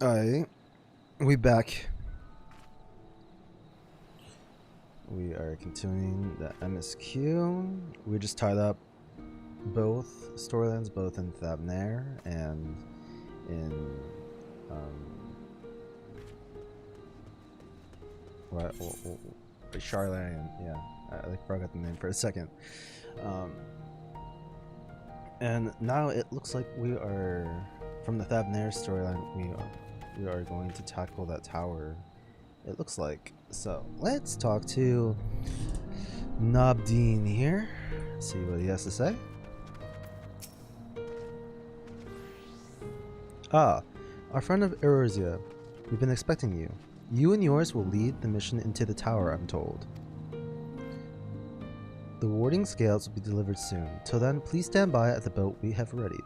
Alright, we back. We are continuing the MSQ. We just tied up both storylines, both in Thabnair and in Charlotte. Yeah, I forgot the name for a second. And now it looks like we are from the Thabnair storyline. We are going to tackle that tower. It looks like. So let's talk to Nobdeen here. See what he has to say. Ah, our friend of Eorzea. We've been expecting you. You and yours will lead the mission into the tower, I'm told. The warding scales will be delivered soon. Till then, please stand by at the boat we have readied.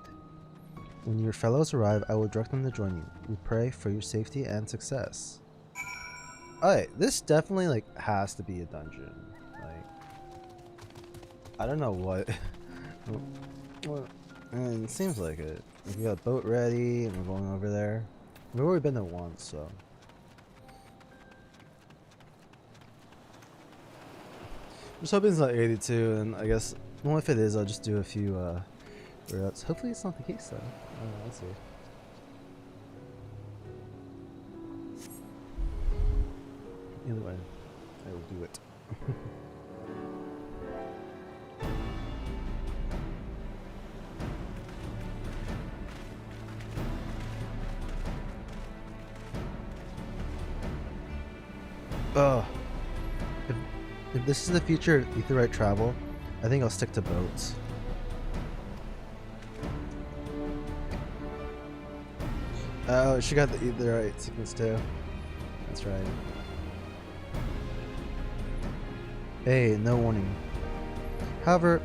When your fellows arrive, I will direct them to join you. We pray for your safety and success. Alright, this definitely has to be a dungeon. I don't know what. It seems like it. We got a boat ready and we're going over there. We've already been there once, so. I'm just hoping it's not 82, and I guess, well, if it is, I'll just do a few routes. Hopefully it's not the case though. Let's see. Either way, I will do it. If this is the future of Aetheryte travel, I think I'll stick to boats. Oh, she got the Aetheryte sequence too. That's right. Hey, no warning. However,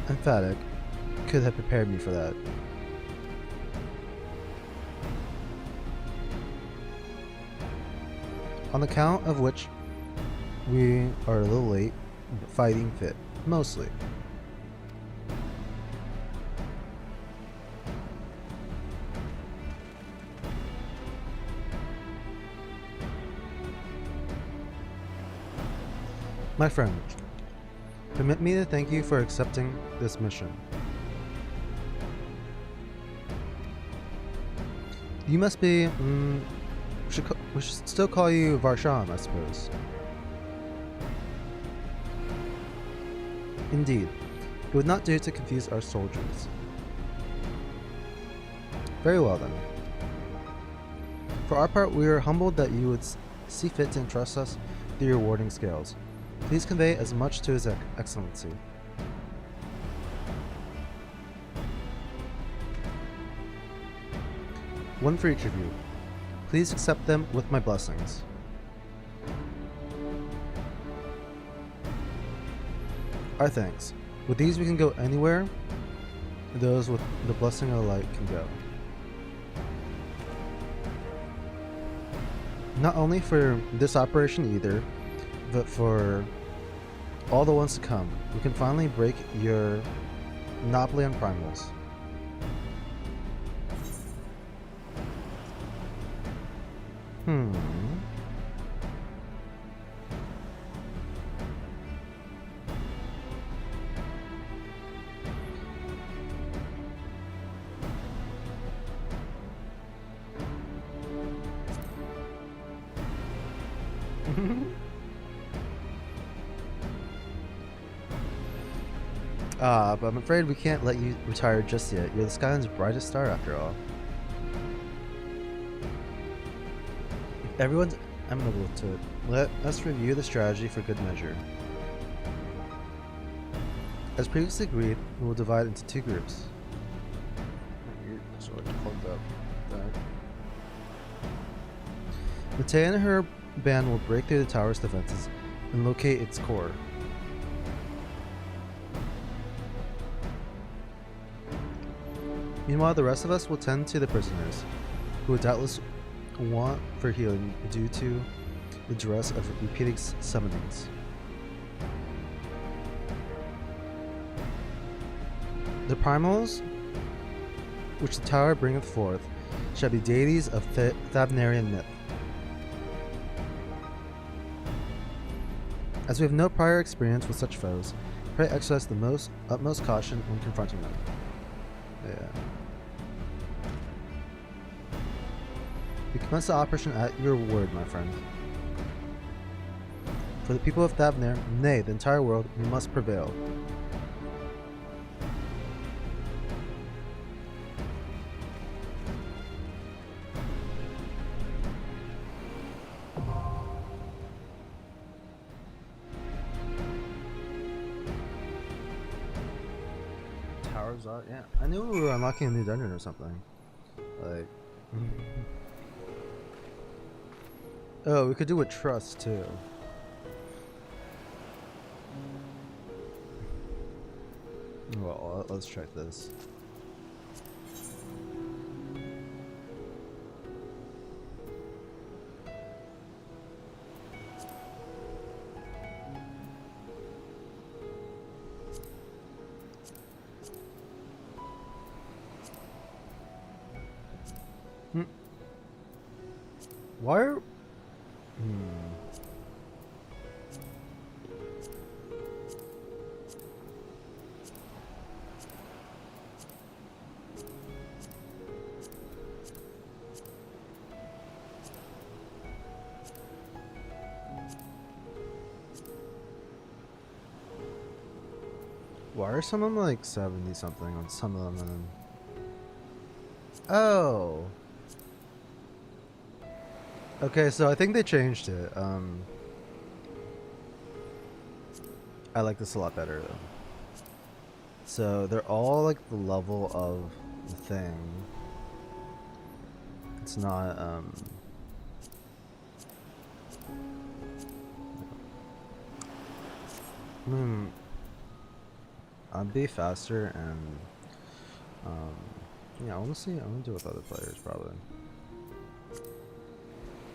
emphatic could have prepared me for that. On the count of which we are a little late, but fighting fit, mostly. My friend, permit me to thank you for accepting this mission. You must be, we should still call you Varsham, I suppose. Indeed, it would not do to confuse our soldiers. Very well then. For our part, we are humbled that you would see fit to entrust us through your warding scales. Please convey as much to His Excellency. One for each of you. Please accept them with my blessings. Our thanks. With these we can go anywhere. Those with the blessing of the light can go. Not only for this operation either, but for all the ones to come. We can finally break your monopoly on primals. But I'm afraid we can't let you retire just yet. You're the Skyland's brightest star after all. Everyone's amenable to it. Let us review the strategy for good measure. As previously agreed, we will divide into two groups. Matea and her band will break through the tower's defenses and locate its core. Meanwhile, the rest of us will tend to the prisoners, who would doubtless want for healing due to the duress of repeating summonings. The primals which the tower bringeth forth shall be deities of Thavnarian myth. As we have no prior experience with such foes, pray exercise the utmost caution when confronting them. Yeah. We commence the operation at your word, my friend. For the people of Thavnar, nay, the entire world, we must prevail. Towers are, yeah. I knew we were unlocking a new dungeon or something. Like, oh, we could do a trust too. Well, let's check this. Why are... Why are some of them like 70 something on some of them and then... Oh! Okay, so I think they changed it. I like this a lot better though. So they're all like the level of the thing. It's not I'd be faster and yeah, I want to do it with other players probably.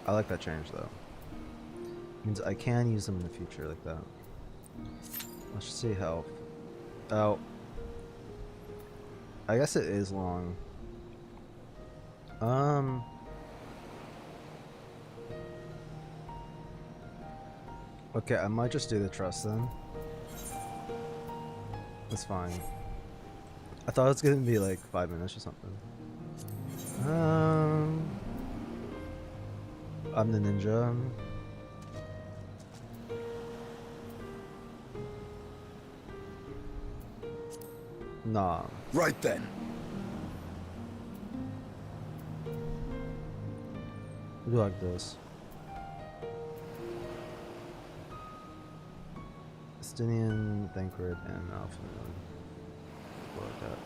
I like that change though. Means I can use them in the future like that. Let's just see health. Oh, I guess it is long. Okay, I might just do the trust then. That's fine. I thought it was gonna be like 5 minutes or something. I'm the ninja. Nah. Right then. We do like this. Estinian, Thancred, and Alpha. Like that.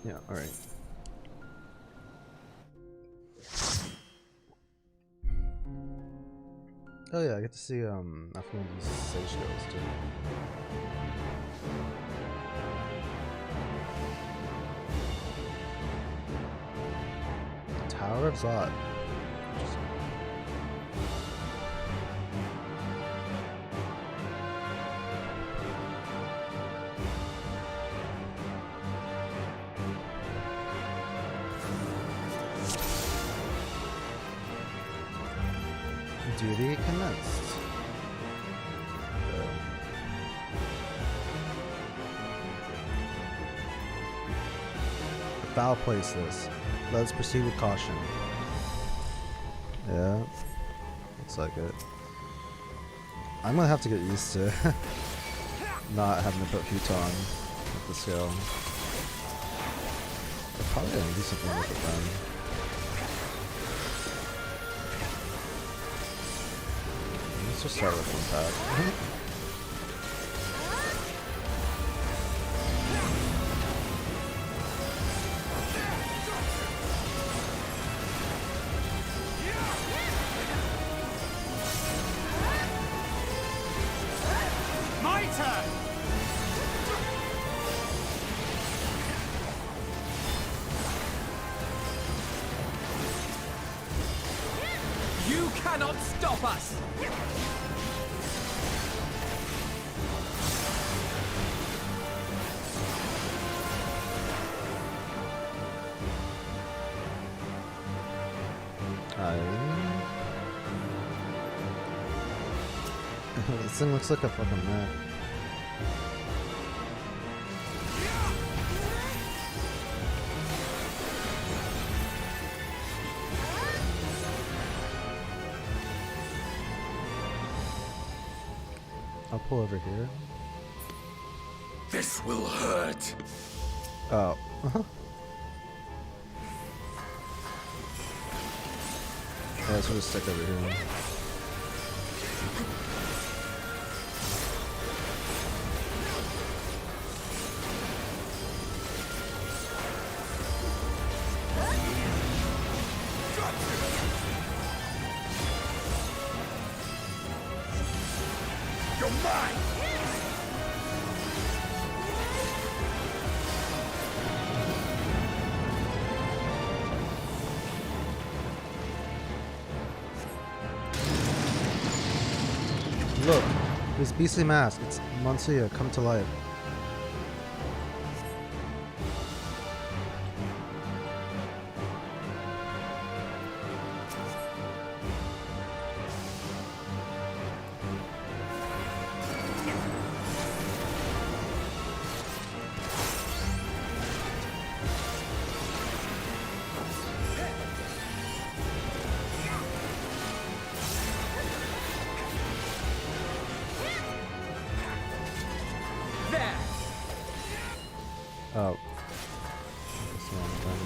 Yeah, alright. Oh yeah, I get to see Alpha's Sage Skills too. Tower of Zod. Duty commenced. Foul place this. Let's proceed with caution. Yeah, looks like it. I'm gonna have to get used to not having to put futon with the skill. I'm probably gonna do something with it then. Let's just start with impact. You cannot stop us! This thing looks like a fucking mech. I'll pull over here. This will hurt. Oh. Yeah, so just stick over here. You're mine. Look, this beastly mask. It's Monsieur come to life. There. Oh. This one done.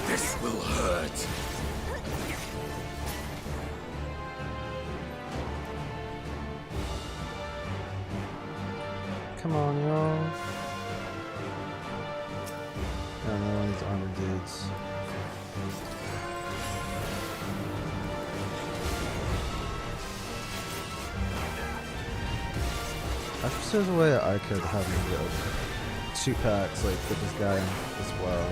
This will hurt. Come on, y'all. I don't know one of these armored dudes. I wish there's a way I could have maybe like 2 packs like with this guy as well.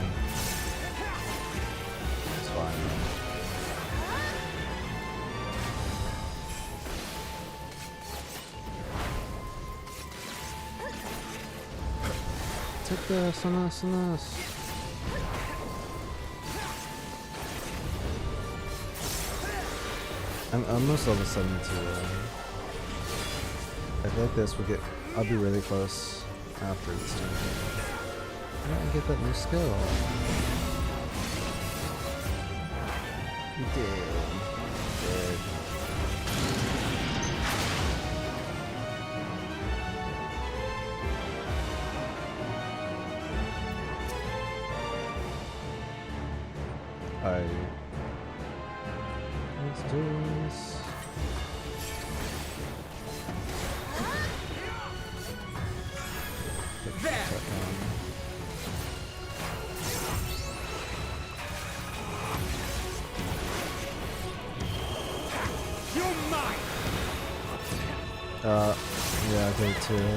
It's fine. Take this and this and this. I'm almost level 72. I feel like this will get. I'll be really close after this time. Why don't I get that new skill? You did. You did. Alright. Let's do this. There. You're mine. Yeah, I did too.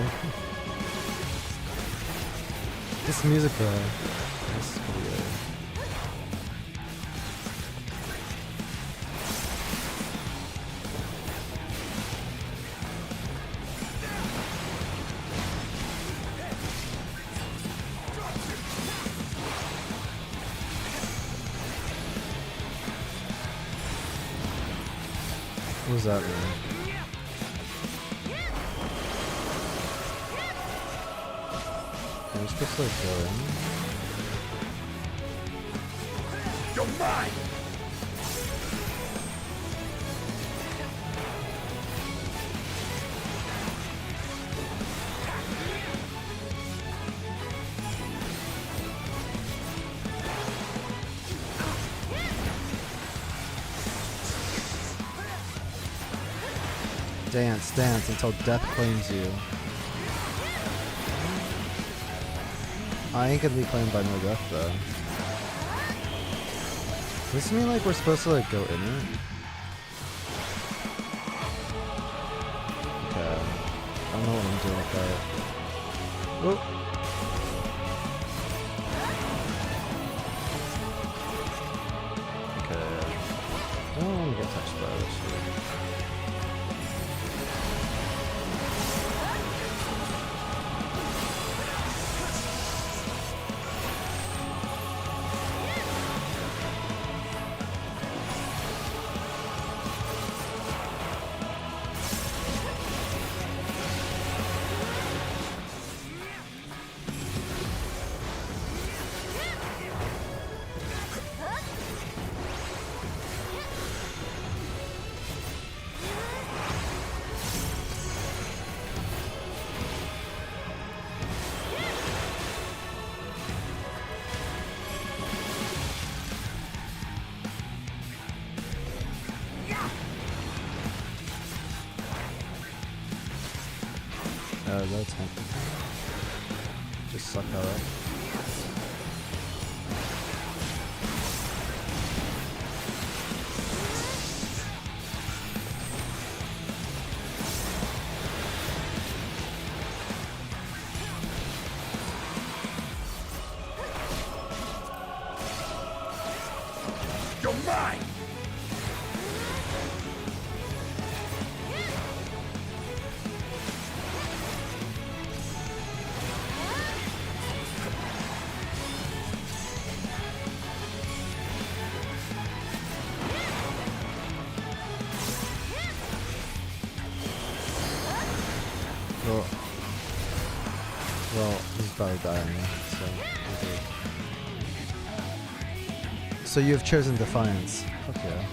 This music though. This is pretty good. What does that mean? Am I supposed to like go in? You're mine. Dance, dance until death claims you. I ain't gonna be claimed by no death though. Does this mean like we're supposed to like go in it? Okay. I don't know what I'm doing with that. Oh. Okay. I don't want to get touched by this shit. That's him. Just suck that up. You're mine! Well, he's about to die anyway, so you have chosen Defiance. Fuck yeah.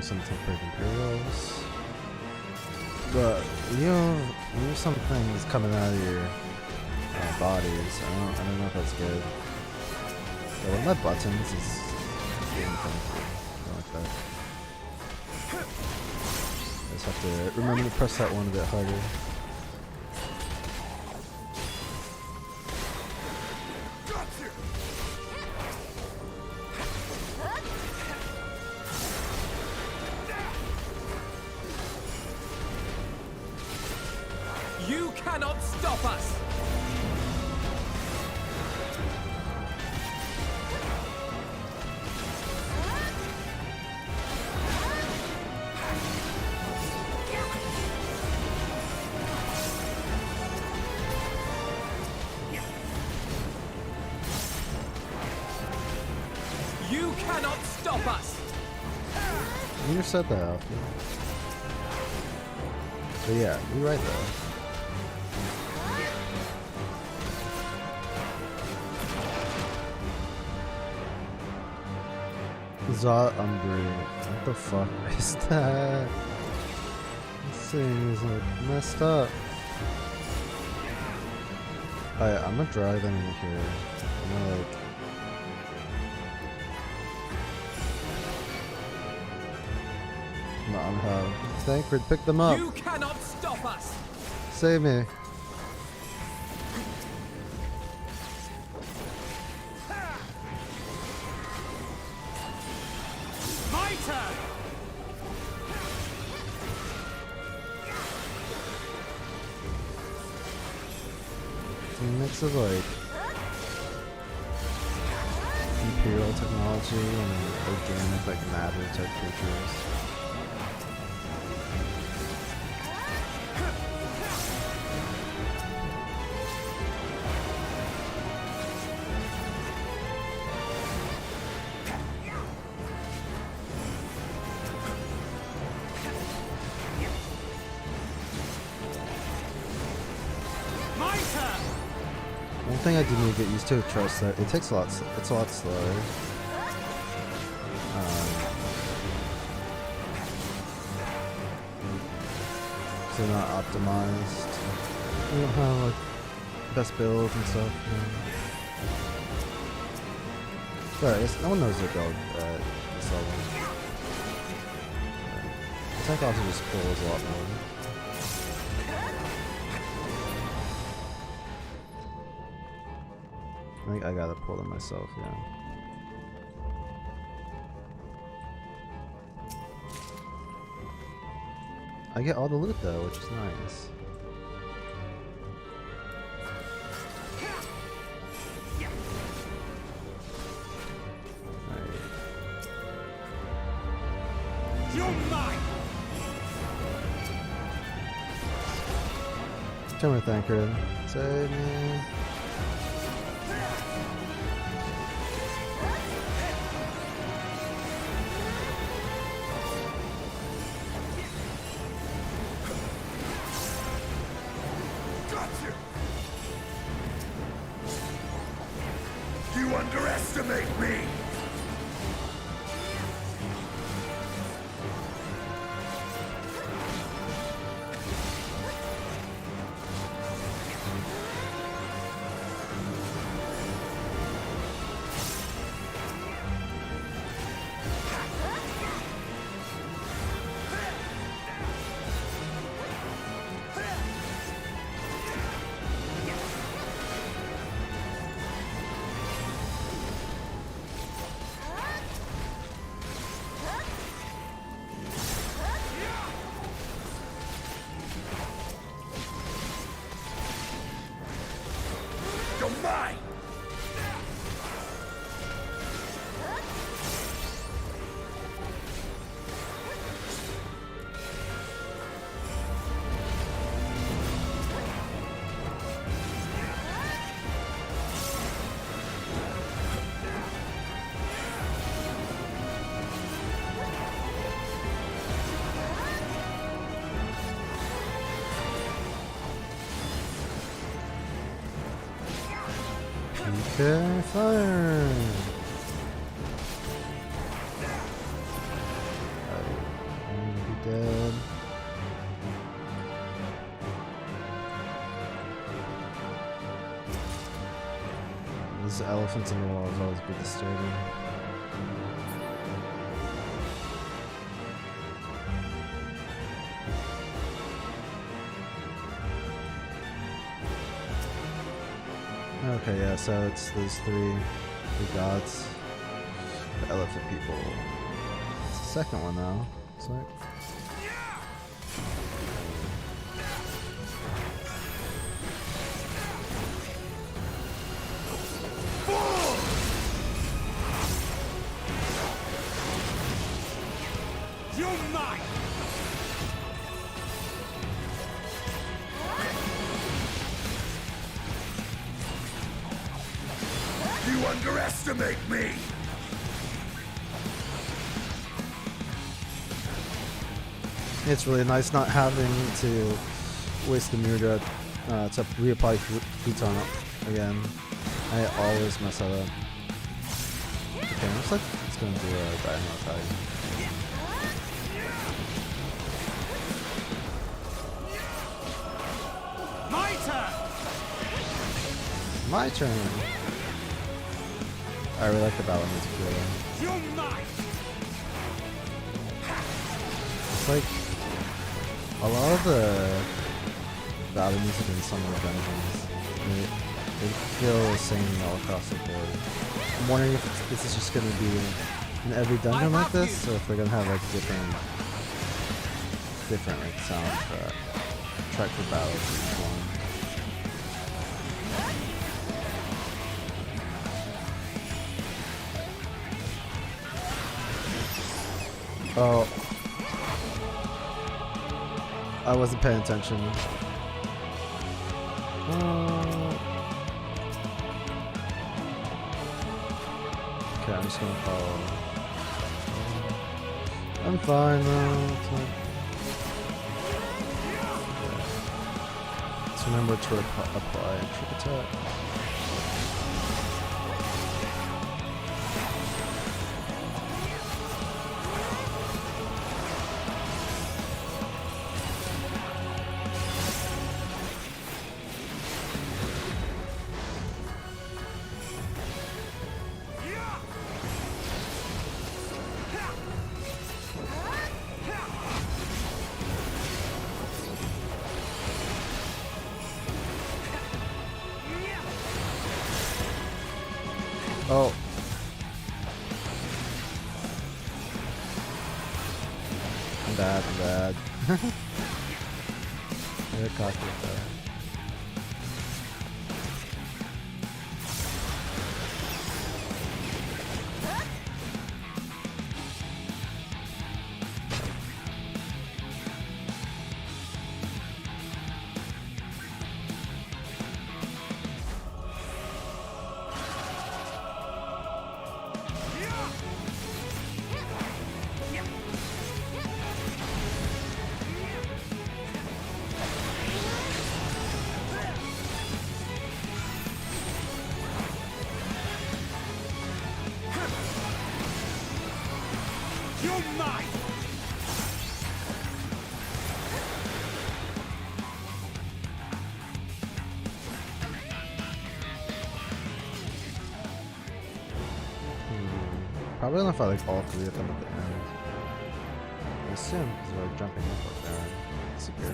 Some tempered imperials, but there's some things coming out of your bodies. I don't know if that's good. Yeah, one of my buttons is doing something like that. I just have to remember to press that one a bit harder. You cannot stop us! You cannot stop us! You just said that, Alfie. But yeah, you're right though. What the fuck is that? This thing is like messed up. Alright, I'm gonna drive in here. I'm gonna like. No, I'm how. Thancred, pick them up. You cannot stop us! Save me. My turn! It's a mix of like imperial technology and organic like matter type creatures. One thing I do need to get used to is trust that it takes a lot. It's a lot slower. So they're not optimized. You don't have like best builds and stuff. But I guess no one knows their build at this level. Attack also just pulls a lot more. I think I gotta pull them myself, yeah. I get all the loot though, which is nice. Alright. You're mine. Turn my thanker. Save me. You underestimate me! You're mine! Okay, fire! I'm gonna be dead. These elephants in the walls always be disturbing. Okay, yeah, so it's those three gods, the elephant people. It's the second one though, looks like. You're mine. You underestimate me! It's really nice not having to waste the mirror to reapply Futon again. I always mess that up. Okay, looks like it's gonna do a Dynamo Tide. My turn. My turn! I really like the battle music here though. You're mine. It's like a lot of the battle music in some of the dungeons, they feel the same all across the board. I'm wondering if this is just going to be in every dungeon like this, or if they're going to have like different like track for battles for each one. Oh, I wasn't paying attention. Okay, I'm just gonna follow. I'm fine though. It's Remember to apply a trick attack. Oh. I'm bad. They're cocky with that. You're mine! Probably gonna fight like all three of them at the end. I assume because we're jumping up there. Secure.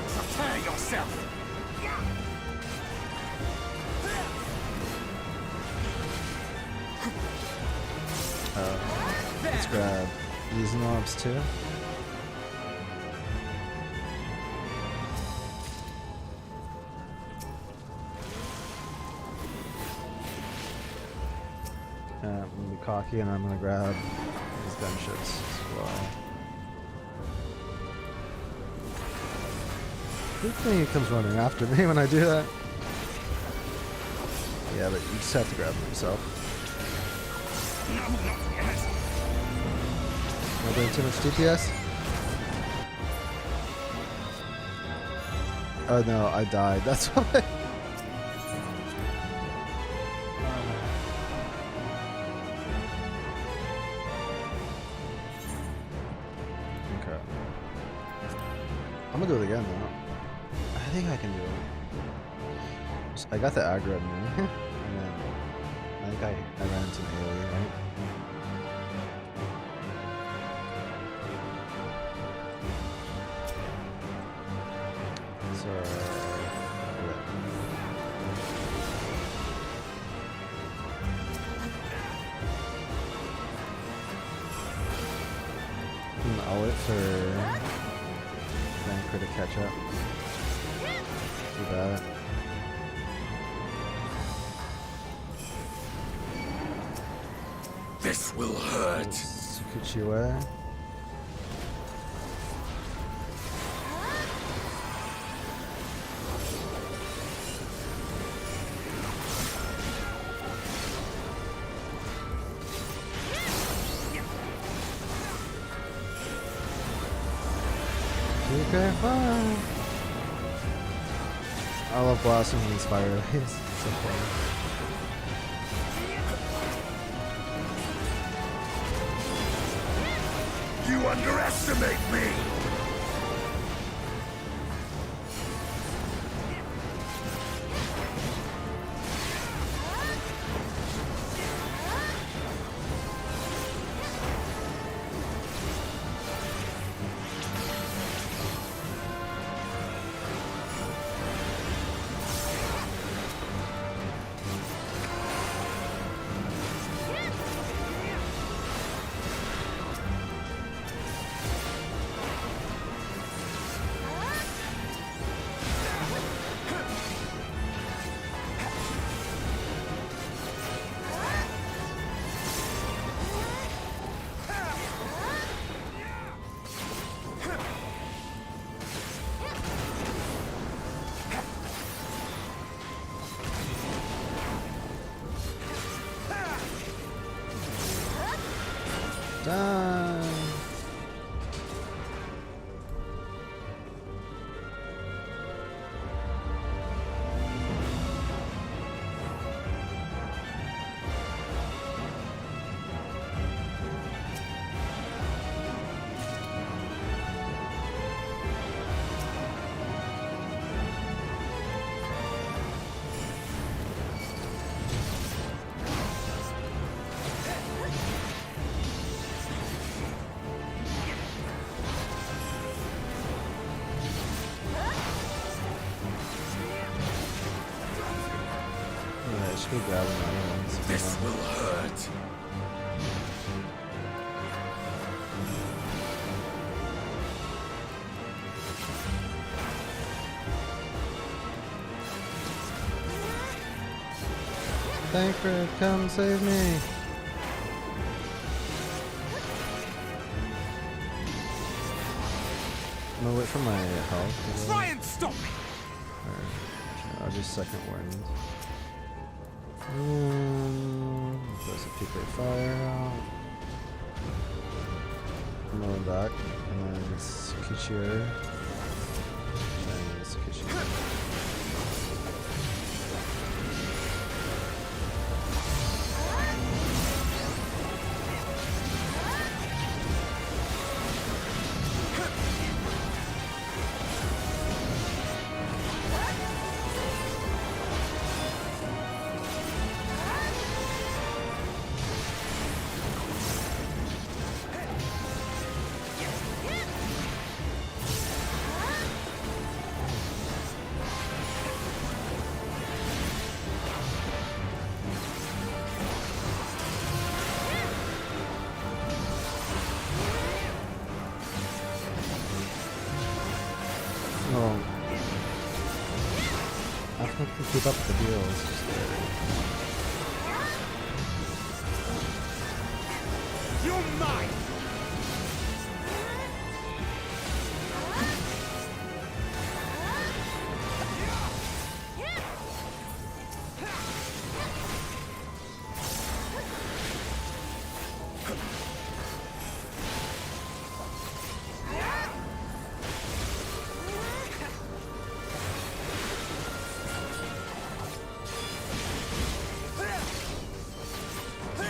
Prepare yourself! Let's grab these knobs too. I'm gonna be cocky and I'm gonna grab these gunships as well. Good thing he comes running after me when I do that. Yeah, but you just have to grab them yourself. Am I doing too much DPS? Oh no, I died. That's why. Okay. I'm gonna do it again though. I think I can do it. I got the aggro in me. And then I think I ran into an AoE, right? So, I'll wait for Vanker to catch up. Do that. This will hurt. Tsukuchiwa. Okay, fine. I love blasting these fire rays. So fun. You underestimate me! go grab him anyways. This will hurt. Thancred, come save me! I'm gonna wait for my health. Try and stop me! I'll just second wind. There's a PK fire out. I'm going back. And then it's Kichier. And it's Kichier. Oh. I think to keep up the deal is just You're mine!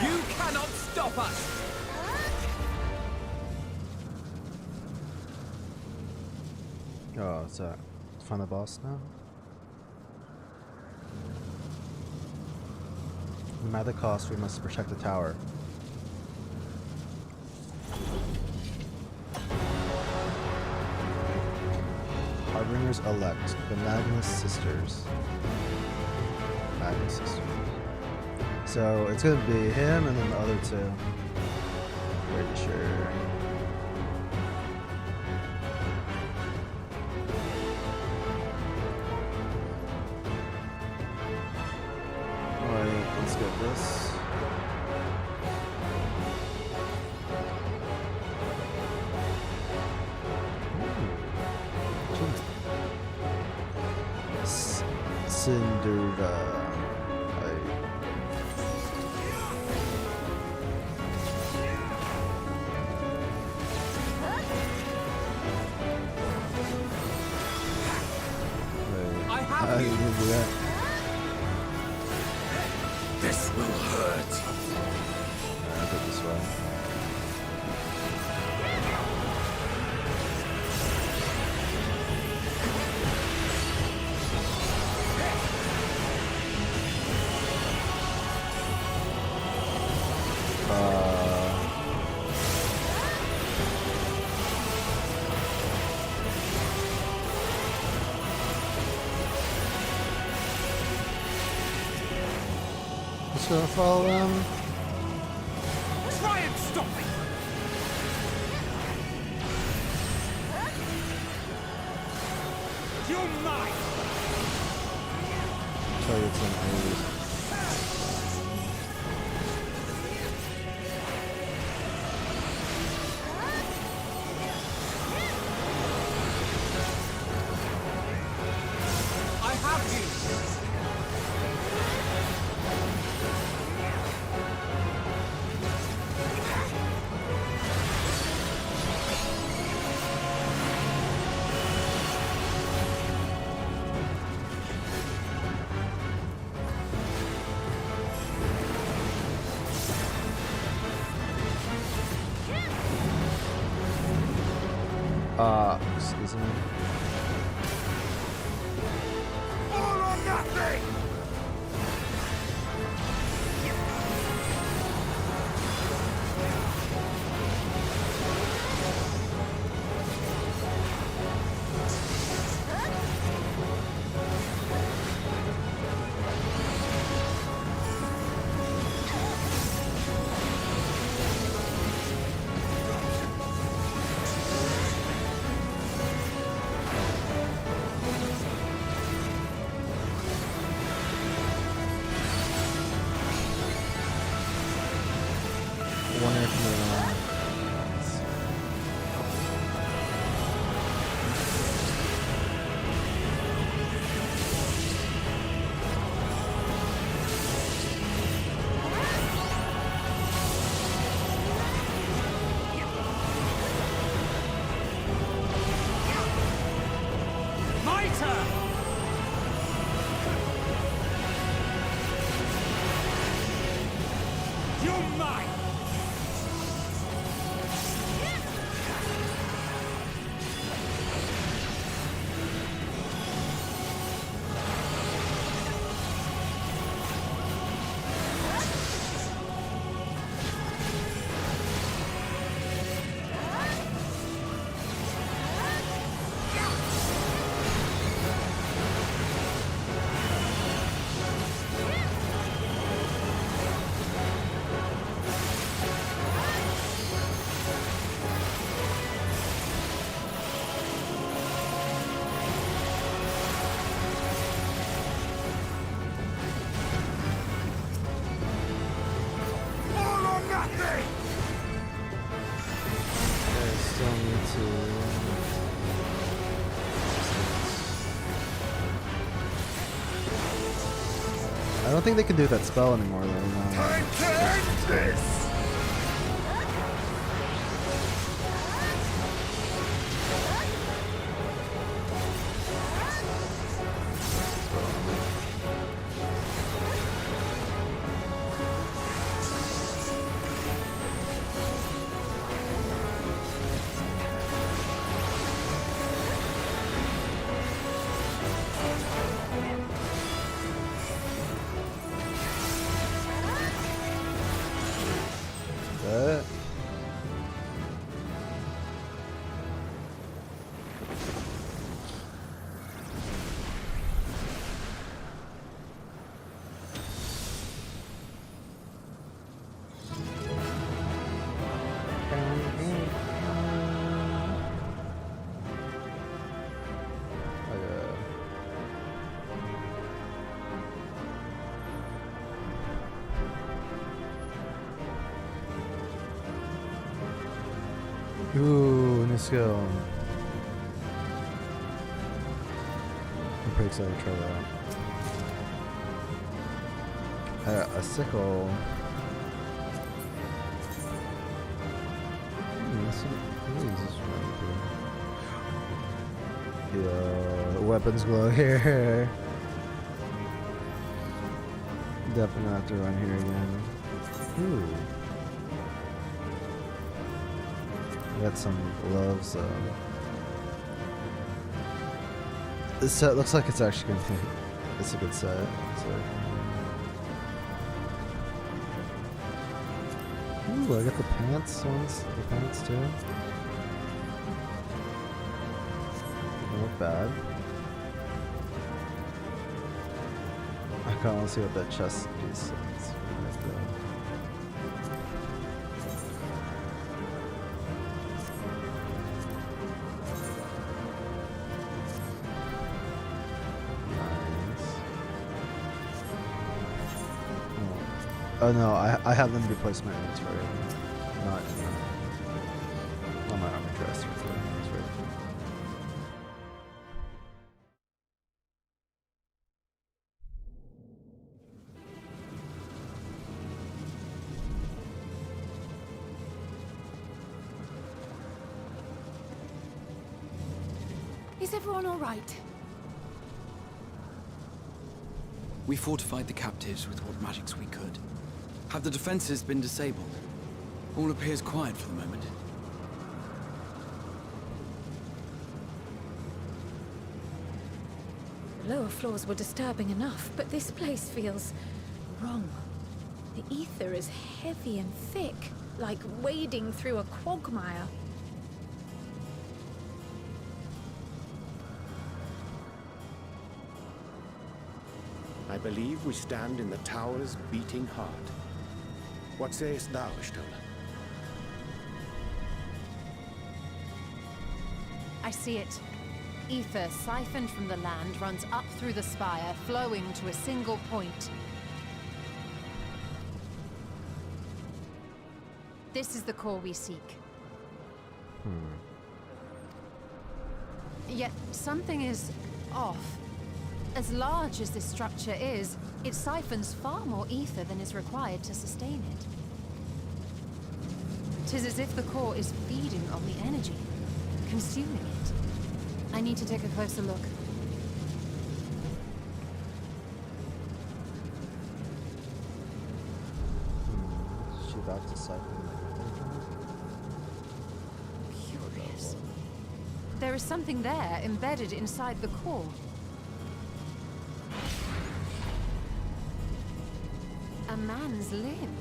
You cannot stop us! Oh, it's find the boss now? No matter the cost, we must protect the tower. Harbingers elect, the Magnus Sisters. Magnus Sisters. So it's gonna be him and then the other two. Pretty sure. Alright, let's get this. Cinderella. How do you do that? This will hurt. I'll go this way. Just gonna follow them. Try and stop me! You're mine! Tell you it's an aid. I have you! Excuse me. All or nothing! I don't think they can do that spell anymore though. No. Time to end this! Ooh, let's go. I'm pretty excited to try that. A sickle. Yeah, weapons glow here. Definitely gonna have to run here again. Ooh. Got some gloves. This set looks like it's actually gonna be. It's a good set. Ooh, I got the pants ones. The pants too. Don't look bad. I kind of want to see what that chest piece is. Oh no, I have them replace my inventory. Not on my armor chest. Is everyone all right? We fortified the captives with what magics we could. Have the defenses been disabled? All appears quiet for the moment. The lower floors were disturbing enough, but this place feels wrong. The ether is heavy and thick, like wading through a quagmire. I believe we stand in the tower's beating heart. What sayest thou, Stola? I see it. Ether siphoned from the land runs up through the spire, flowing to a single point. This is the core we seek. Yet something is off. As large as this structure is, it siphons far more ether than is required to sustain it. 'Tis as if the core is feeding on the energy, consuming it. I need to take a closer look. Is she about to siphon? Curious. There is something there embedded inside the core. A man's limb.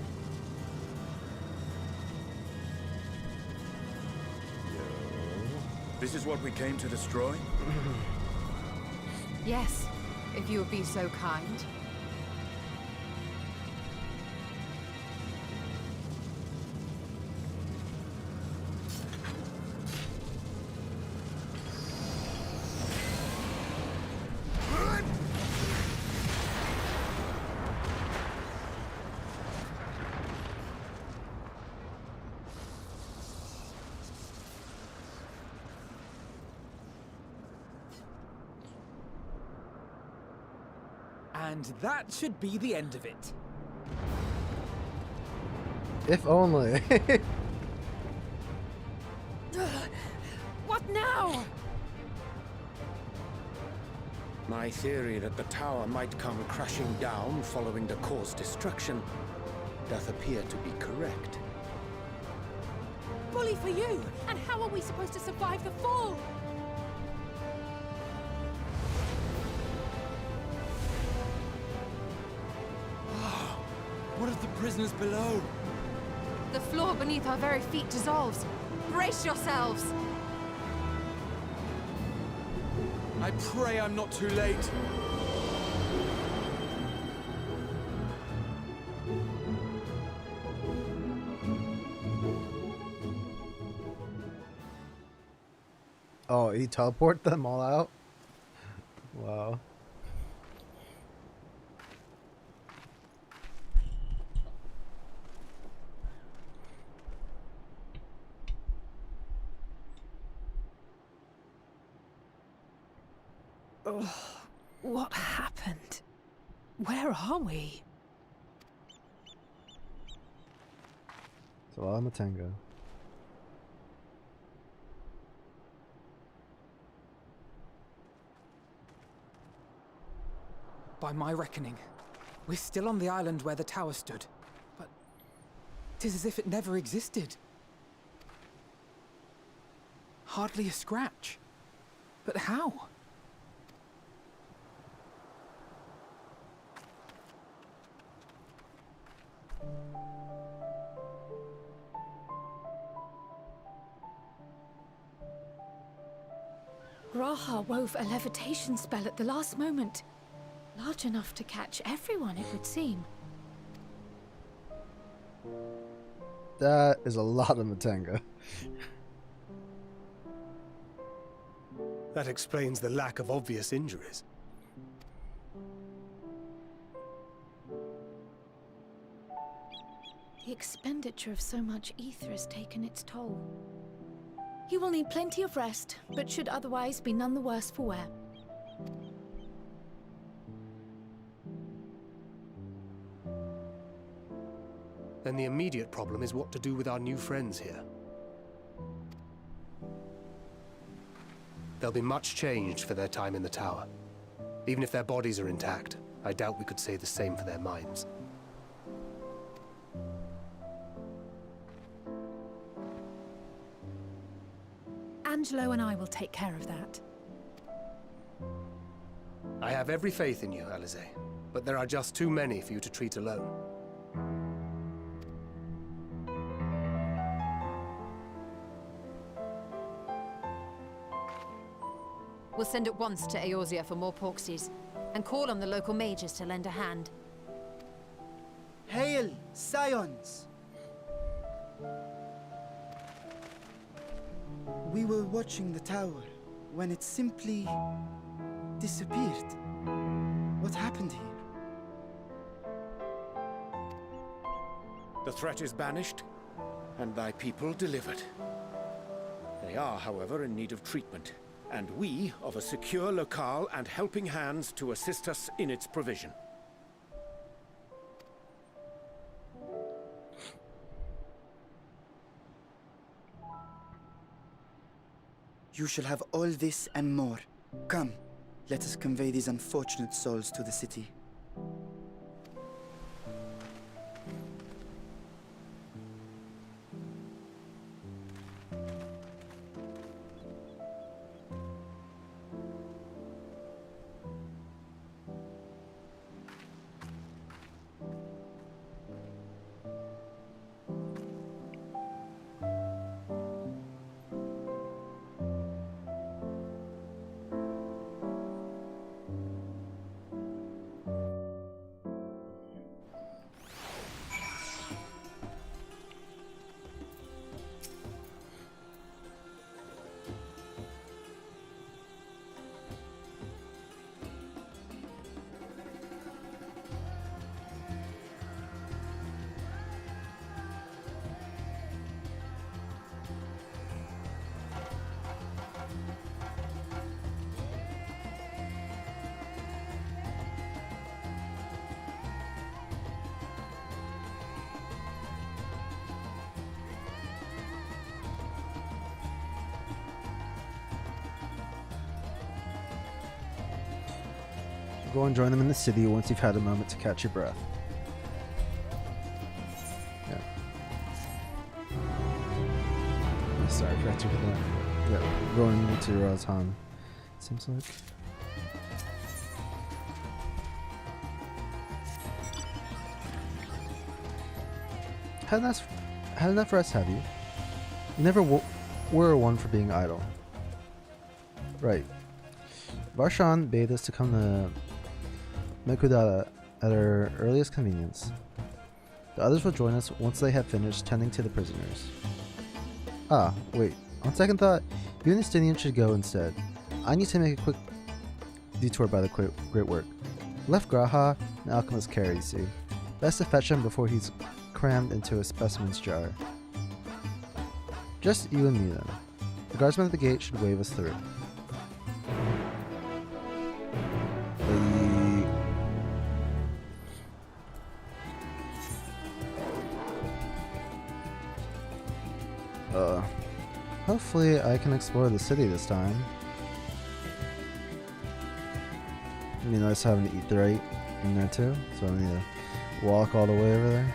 This is what we came to destroy? Yes, if you would be so kind. And that should be the end of it. If only. What now? My theory that the tower might come crashing down following the core's destruction doth appear to be correct. Bully for you! And how are we supposed to survive the fall? What of the prisoners below? The floor beneath our very feet dissolves. Brace yourselves! I pray I'm not too late. Oh, he teleport them all out? Wow. What happened? Where are we? It's a lot of Matenga. By my reckoning, we're still on the island where the tower stood. But 'tis as if it never existed. Hardly a scratch. But how? Graha wove a levitation spell at the last moment. Large enough to catch everyone, it would seem. That is a lot of Matenga. That explains the lack of obvious injuries. The expenditure of so much ether has taken its toll. He will need plenty of rest, but should otherwise be none the worse for wear. Then the immediate problem is what to do with our new friends here. They'll be much changed for their time in the tower. Even if their bodies are intact, I doubt we could say the same for their minds. Angelo and I will take care of that. I have every faith in you, Alize, but there are just too many for you to treat alone. We'll send at once to Eorzea for more Porksies, and call on the local mages to lend a hand. Hail, Scions! We were watching the tower when it simply disappeared. What happened here? The threat is banished, and thy people delivered. They are, however, in need of treatment, and we of a secure locale and helping hands to assist us in its provision. You shall have all this and more. Come, let us convey these unfortunate souls to the city. Go and join them in the city once you've had a moment to catch your breath. Yeah. Sorry, correct you for that. Yeah, going to Razhan. Seems like. Had enough rest, have you? You never were one for being idle. Right. Varshan bade us to come to Mekudala at our earliest convenience. The others will join us once they have finished tending to the prisoners. Ah, wait. On second thought, you and the Stinian should go instead. I need to make a quick detour by the great work. Left Graha and Alchemist care, you see. Best to fetch him before he's crammed into a specimen's jar. Just you and me then. The guardsman at the gate should wave us through. Hopefully I can explore the city this time. It'd be nice having to eat the right in there too, so I need to walk all the way over there.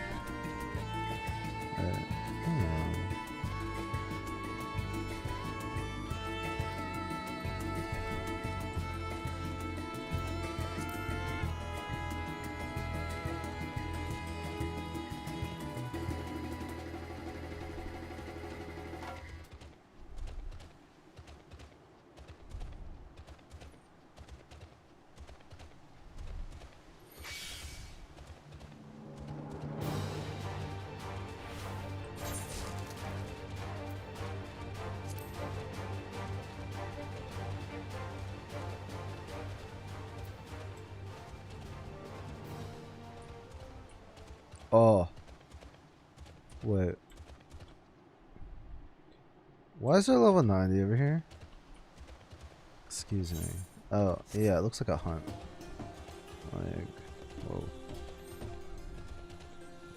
Oh. Wait. Why is there level 90 over here? Excuse me. Oh, yeah, it looks like a hunt. Like, whoa.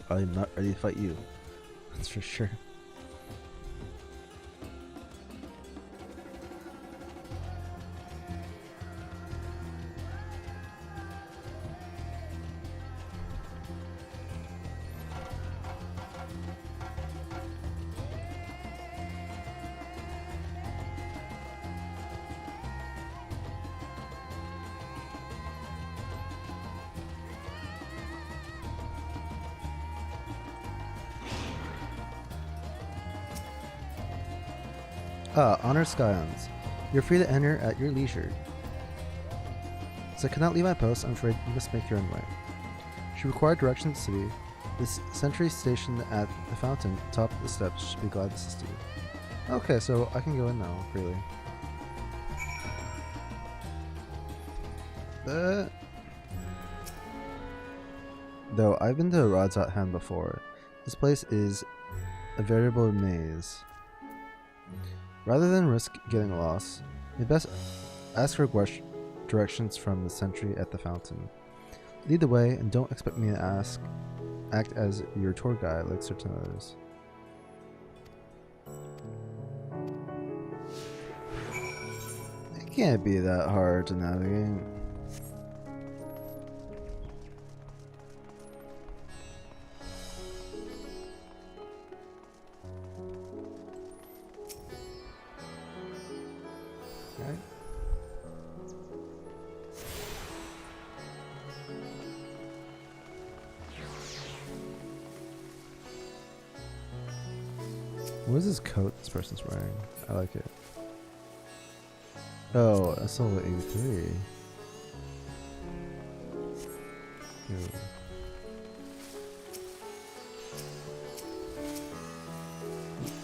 I'm not ready to fight you. That's for sure. Honor Scions. You're free to enter at your leisure. As I cannot leave my post, I'm afraid you must make your own way. Should you require direction to the city, this sentry stationed at the fountain top of the steps should be glad to assist you. Okay, so I can go in now, freely. Though I've been to Radzat before, this place is a veritable maze. Rather than risk getting lost, you'd best ask for directions from the sentry at the fountain. Lead the way and don't expect me to act as your tour guide like certain others. It can't be that hard to navigate. What is this coat this person's wearing? I like it. Oh, that's level 83. Ew.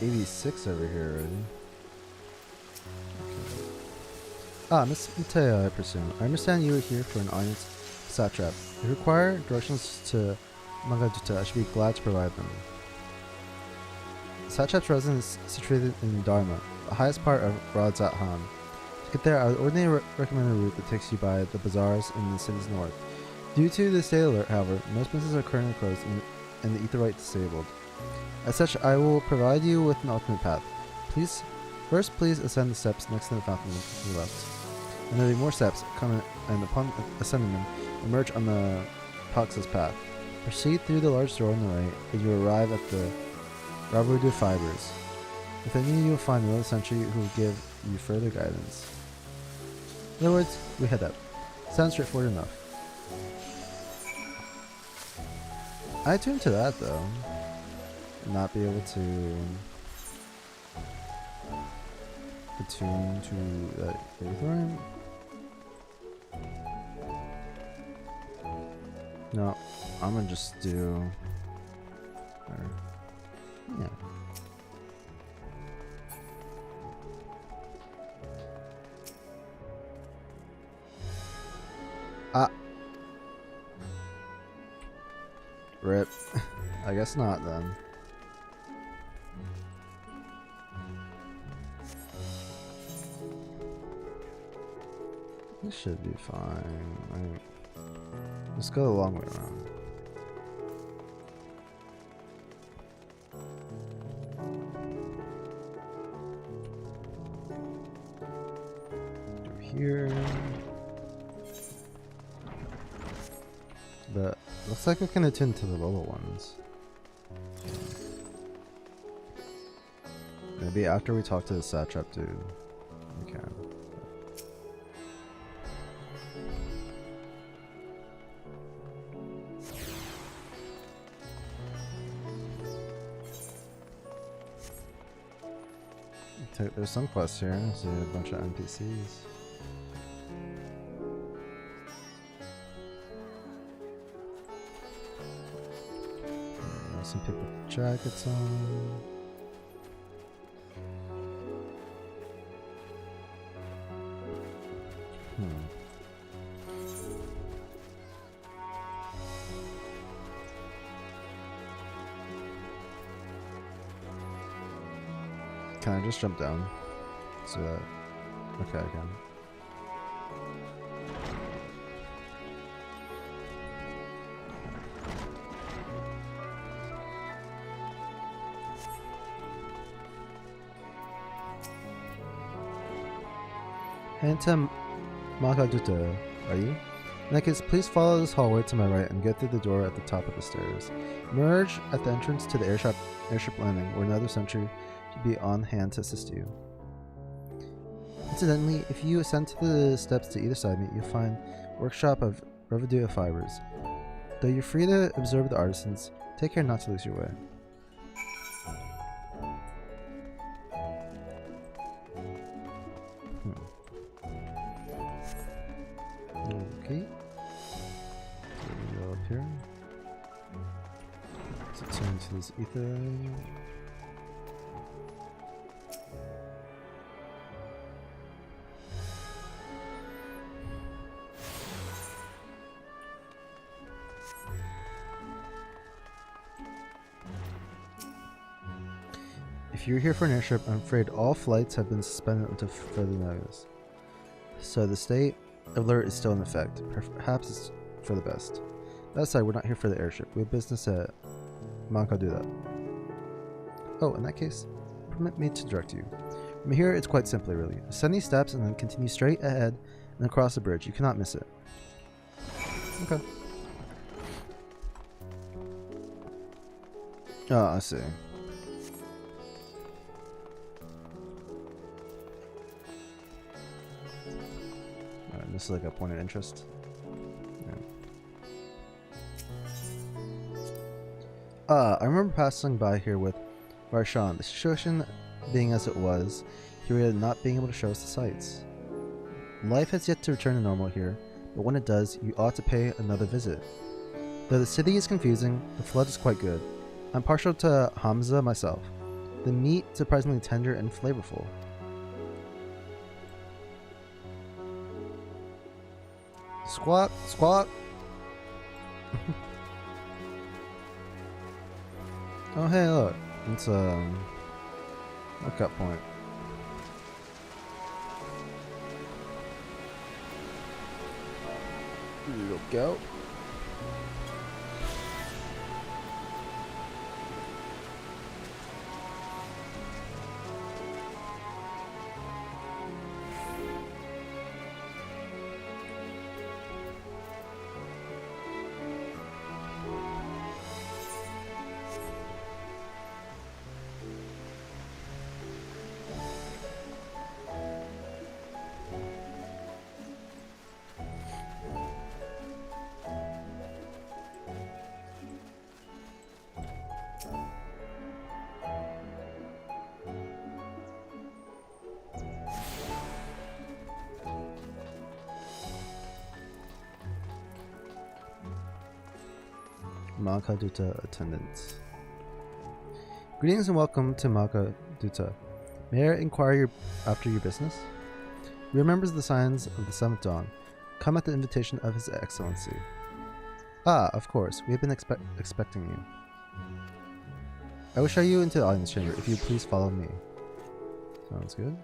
$86 over here already. Okay. Ah, Miss Matea, I presume. I understand you are here for an audience satrap. If you require directions to Magaduta, I should be glad to provide them. Satrap's residence is situated in Dharma, the highest part of Radzat. To get there, I would ordinarily recommend a route that takes you by the bazaars in the city's north. Due to the state alert, however, most businesses are currently closed and the Aetheryte disabled. As such, I will provide you with an alternate path. Please ascend the steps next to the fountain to the left. And there'll be more steps coming, and upon ascending them, emerge on the Pox's path. Proceed through the large door on the right, and you arrive at the Rubber de Fibers. Within you will find another sentry who will give you further guidance. In other words, we head up. Sounds straightforward enough. I tuned to that though. Not be able to attune to that Aetherium. No, I'm gonna just do. Yeah. Ah. Rip. I guess not then. This should be fine. Let's go the long way around. Do here. But looks like we can attend to the lower ones. Maybe after we talk to the satrap dude, we can. There's some quests here. I see a bunch of NPCs. Some people with jackets on. Can I just jump down? So that. Okay, I can. Hanta Makaduta, are you? In that case, please follow this hallway to my right and get through the door at the top of the stairs. Emerge at the entrance to the airship landing, where another sentry should be on hand to assist you. Incidentally, if you ascend to the steps to either side of me, you'll find workshop of Residua fibers. Though you're free to observe the artisans, take care not to lose your way. Okay. So we go up here. Let's turn to this ether. If you're here for an airship, I'm afraid all flights have been suspended until further notice. So the state alert is still in effect. Perhaps it's for the best. That aside, we're not here for the airship. We have business at Mankaduda. Oh, in that case, permit me to direct you. From here, it's quite simply, really. Ascend these steps and then continue straight ahead and across the bridge. You cannot miss it. Okay. Oh, I see. This is like a point of interest. Yeah. I remember passing by here with Varshan. The situation being as it was, he regretted not being able to show us the sights. Life has yet to return to normal here, but when it does, you ought to pay another visit. Though the city is confusing, the flood is quite good. I'm partial to Hamza myself. The meat surprisingly tender and flavorful. Squat, squat. Oh hey, look, it's a lookout point. Lookout. Maghaduta attendant. Greetings and welcome to Maghaduta. May I inquire after your business? He remembers the signs of the Seventh Dawn. Come at the invitation of His Excellency. Ah, of course. We have been expecting you. I will show you into the audience chamber if you please follow me. Sounds good.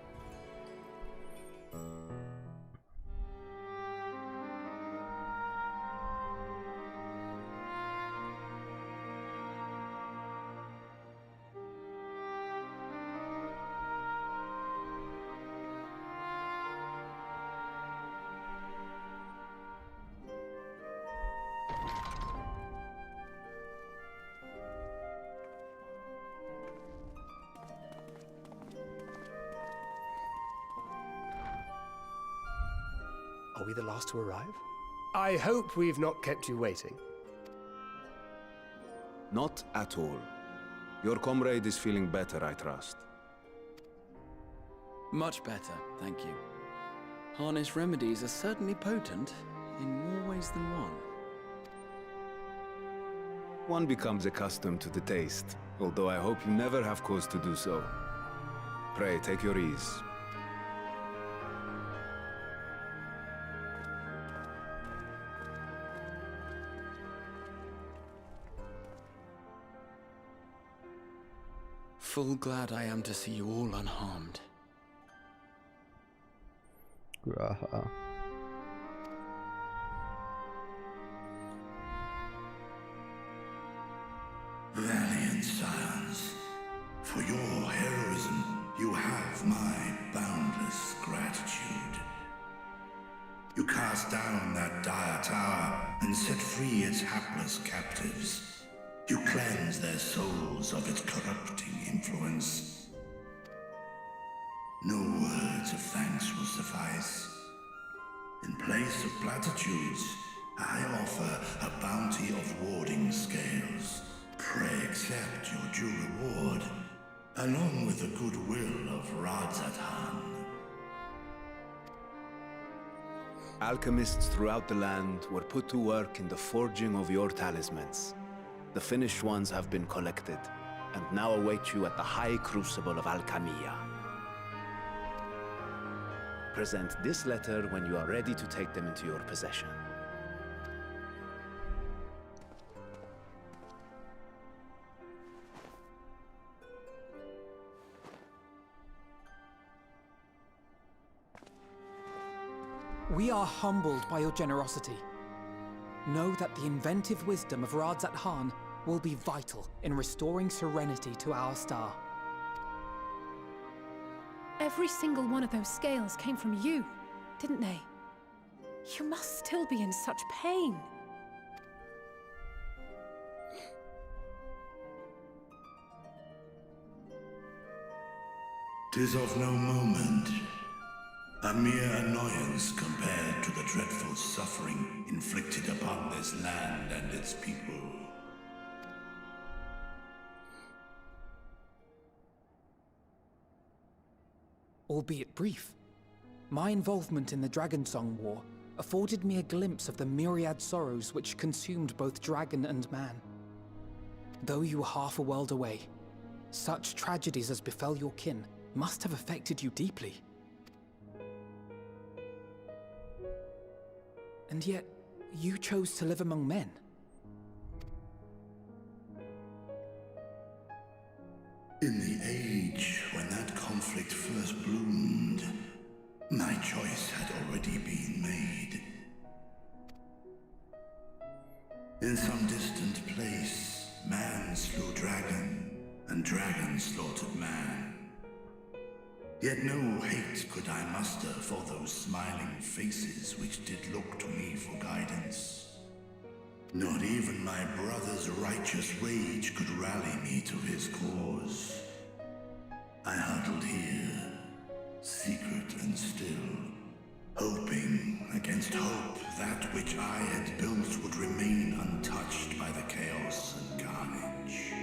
Are we the last to arrive? I hope we've not kept you waiting. Not at all. Your comrade is feeling better, I trust. Much better, thank you. Harness remedies are certainly potent, in more ways than one. One becomes accustomed to the taste, although I hope you never have cause to do so. Pray, take your ease. Full glad I am to see you all unharmed. Graha. Valiant scions, for your heroism, you have my boundless gratitude. You cast down that dire tower and set free its hapless captives. You cleanse their souls of its corrupting influence. No words of thanks will suffice. In place of platitudes, I offer a bounty of warding scales. Pray accept your due reward, along with the goodwill of Radzatan. Alchemists throughout the land were put to work in the forging of your talismans. The finished ones have been collected, and now await you at the High Crucible of Alchemia. Present this letter when you are ready to take them into your possession. We are humbled by your generosity. Know that the inventive wisdom of Radzatan will be vital in restoring serenity to our star. Every single one of those scales came from you, didn't they? You must still be in such pain. 'Tis of no moment. A mere annoyance compared to the dreadful suffering inflicted upon this land and its people. Albeit brief, my involvement in the Dragonsong War afforded me a glimpse of the myriad sorrows which consumed both dragon and man. Though you were half a world away, such tragedies as befell your kin must have affected you deeply. And yet, you chose to live among men. In the age when that conflict first bloomed, my choice had already been made. In some distant place, man slew dragon, and dragon slaughtered man. Yet no hate could I muster for those smiling faces which did look to me for guidance. Not even my brother's righteous rage could rally me to his cause. I huddled here, secret and still, hoping against hope that which I had built would remain untouched by the chaos and carnage.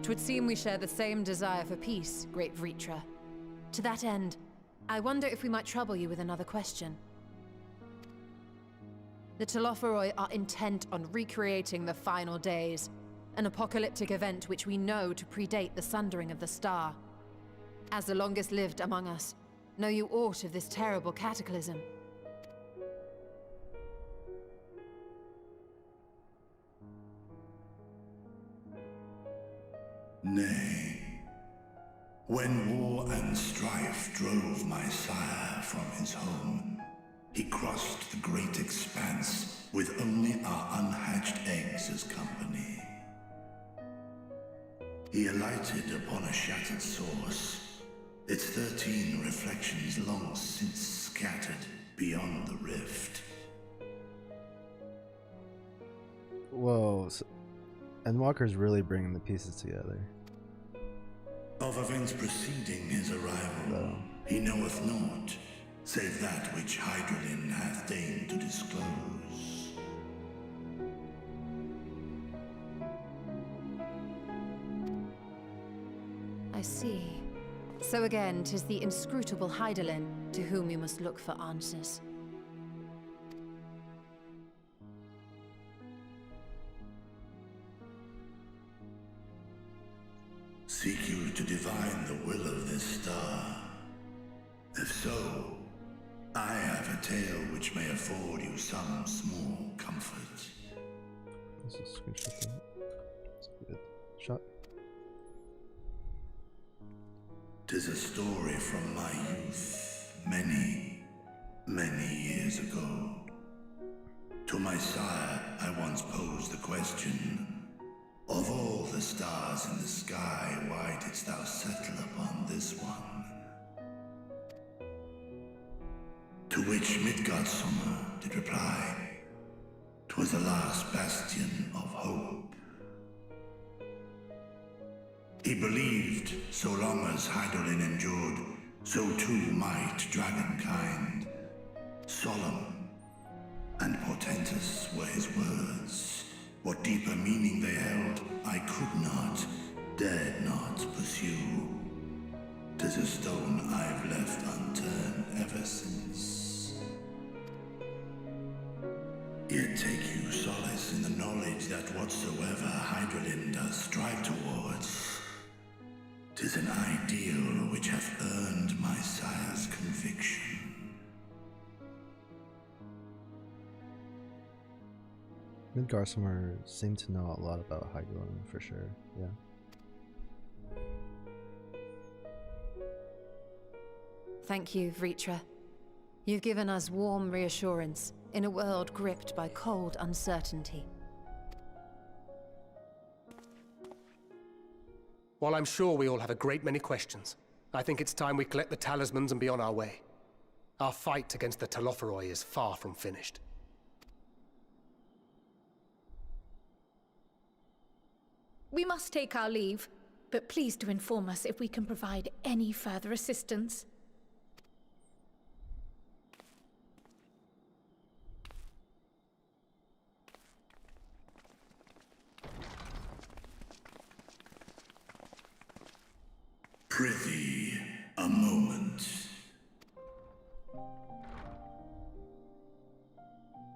Twould seem we share the same desire for peace, great Vritra. To that end, I wonder if we might trouble you with another question. The Telophoroi are intent on recreating the final days, an apocalyptic event which we know to predate the sundering of the star. As the longest lived among us, know you aught of this terrible cataclysm? Nay. When war and strife drove my sire from his home, he crossed the great expanse with only our unhatched eggs as company. He alighted upon a shattered source, its 13 reflections long since scattered beyond the rift. Whoa, so Endwalker's really bringing the pieces together. Of events preceding his arrival, he knoweth naught, save that which Hydralin hath deigned to disclose. I see. So again, 'tis the inscrutable Hydaelyn to whom you must look for answers. Seek you to divine the will of this star? If so, I have a tale which may afford you some small comfort. This is a screenshot thing. It's a good shot. 'Tis a story from my youth, many, many years ago. To my sire, I once posed the question, of all the stars in the sky, why didst thou settle upon this one? To which Midgardsormr did reply, 'twas the last bastion of hope. He believed so long as Hydaelyn endured, so too might dragonkind. Solemn and portentous were his words. What deeper meaning they held, I could not, dared not pursue. 'Tis a stone I've left unturned ever since. Yet take you solace in the knowledge that whatsoever Hydralyn does strive towards, 'tis an ideal which hath earned my sire's conviction. Midgardsormr seemed to know a lot about Hydaelyn for sure, yeah. Thank you, Vritra. You've given us warm reassurance in a world gripped by cold uncertainty. While I'm sure we all have a great many questions, I think it's time we collect the talismans and be on our way. Our fight against the Telophoroi is far from finished. We must take our leave, but please do inform us if we can provide any further assistance. Prithee, a moment.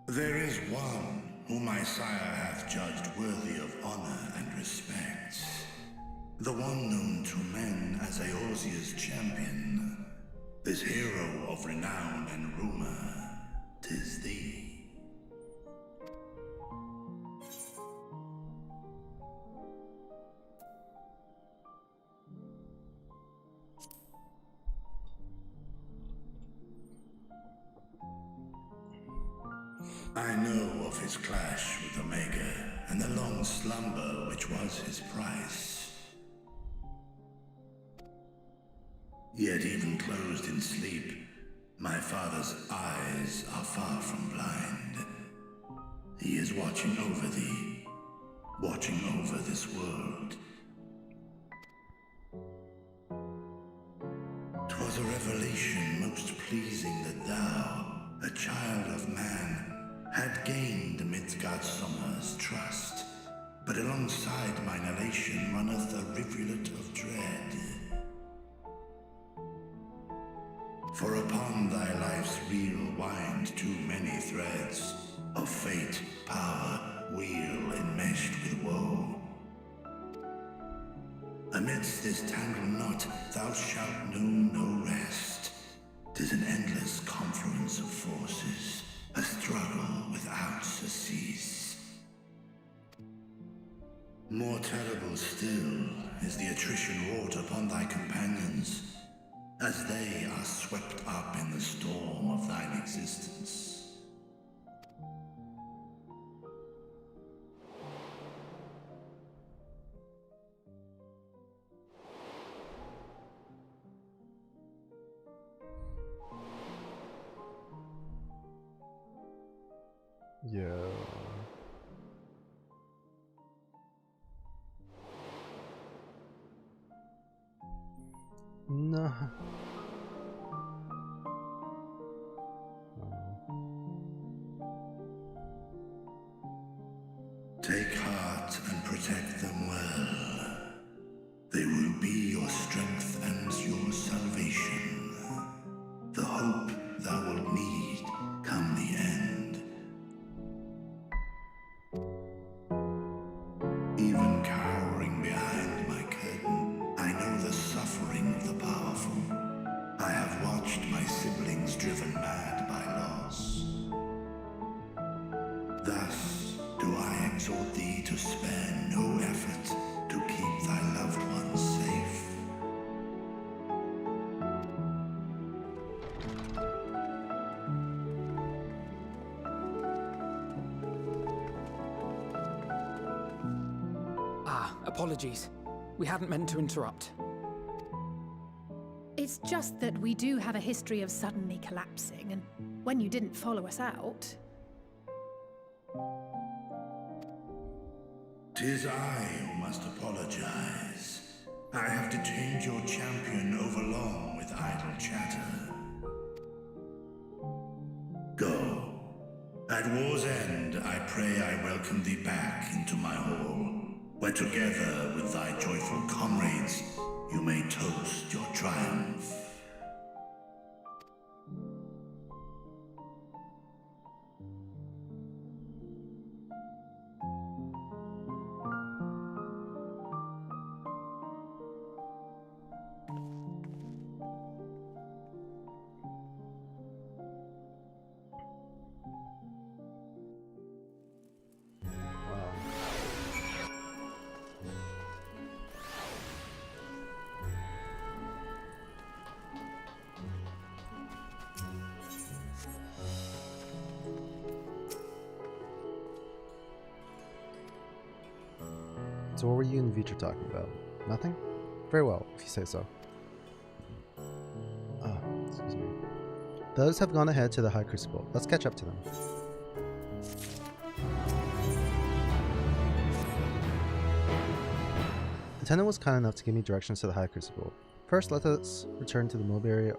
There is one whom my sire hath judged worthy of honor and respect. The one known to men as Eorzea's champion. This hero of renown and rumor, 'tis thee. I know of his clash with Omega, and the long slumber which was his price. Yet even closed in sleep, my father's eyes are far from blind. He is watching over thee, watching over this world. 'Twas a revelation most pleasing that thou, a child of man, had gained Midgardsormr's trust, but alongside mine elation runneth a rivulet of dread. For upon thy life's reel wind too many threads, of fate, power, weal enmeshed with woe. Amidst this tangled knot, thou shalt know no rest. 'Tis an endless confluence of forces, a struggle without surcease. More terrible still is the attrition wrought upon thy companions, as they are swept up in the storm of thine existence. Yeah. No. Take heart and protect them well. They will be your strength and your salvation. The hope thou wilt need come the end. Even cowering behind my curtain, I know the suffering of the powerful. I have watched my siblings driven mad by loss. Thus do I exhort thee to spare no effort to keep thy loved ones safe. Apologies. We hadn't meant to interrupt. It's just that we do have a history of suddenly collapsing, and when you didn't follow us out... 'Tis I who must apologize. I have detained your champion overlong with idle chatter. Go. At war's end, I pray I welcome thee back into my hall, where together with thy joyful comrades, you may toast your triumph. So what were you and Vitra talking about? Nothing? Very well, if you say so. Excuse me. Those have gone ahead to the High Crucible. Let's catch up to them. The tenant was kind enough to give me directions to the High Crucible. First, let us return to the Mulberry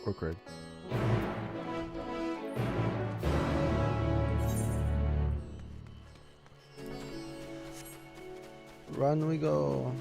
Orchard. Run we go.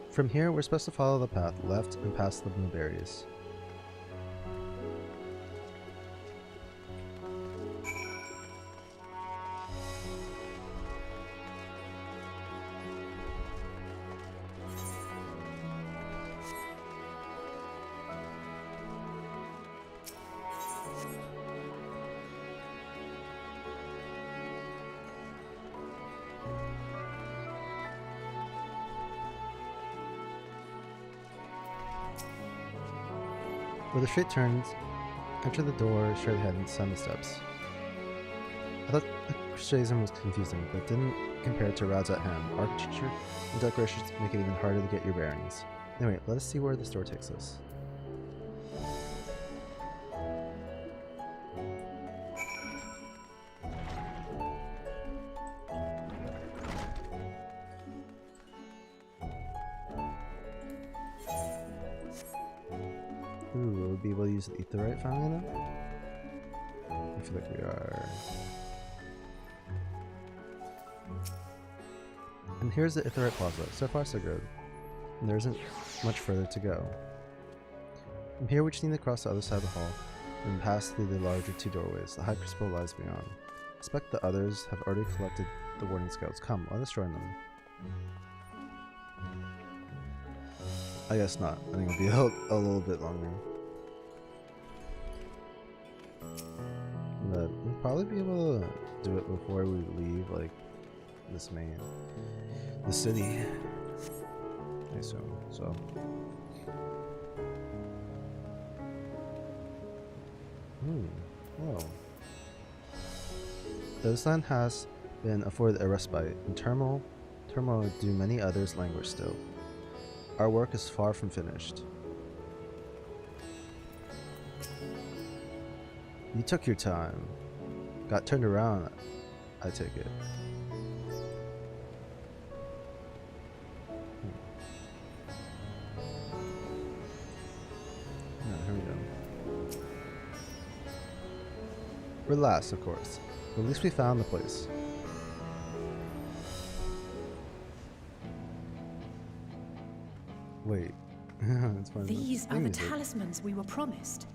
From here, we're supposed to follow the path left and past the blueberries. With a straight turns, enter the door straight ahead and descend the steps. I thought the Crusades was confusing, but didn't compare to routes at hand. Architecture and decorations make it even harder to get your bearings. Anyway, let us see where this door takes us. Ooh, we'll be able to use the Aetheryte finally now? I feel like we are. And here's the Aetheryte Plaza. So far so good. And there isn't much further to go. From here we just need to cross the other side of the hall and pass through the larger two doorways. The High Crucible lies beyond. I expect the others have already collected the Warding Scouts. Come, let us join them. I guess not. I think it'll be a little bit longer. But we'll probably be able to do it before we leave, like, the city. I assume, so. Whoa. This land has been afforded a respite, and turmoil do many others languish still. Our work is far from finished. You took your time. Got turned around, I take it. Here we go. We're last, of course. But at least we found the place. Wait. These are the talismans we were promised.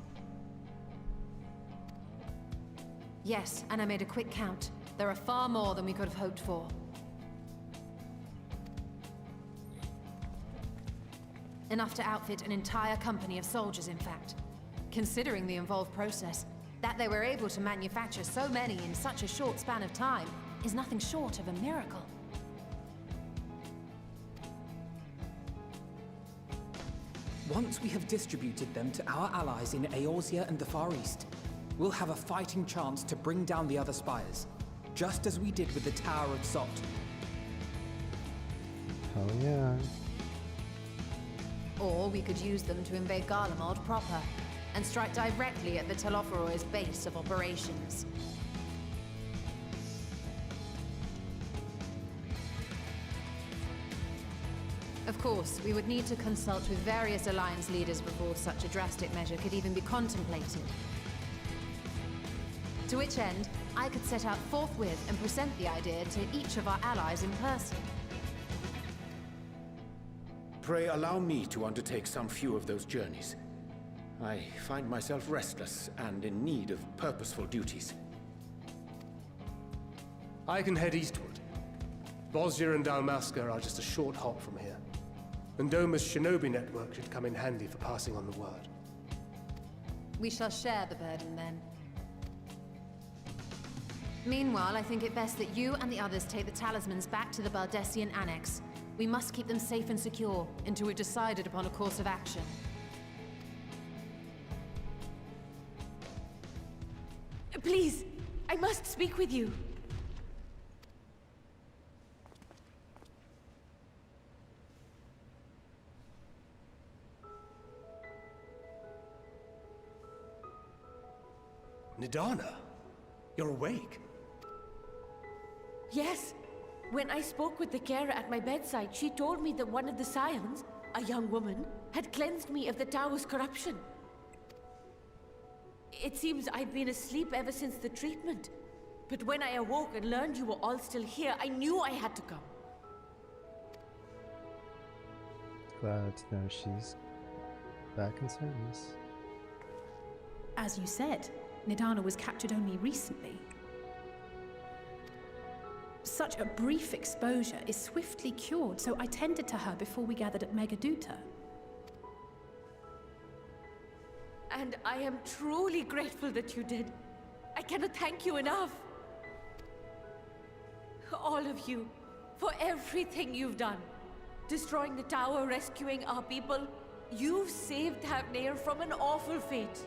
Yes, and I made a quick count. There are far more than we could have hoped for. Enough to outfit an entire company of soldiers, in fact. Considering the involved process, that they were able to manufacture so many in such a short span of time is nothing short of a miracle. Once we have distributed them to our allies in Eorzea and the Far East, we'll have a fighting chance to bring down the other spires, just as we did with the Tower of Zot. Oh yeah. Or we could use them to invade Garlemald proper, and strike directly at the Telophoroid's base of operations. Of course, we would need to consult with various Alliance leaders before such a drastic measure could even be contemplated. To which end, I could set out forthwith and present the idea to each of our allies in person. Pray allow me to undertake some few of those journeys. I find myself restless and in need of purposeful duties. I can head eastward. Bosnia and Dalmasca are just a short hop from here. And Doma's shinobi network should come in handy for passing on the word. We shall share the burden then. Meanwhile, I think it best that you and the others take the talismans back to the Baldessian Annex. We must keep them safe and secure until we've decided upon a course of action. Please, I must speak with you. Nidana, you're awake. Yes. When I spoke with the carer at my bedside, she told me that one of the scions, a young woman, had cleansed me of the tower's corruption. It seems I'd been asleep ever since the treatment. But when I awoke and learned you were all still here, I knew I had to come. Glad to know she's back in service. As you said, Nidana was captured only recently. Such a brief exposure is swiftly cured, so I tended to her before we gathered at Megaduta. And I am truly grateful that you did. I cannot thank you enough. All of you, for everything you've done. Destroying the tower, rescuing our people. You've saved Thavnair from an awful fate.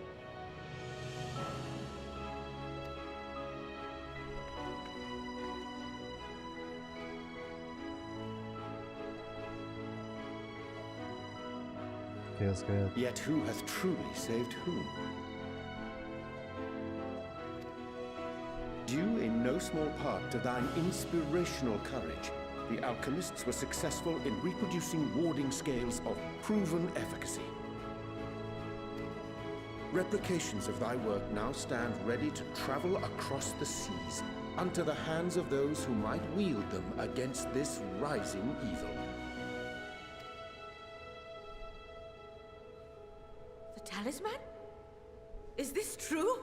Feels good. Yet who hath truly saved whom? Due in no small part to thine inspirational courage, the alchemists were successful in reproducing warding scales of proven efficacy. Replications of thy work now stand ready to travel across the seas unto the hands of those who might wield them against this rising evil. The talisman? Is this true?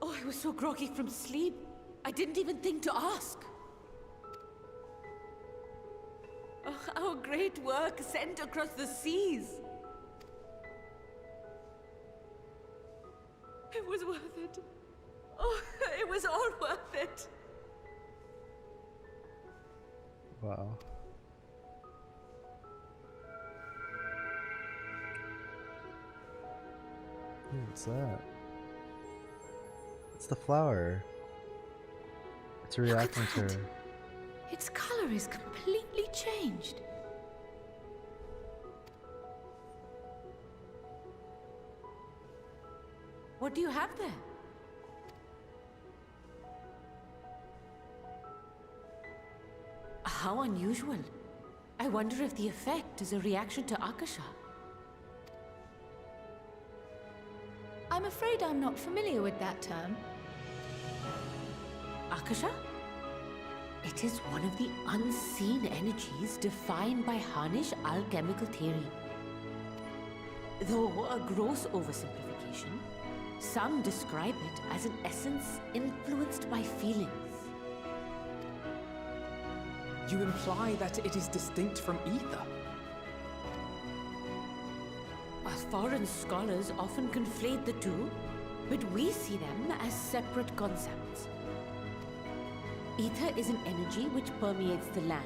Oh, I was so groggy from sleep. I didn't even think to ask. Oh, our great work sent across the seas. It was worth it. Oh, it was all worth it. Wow. What's that? It's the flower. It's reacting to her. Its color is completely changed. What do you have there? How unusual. I wonder if the effect is a reaction to Akasha. I'm afraid I'm not familiar with that term. Akasha? It is one of the unseen energies defined by Harnish alchemical theory. Though a gross oversimplification, some describe it as an essence influenced by feelings. You imply that it is distinct from ether? Foreign scholars often conflate the two, but we see them as separate concepts. Ether is an energy which permeates the land.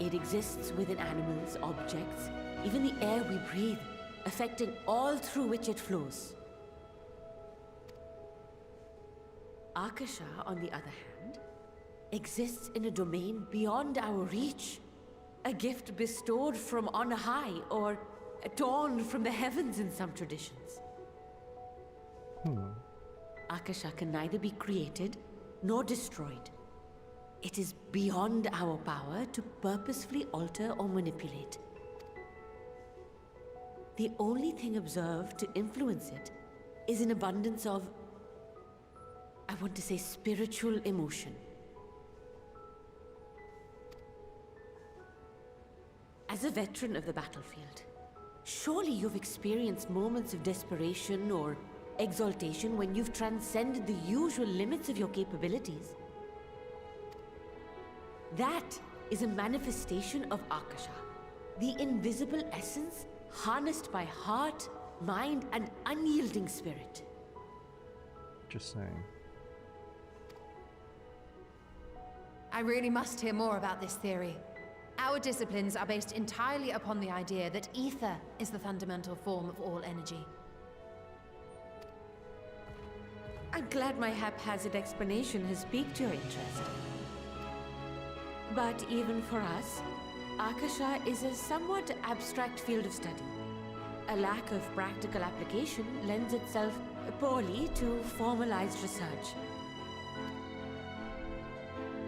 It exists within animals, objects, even the air we breathe, affecting all through which it flows. Akasha, on the other hand, exists in a domain beyond our reach. A gift bestowed from on high, or torn from the heavens in some traditions. Akasha can neither be created nor destroyed. It is beyond our power to purposefully alter or manipulate. The only thing observed to influence it is an abundance of, I want to say, spiritual emotion. As a veteran of the battlefield, surely you've experienced moments of desperation or exaltation when you've transcended the usual limits of your capabilities. That is a manifestation of Akasha, the invisible essence harnessed by heart, mind, and unyielding spirit. Interesting. I really must hear more about this theory. Our disciplines are based entirely upon the idea that ether is the fundamental form of all energy. I'm glad my haphazard explanation has piqued your interest. But even for us, Akasha is a somewhat abstract field of study. A lack of practical application lends itself poorly to formalized research.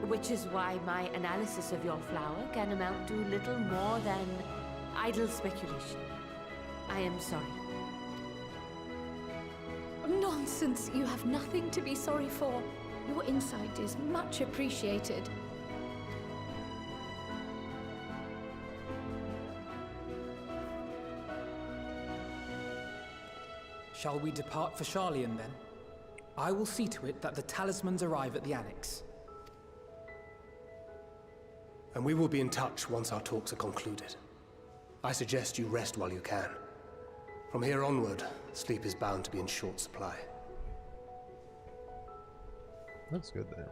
Which is why my analysis of your flower can amount to little more than idle speculation. I am sorry. Nonsense! You have nothing to be sorry for. Your insight is much appreciated. Shall we depart for Sharlayan then? I will see to it that the talismans arrive at the Annex. And we will be in touch once our talks are concluded. I suggest you rest while you can. From here onward, sleep is bound to be in short supply. Looks good there.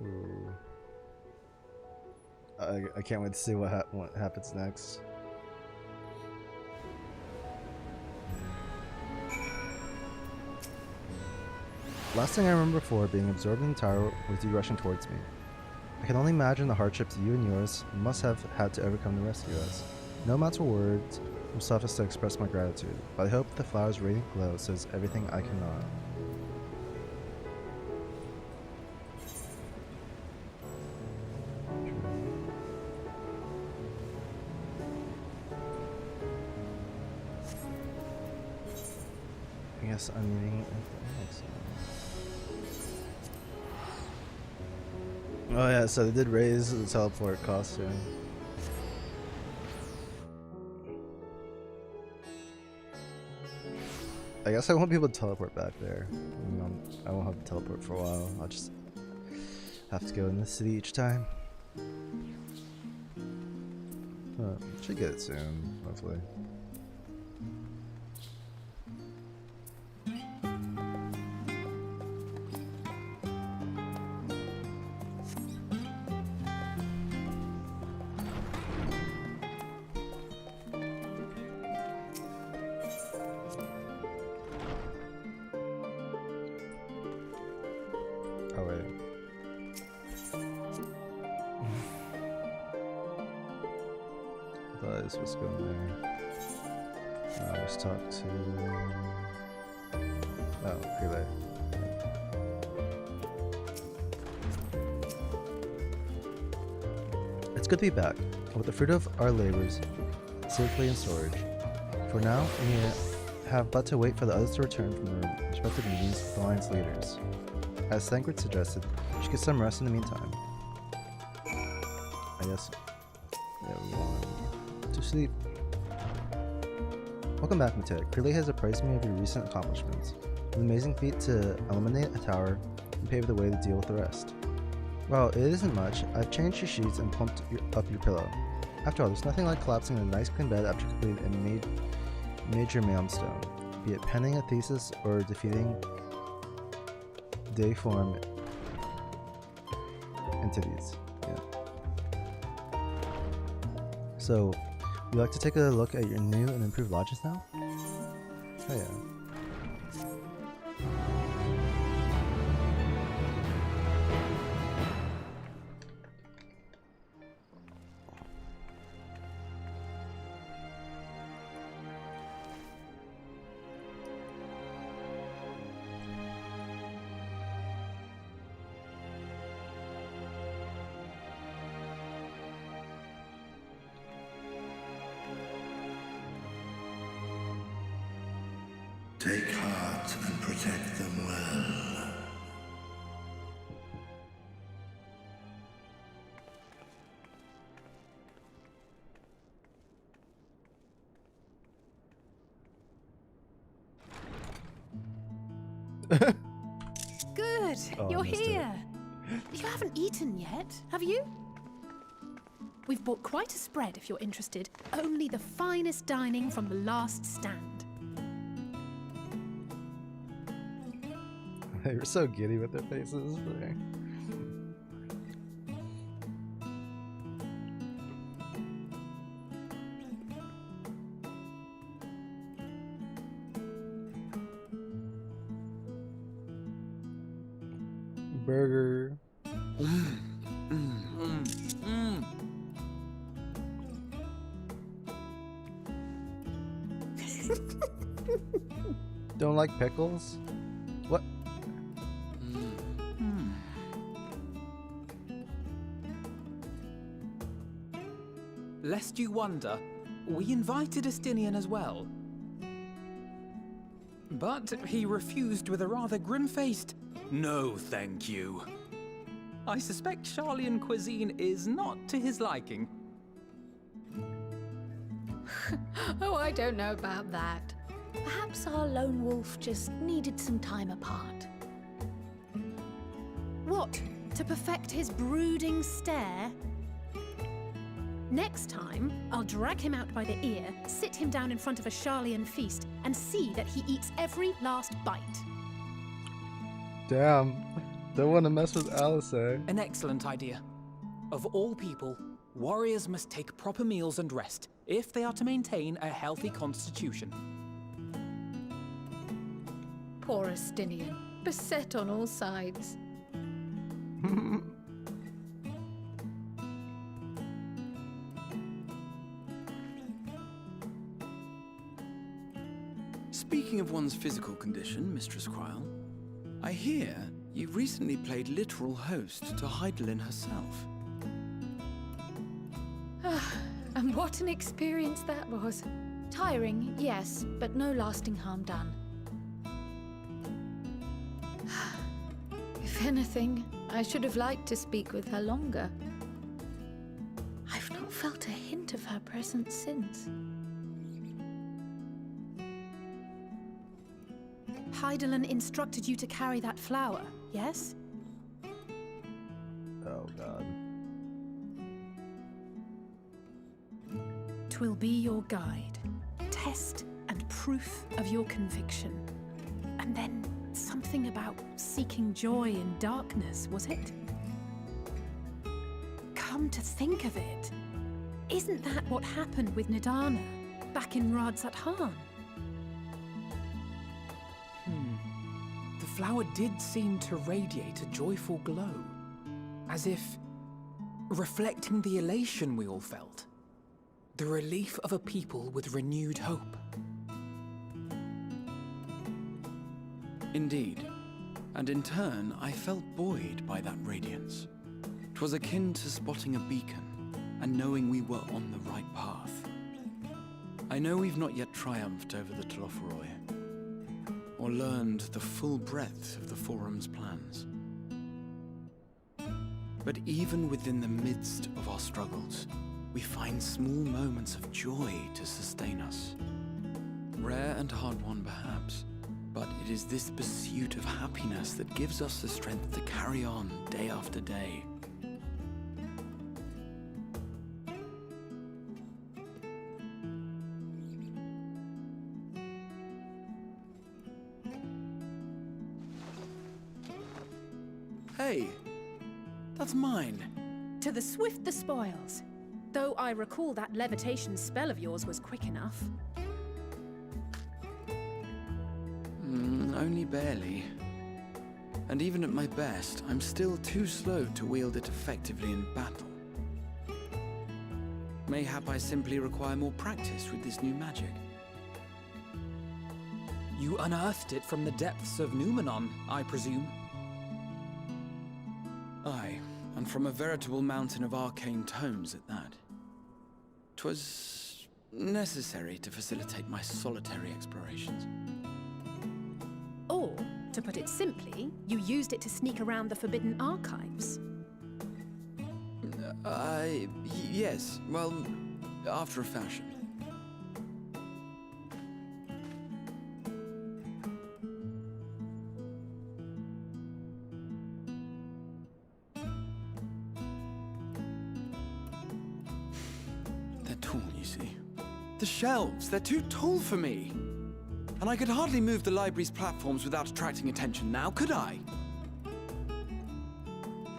Ooh. I can't wait to see what happens next. Last thing I remember before being absorbed in the tower was you rushing towards me. I can only imagine the hardships you and yours must have had to overcome to rescue us. No amounts of words will suffice to express my gratitude, but I hope the flower's radiant glow says everything I cannot. I guess I'm reading it. Oh yeah, so they did raise the teleport cost soon. I guess I won't be able to teleport back there. I won't have to teleport for a while. I'll just have to go in the city each time. Should get it soon, hopefully. Oh wait. I thought I was supposed to go in there. Let's talk to... Oh, relay. It's good to be back, with the fruit of our labors safely in storage. For now, we have but to wait for the others to return from their respective meetings with the Alliance leaders. As Thancred suggested, we should get some rest in the meantime. I guess. Yeah, we want to sleep. Welcome back, Matea. Curly has apprised me of your recent accomplishments. An amazing feat to eliminate a tower and pave the way to deal with the rest. Well, it isn't much. I've changed your sheets and pumped up your pillow. After all, there's nothing like collapsing in a nice clean bed after completing a major milestone, be it penning a thesis or defeating deiform entities. Yeah. So, would you like to take a look at your new and improved lodges now? Oh yeah. Take heart and protect them well. Good, Oh, you're I missed here. You haven't eaten yet, have you? We've bought quite a spread if you're interested. Only the finest dining from the last stand. They were so giddy with their faces there. Burger. Don't like pickles? What? Lest you wonder, we invited Estinian as well. But he refused with a rather grim-faced, "No, thank you." I suspect Charlian cuisine is not to his liking. Oh, I don't know about that. Perhaps our lone wolf just needed some time apart. What? To perfect his brooding stare? Next time, I'll drag him out by the ear, sit him down in front of a Charlian feast, and see that he eats every last bite. Damn. Don't want to mess with Alice, eh? An excellent idea. Of all people, warriors must take proper meals and rest if they are to maintain a healthy constitution. Poor Estinian. beset on all sides. Speaking of one's physical condition, Mistress Cryle, I hear you recently played literal host to Heidelin herself. And what an experience that was. Tiring, yes, but no lasting harm done. If anything, I should have liked to speak with her longer. I've not felt a hint of her presence since. Heidelin instructed you to carry that flower, yes? Oh god. 'Twill be your guide, test and proof of your conviction. And then something about seeking joy in darkness, was it? Come to think of it, isn't that what happened with Nidana back in Radzat-Han? The flower did seem to radiate a joyful glow, as if reflecting the elation we all felt, the relief of a people with renewed hope. Indeed, and in turn, I felt buoyed by that radiance. 'Twas akin to spotting a beacon and knowing we were on the right path. I know we've not yet triumphed over the Telophoroi, or learned the full breadth of the Forum's plans. But even within the midst of our struggles, we find small moments of joy to sustain us. Rare and hard-won perhaps, but it is this pursuit of happiness that gives us the strength to carry on day after day. Hey, that's mine. To the swift the spoils. Though I recall that levitation spell of yours was quick enough. Only barely. And even at my best, I'm still too slow to wield it effectively in battle. Mayhap I simply require more practice with this new magic. You unearthed it from the depths of Numenon, I presume? Aye, and from a veritable mountain of arcane tomes at that. 'Twas necessary to facilitate my solitary explorations. Or, to put it simply, you used it to sneak around the Forbidden Archives. Yes, well, after a fashion. They're tall, you see. The shelves, they're too tall for me. And I could hardly move the library's platforms without attracting attention now, could I?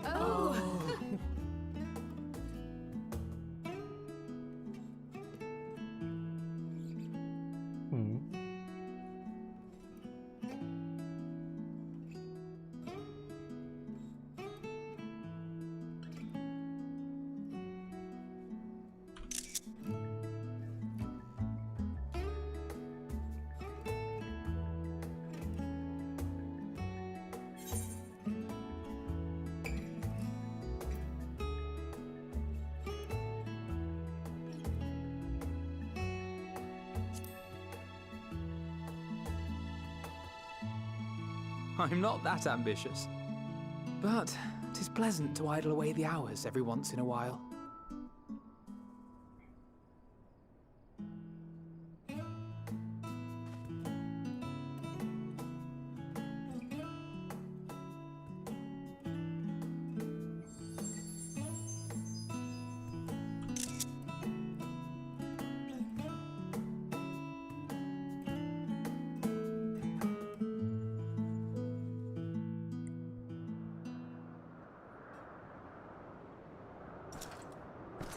Oh! I'm not that ambitious. But 'tis pleasant to idle away the hours every once in a while.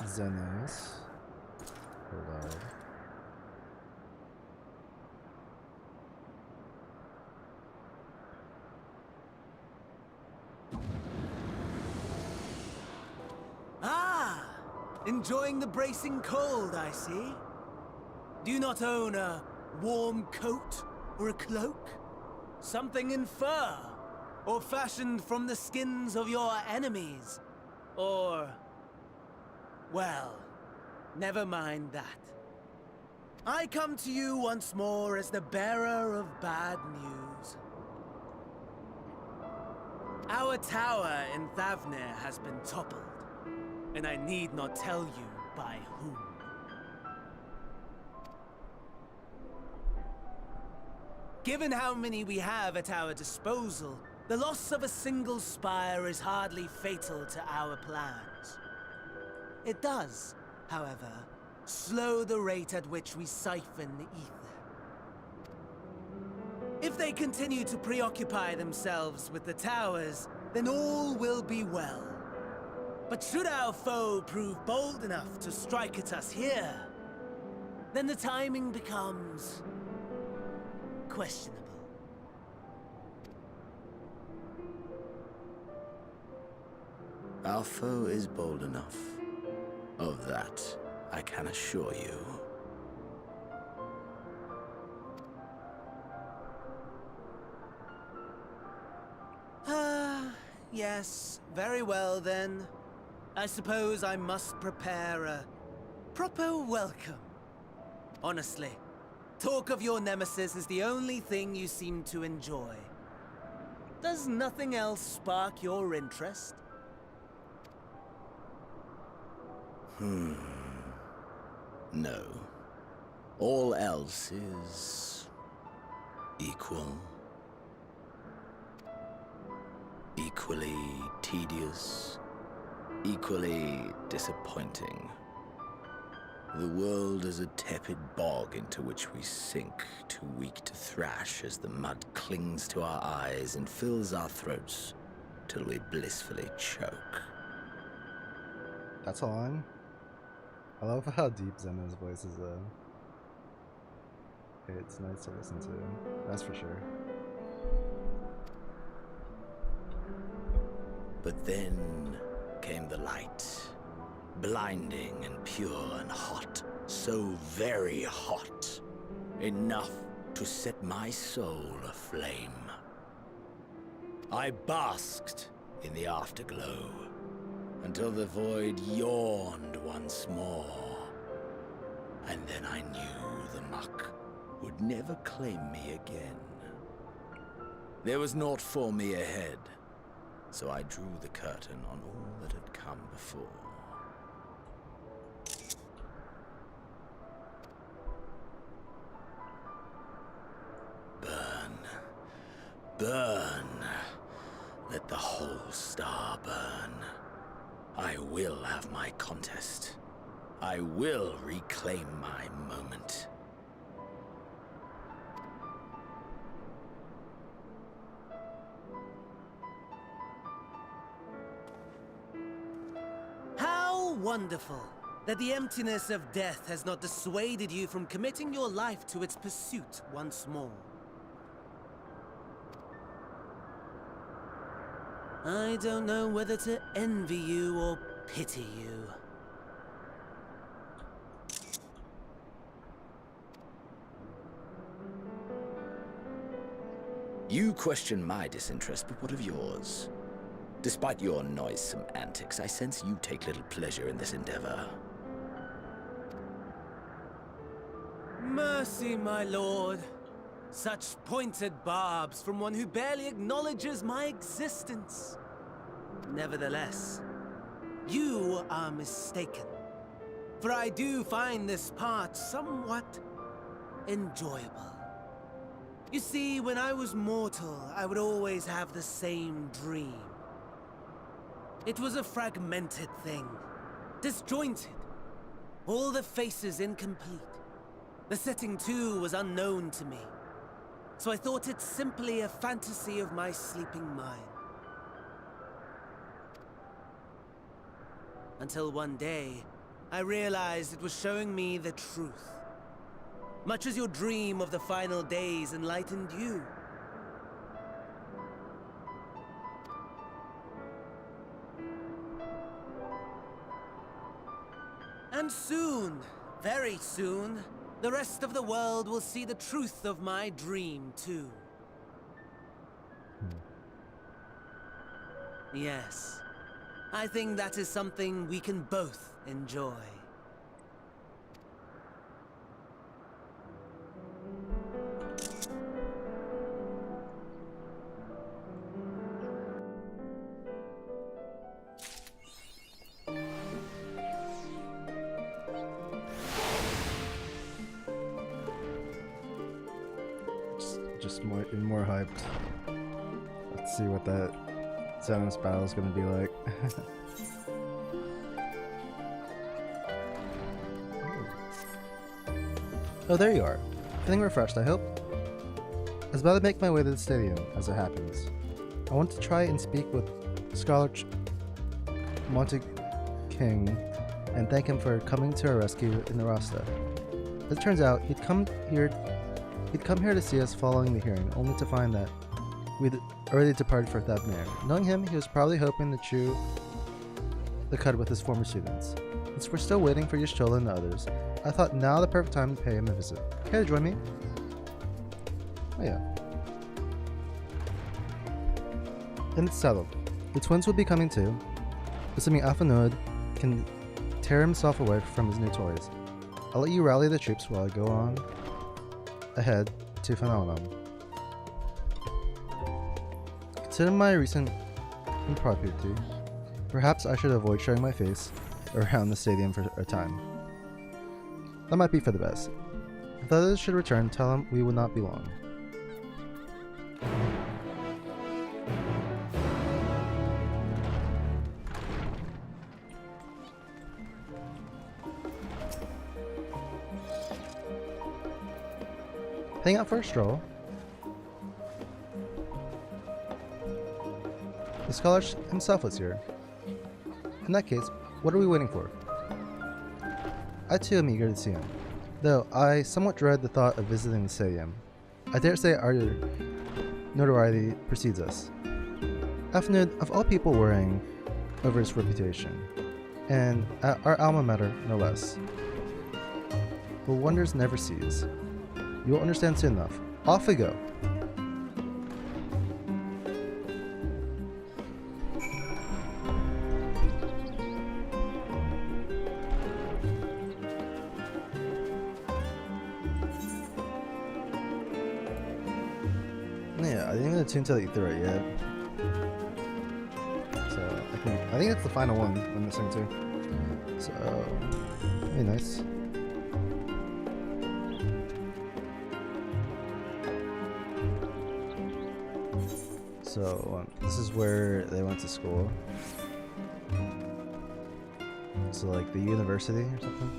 Zenos. Hold on. Enjoying the bracing cold, I see. Do you not own a warm coat or a cloak? Something in fur? Or fashioned from the skins of your enemies? Or... well, never mind that. I come to you once more as the bearer of bad news. Our tower in Thavnir has been toppled, and I need not tell you by whom. Given how many we have at our disposal, the loss of a single spire is hardly fatal to our plans. It does, however, slow the rate at which we siphon the ether. If they continue to preoccupy themselves with the towers, then all will be well. But should our foe prove bold enough to strike at us here, then the timing becomes... questionable. Our foe is bold enough. Of that, I can assure you. Yes, very well then. I suppose I must prepare a proper welcome. Honestly, talk of your nemesis is the only thing you seem to enjoy. Does nothing else spark your interest? No. All else is... equal. Equally tedious. Equally disappointing. The world is a tepid bog into which we sink, too weak to thrash as the mud clings to our eyes and fills our throats till we blissfully choke. That's a line. I love how deep Zeno's voice is, though. It's nice to listen to, that's for sure. But then came the light, blinding and pure and hot, so very hot, enough to set my soul aflame. I basked in the afterglow, until the void yawned once more. And then I knew the muck would never claim me again. There was naught for me ahead, so I drew the curtain on all that had come before. Burn. Burn. Let the whole star burn. I will have my contest. I will reclaim my moment. How wonderful that the emptiness of death has not dissuaded you from committing your life to its pursuit once more. I don't know whether to envy you or pity you. You question my disinterest, but what of yours? Despite your noisome antics, I sense you take little pleasure in this endeavor. Mercy, my lord. Such pointed barbs from one who barely acknowledges my existence. Nevertheless, you are mistaken. For I do find this part somewhat enjoyable. You see, when I was mortal, I would always have the same dream. It was a fragmented thing, disjointed, all the faces incomplete. The setting, too, was unknown to me, so I thought it simply a fantasy of my sleeping mind. Until one day, I realized it was showing me the truth. Much as your dream of the final days enlightened you. And soon, very soon, the rest of the world will see the truth of my dream, too. Yes, I think that is something we can both enjoy. Just more hyped. Let's see what that Xenos battle is gonna be like. Oh, there you are. Feeling refreshed, I hope? I was about to make my way to the stadium, as it happens. I want to try and speak with Scholar Monte King and thank him for coming to our rescue in the Rasta. As it turns out, he'd come here to see us following the hearing, only to find that we'd already departed for Thabner. Knowing him, he was probably hoping to chew the cud with his former students. Since we're still waiting for Yashtola and the others, I thought now the perfect time to pay him a visit. Care to join me? Oh yeah. And it's settled. The twins will be coming too, assuming Afanud can tear himself away from his new toys. I'll let you rally the troops while I go on ahead to Phenomenon. Consider my recent impropriety. Perhaps I should avoid showing my face around the stadium for a time. That might be for the best. If the others should return, tell them we will not be long. Hang out for a stroll. The scholar himself was here. In that case, what are we waiting for? I too am eager to see him, though I somewhat dread the thought of visiting the stadium. I dare say our notoriety precedes us. Afnud, of all people, worrying over his reputation, and at our alma mater, no less. But wonders never cease. You'll understand soon enough. Off we go! Yeah, I didn't even tune to the ether right yet. So I think it's the final one I'm listening to. So really nice. So this is where they went to school. So like the university or something.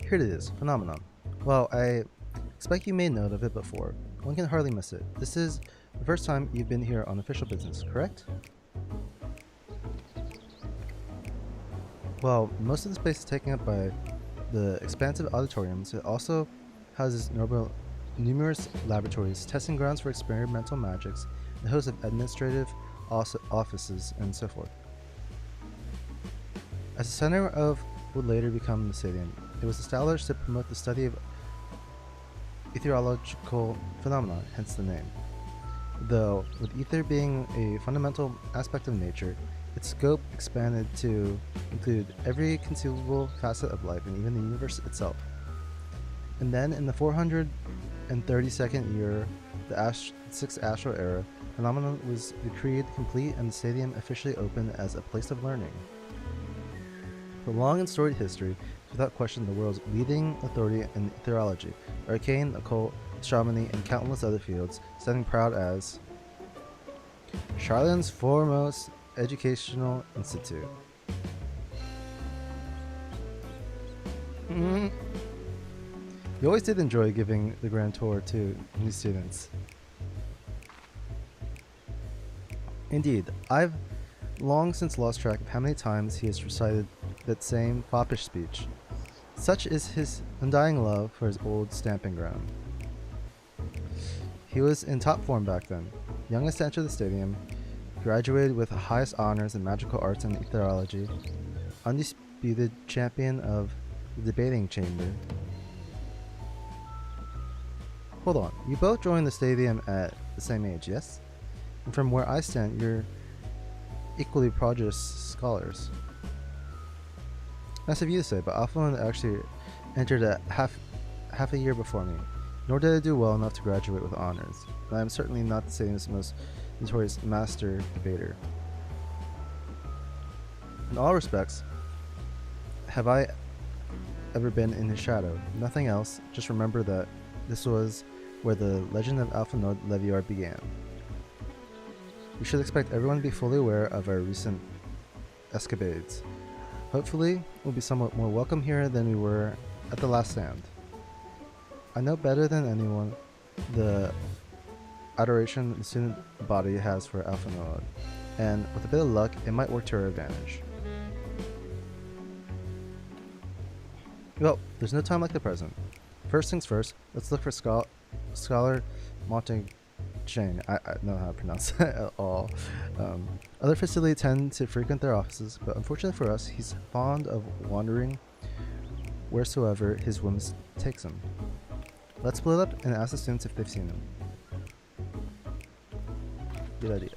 Here it is, Phenomenon. Well, I expect you made note of it before. One can hardly miss it. This is the first time you've been here on official business, correct? Well, most of the space is taken up by the expansive auditoriums. It also houses numerous laboratories, testing grounds for experimental magics, and a host of administrative offices, and so forth. As the center of what would later become the stadium, it was established to promote the study of ethereological phenomena, hence the name. Though, with ether being a fundamental aspect of nature, its scope expanded to include every conceivable facet of life and even the universe itself. And then, in the 432nd year, the 6th astral era, Phenomenon was decreed complete and the stadium officially opened as a place of learning. For long and storied history, without question the world's leading authority in ethereology, arcane, occult, shamani, and countless other fields, standing proud as Charlan's foremost educational institute. You always did enjoy giving the grand tour to new students. Indeed, I've long since lost track of how many times he has recited that same foppish speech. Such is his undying love for his old stamping ground. He was in top form back then, youngest to enter the stadium, graduated with the highest honors in magical arts and etherology, undisputed champion of the debating chamber. Hold on, you both joined the stadium at the same age, yes? And from where I stand, you're equally prodigious scholars. Nice of you to say, but Alpha actually entered at half a year before me, nor did I do well enough to graduate with honors. And I am certainly not the stadium's most notorious master debater. In all respects, have I ever been in his shadow? Nothing else, just remember that this was where the legend of Alpha Leviar began. We should expect everyone to be fully aware of our recent escapades. Hopefully, we'll be somewhat more welcome here than we were at the last stand. I know better than anyone the adoration the student body has for Alpha Node, and with a bit of luck, it might work to our advantage. Well, there's no time like the present. First things first, let's look for Scholar Montaigne. I don't know how to pronounce that at all. Other facilities tend to frequent their offices, but unfortunately for us, he's fond of wandering wheresoever his whims takes him. Let's split up and ask the students if they've seen him. Good idea.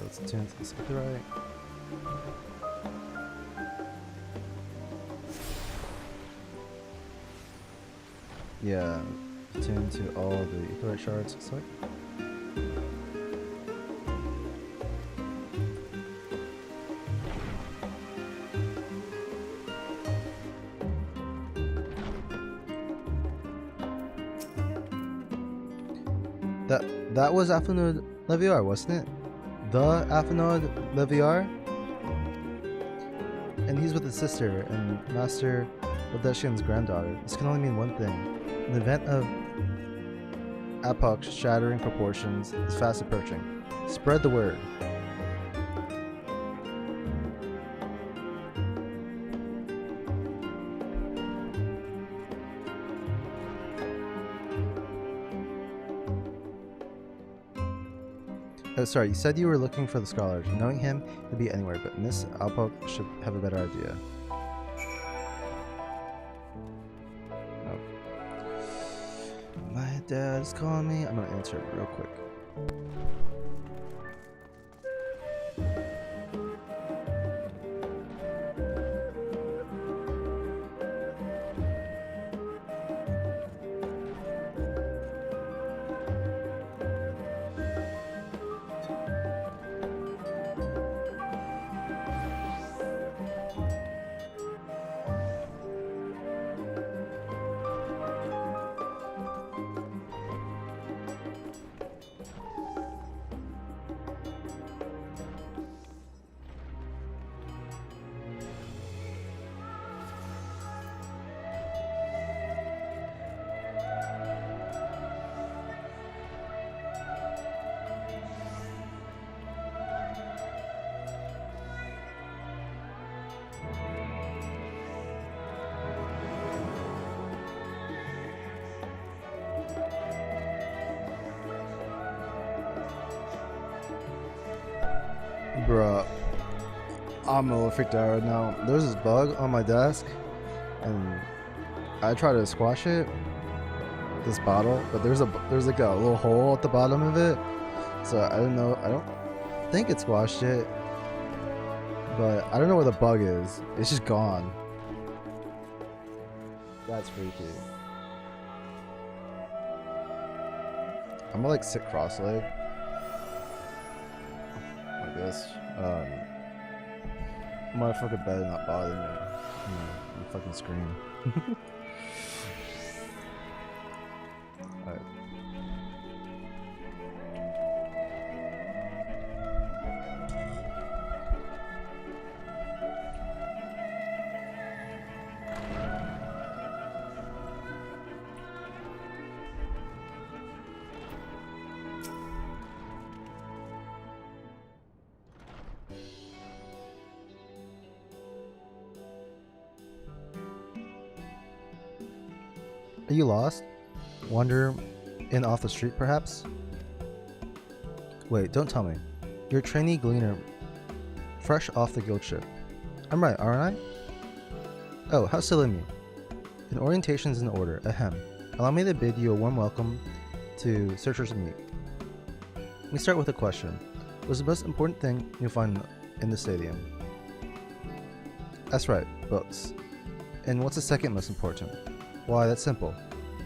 Let's tune to this to the right. Yeah, tune to all the aetheryte shards, looks like. That was Alpha Node Leviar, wasn't it? The Alpha Node Leviar? And he's with his sister and Master Odeshian's granddaughter. This can only mean one thing. An event of epoch-shattering proportions is fast approaching. Spread the word. Oh, sorry, you said you were looking for the scholars. Knowing him, he'd be anywhere, but Miss Alpok should have a better idea. Oh. My dad's calling me. I'm gonna answer it real quick. Bruh, I'm a little freaked out right now. There's this bug on my desk, and I try to squash it, this bottle, but there's like a little hole at the bottom of it, so I don't know. I don't think it squashed it, but I don't know where the bug is. It's just gone. That's freaky. I'm gonna like sit cross-legged. This motherfucker better not bother me. I'm fucking scream. Alright. Are you lost? Wander in off the street, perhaps? Wait, don't tell me. You're a trainee gleaner, fresh off the guild ship. I'm right, aren't I? Oh, how silly of me. An orientation's in order. Ahem. Allow me to bid you a warm welcome to Searcher's Meet. Let me start with a question. What's the most important thing you'll find in the stadium? That's right, books. And what's the second most important? Why, that's simple.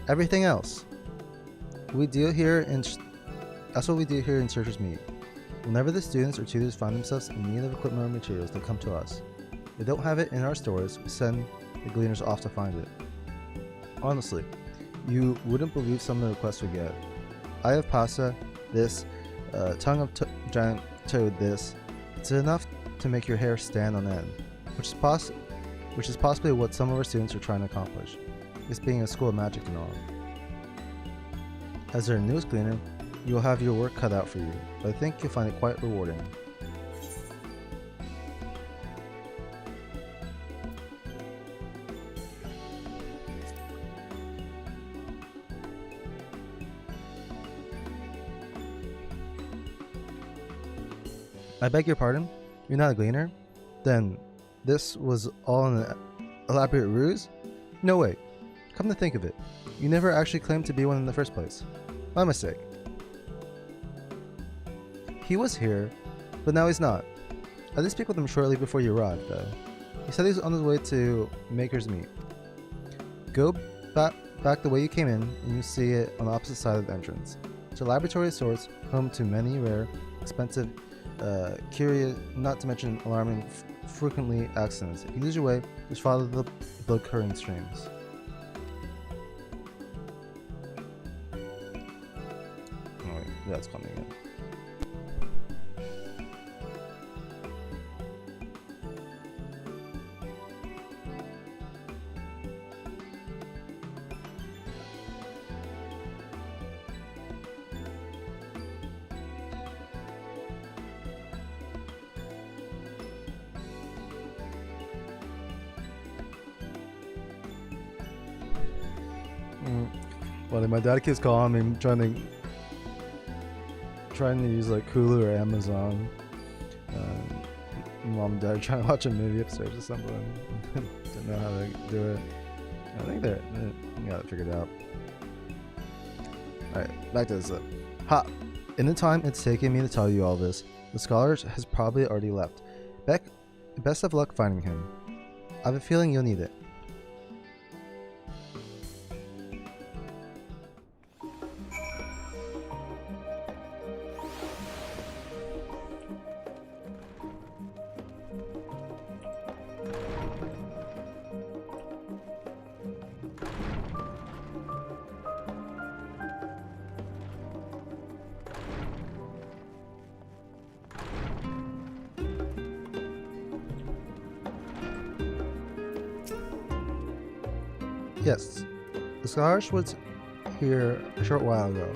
Everything else. That's what we do here in Searcher's Meet. Whenever the students or tutors find themselves in need of equipment or materials, they come to us. If they don't have it in our stores, we send the gleaners off to find it. Honestly, you wouldn't believe some of the requests we get. I have pasta, this, tongue of giant toad, this. It's enough to make your hair stand on end, which is possibly what some of our students are trying to accomplish, this being a school of magic and all. As our newest gleaner, you'll have your work cut out for you, but I think you'll find it quite rewarding. I beg your pardon? You're not a gleaner? Then this was all an elaborate ruse? No way. Come to think of it, you never actually claimed to be one in the first place. My mistake. He was here, but now he's not. I did speak with him shortly before you arrived, though. He said he was on his way to Maker's Meet. Go back the way you came in, and you see it on the opposite side of the entrance. It's a laboratory of sorts, home to many rare, expensive, curious, not to mention alarming, frequently accidents. If you lose your way, just follow the blood-current streams. Oh wait, that's coming in. Well, my dad keeps calling me, trying to use like Hulu or Amazon. Mom and dad are trying to watch a movie upstairs or something. Don't know how to do it. I think they got it figured out. Alright, back to this. Ha! In the time it's taken me to tell you all this, the scholar has probably already left. Best of luck finding him. I have a feeling you'll need it. Yes, the scholar was here a short while ago.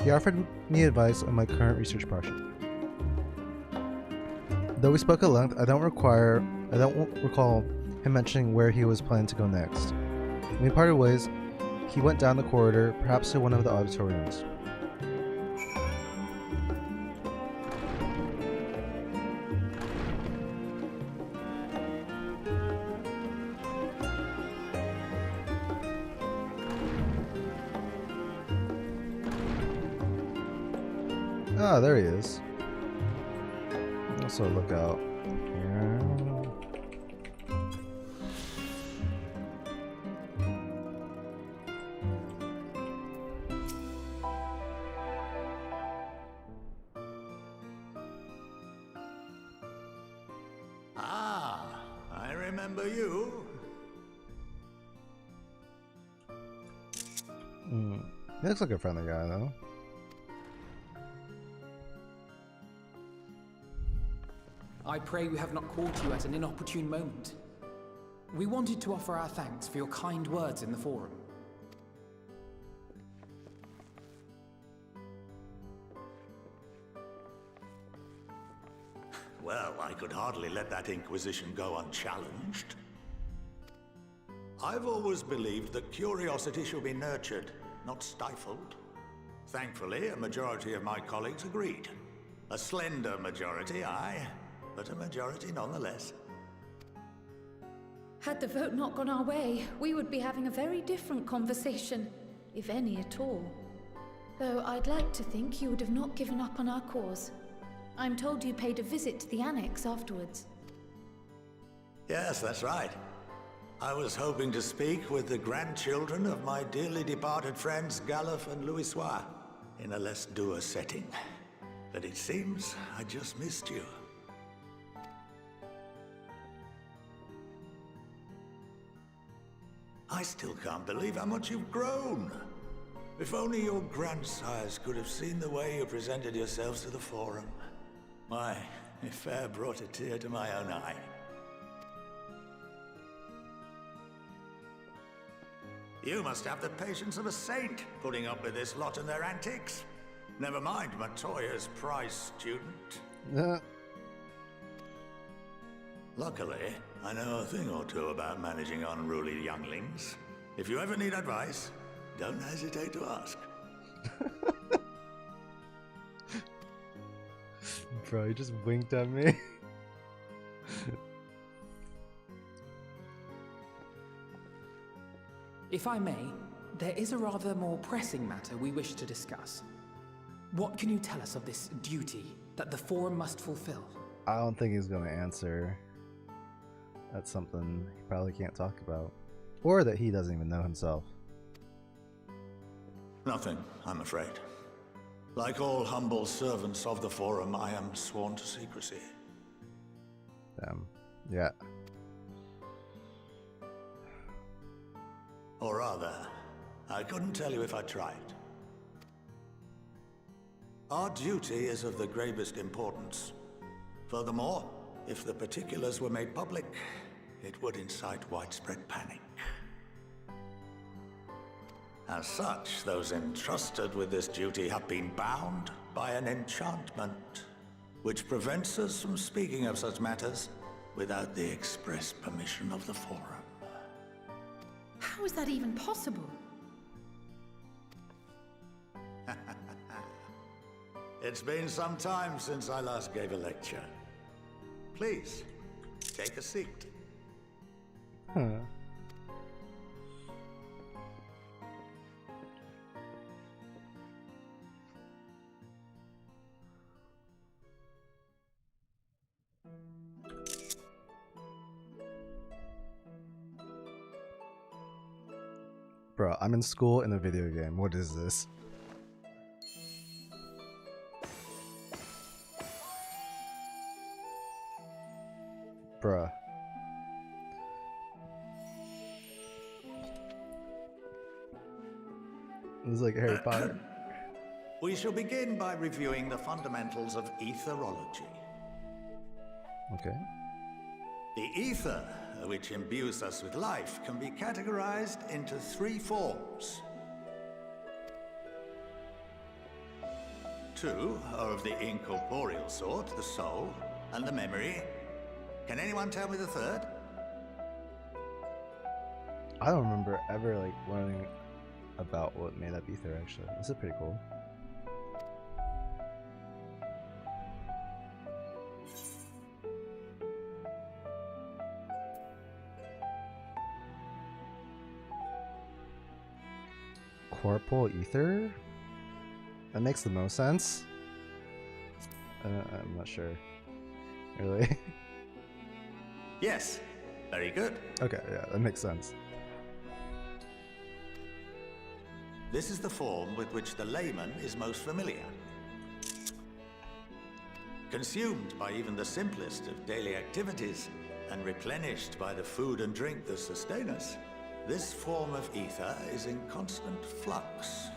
He offered me advice on my current research project. Though we spoke at length, I don't recall him mentioning where he was planning to go next. When we parted ways, he went down the corridor, perhaps to one of the auditoriums. Ah, there he is. Also look out here. Ah, I remember you. He looks like a friendly guy, though. I pray we have not caught you at an inopportune moment. We wanted to offer our thanks for your kind words in the forum. Well, I could hardly let that inquisition go unchallenged. I've always believed that curiosity should be nurtured, not stifled. Thankfully, a majority of my colleagues agreed. A slender majority, aye, but a majority nonetheless. Had the vote not gone our way, we would be having a very different conversation, if any at all. Though I'd like to think you would have not given up on our cause. I'm told you paid a visit to the annex afterwards. Yes, that's right. I was hoping to speak with the grandchildren of my dearly departed friends Galuf and Louisoix in a less dour setting. But it seems I just missed you. I still can't believe how much you've grown. If only your grandsires could have seen the way you presented yourselves to the Forum. Why, it fair brought a tear to my own eye. You must have the patience of a saint, putting up with this lot and their antics. Never mind Matoya's prize student. Luckily, I know a thing or two about managing unruly younglings. If you ever need advice, don't hesitate to ask. Bro, he just winked at me. If I may, there is a rather more pressing matter we wish to discuss. What can you tell us of this duty that the Forum must fulfill? I don't think he's gonna answer. That's something he probably can't talk about. Or that he doesn't even know himself. Nothing, I'm afraid. Like all humble servants of the Forum, I am sworn to secrecy. Damn. Yeah. Or rather, I couldn't tell you if I tried. Our duty is of the gravest importance. Furthermore, if the particulars were made public, it would incite widespread panic. As such, those entrusted with this duty have been bound by an enchantment, which prevents us from speaking of such matters without the express permission of the Forum. How is that even possible? It's been some time since I last gave a lecture. Please, take a seat. Huh. Bro, I'm in school in a video game. What is this? Bruh. It was like Harry Potter. We shall begin by reviewing the fundamentals of etherology. Okay. The ether, which imbues us with life, can be categorized into three forms. Two are of the incorporeal sort, the soul and the memory. Can anyone tell me the third? I don't remember ever like learning about what made up ether actually. This is pretty cool. Corporal ether? That makes the most sense. I'm not sure. Really? Yes. Very good. Okay, yeah, that makes sense. This is the form with which the layman is most familiar. Consumed by even the simplest of daily activities and replenished by the food and drink that sustain us, this form of ether is in constant flux.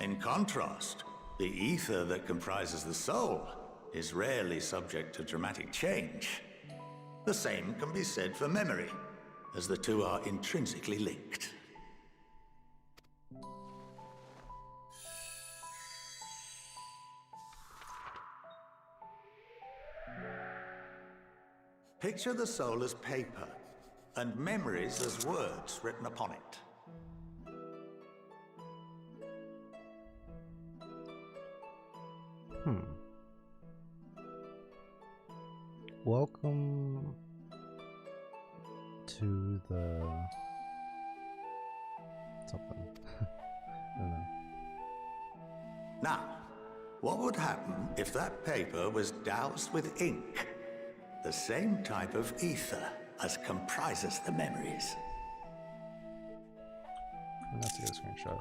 In contrast, the ether that comprises the soul is rarely subject to dramatic change. The same can be said for memory, as the two are intrinsically linked. Picture the soul as paper, and memories as words written upon it. Welcome to the something. I don't know. Now, what would happen if that paper was doused with ink? The same type of ether as comprises the memories. That's a good screenshot.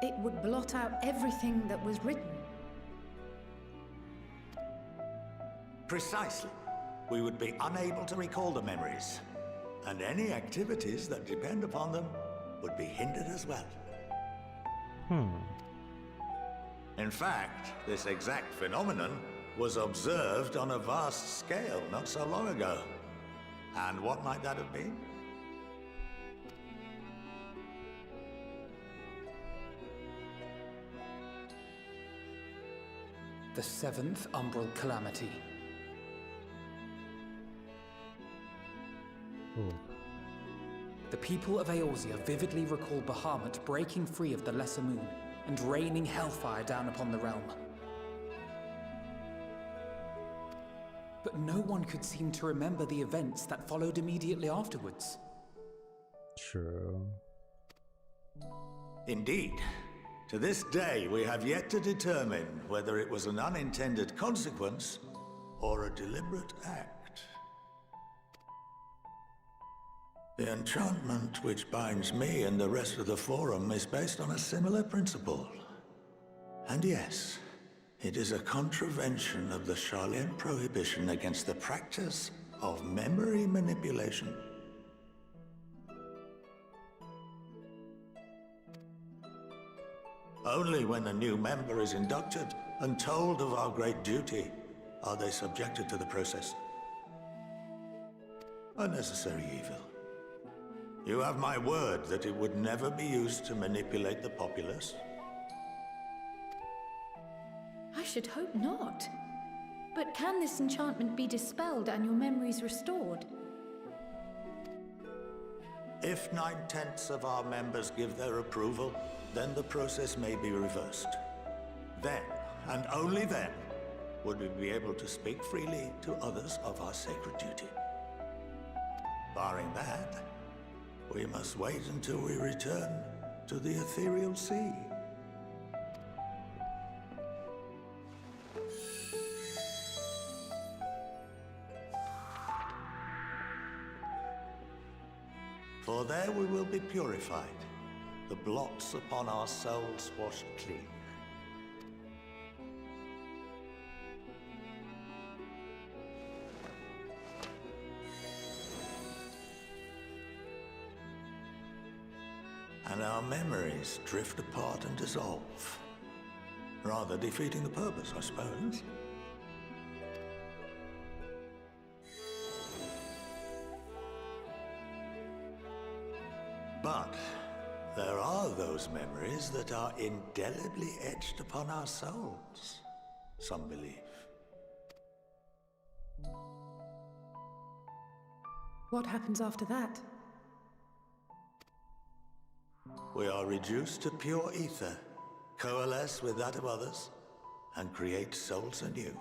It would blot out everything that was written. Precisely. We would be unable to recall the memories, and any activities that depend upon them would be hindered as well. In fact, this exact phenomenon was observed on a vast scale not so long ago. And what might that have been? The 7th Umbral Calamity. Ooh. The people of Eorzea vividly recall Bahamut breaking free of the Lesser Moon and raining hellfire down upon the realm. But no one could seem to remember the events that followed immediately afterwards. True. Indeed. To this day, we have yet to determine whether it was an unintended consequence or a deliberate act. The enchantment which binds me and the rest of the Forum is based on a similar principle. And yes, it is a contravention of the Sharlayan prohibition against the practice of memory manipulation. Only when a new member is inducted and told of our great duty are they subjected to the process. A necessary evil. You have my word that it would never be used to manipulate the populace. I should hope not. But can this enchantment be dispelled and your memories restored? If 9/10 of our members give their approval, then the process may be reversed. Then, and only then, would we be able to speak freely to others of our sacred duty. Barring that, we must wait until we return to the ethereal sea. For there we will be purified, the blots upon our souls washed clean. And our memories drift apart and dissolve, rather defeating the purpose, I suppose. But there are those memories that are indelibly etched upon our souls, some believe. What happens after that? We are reduced to pure ether, coalesce with that of others, and create souls anew.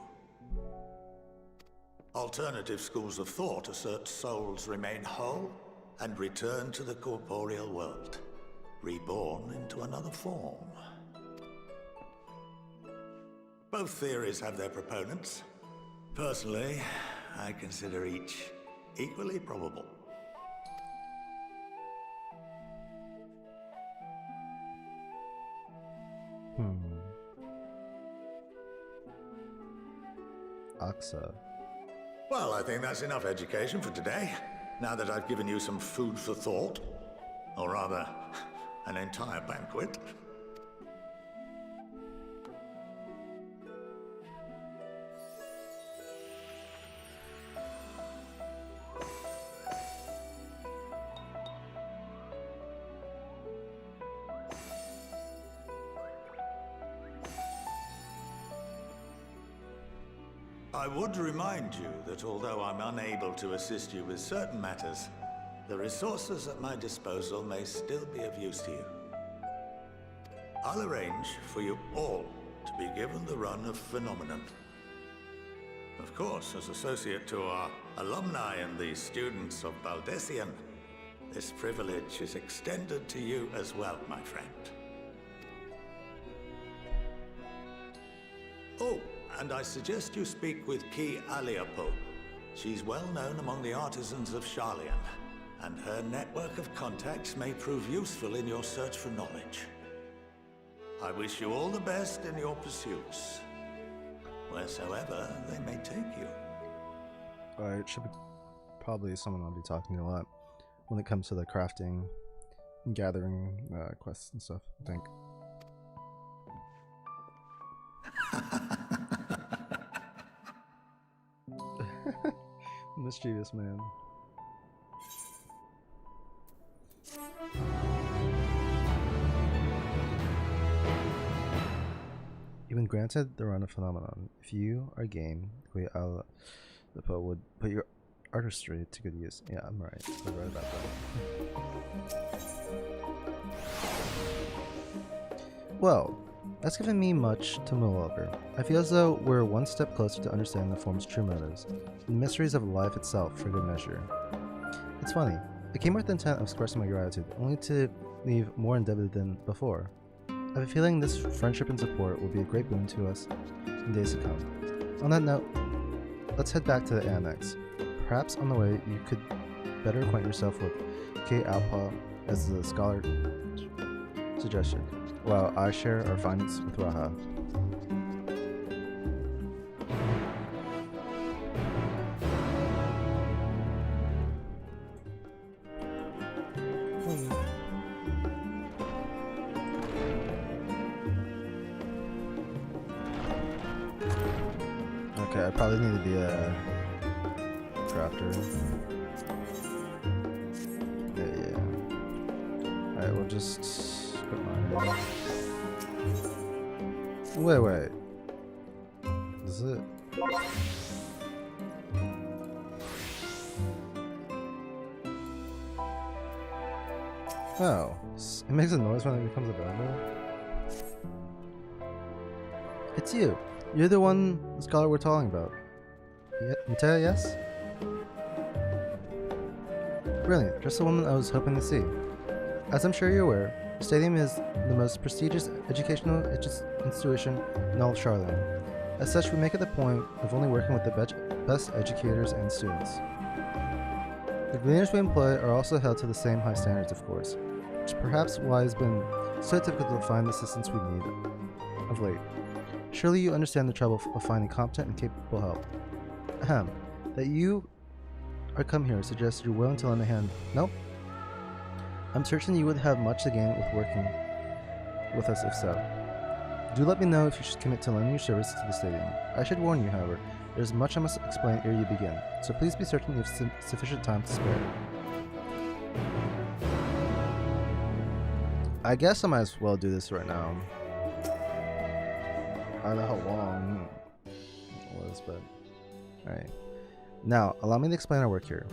Alternative schools of thought assert souls remain whole and return to the corporeal world, reborn into another form. Both theories have their proponents. Personally, I consider each equally probable. Aksa. Well, I think that's enough education for today, now that I've given you some food for thought. Or rather, an entire banquet. I would remind you that although I'm unable to assist you with certain matters, the resources at my disposal may still be of use to you. I'll arrange for you all to be given the run of Phenomenon. Of course, as associate to our alumni and the students of Baldessian, this privilege is extended to you as well, my friend. Oh, and I suggest you speak with Ki Aliapo. She's well known among the artisans of Sharlayan, and her network of contacts may prove useful in your search for knowledge. I wish you all the best in your pursuits, wheresoever they may take you. Alright, should be probably someone I'll be talking to a lot when it comes to the crafting and gathering quests and stuff, I think. Mischievous man. You've been granted the run of Phenomenon. If you are game, the poet would put your artistry to good use. Yeah, I'm right. I was right about that. Well, that's given me much to mull over. I feel as though we're one step closer to understanding the form's true motives, the mysteries of life itself for good measure. It's funny, I came with the intent of expressing my gratitude, only to leave more indebted than before. I have a feeling this friendship and support will be a great boon to us in days to come. On that note, let's head back to the annex. Perhaps on the way you could better acquaint yourself with K. Alpa as the scholar suggested, while I share our findings with Raha. Okay, I probably need to be a crafter. Yeah. Alright, we'll just put mine. Wait. Is it? Oh, it makes a noise when it becomes available. It's you. You're the one, the scholar we're talking about. Matea, yes? Brilliant. Just the woman I was hoping to see. As I'm sure you're aware, the stadium is the most prestigious educational institution in all of Sharlayan. As such, we make it the point of only working with the best educators and students. The gleaners we employ are also held to the same high standards, of course, which is perhaps why it's been so difficult to find the assistance we need of late. Surely you understand the trouble of finding competent and capable help. Ahem. That you are come here suggests you're willing to lend a hand. Nope. I'm certain you would have much to gain with working with us if so. Do let me know if you should commit to lending your services to the stadium. I should warn you, however, there's much I must explain ere you begin, so please be certain you have sufficient time to spare. I guess I might as well do this right now. I don't know how long it was, but alright. Now, allow me to explain our work here.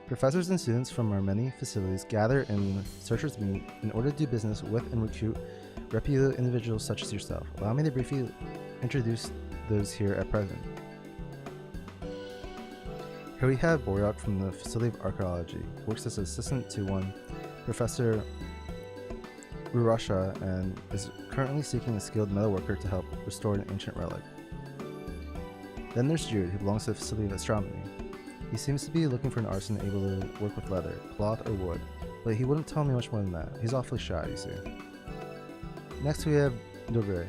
Professors and students from our many facilities gather in Searchers Meet in order to do business with and recruit reputable individuals such as yourself. Allow me to briefly introduce those here at present. Here we have Boryok from the Facility of Archaeology, who works as an assistant to one Professor Urasha and is currently seeking a skilled metalworker to help restore an ancient relic. Then there's Jude, who belongs to the Facility of Astronomy. He seems to be looking for an artisan able to work with leather, cloth, or wood, but he wouldn't tell me much more than that. He's awfully shy, you see. Next we have Dobre,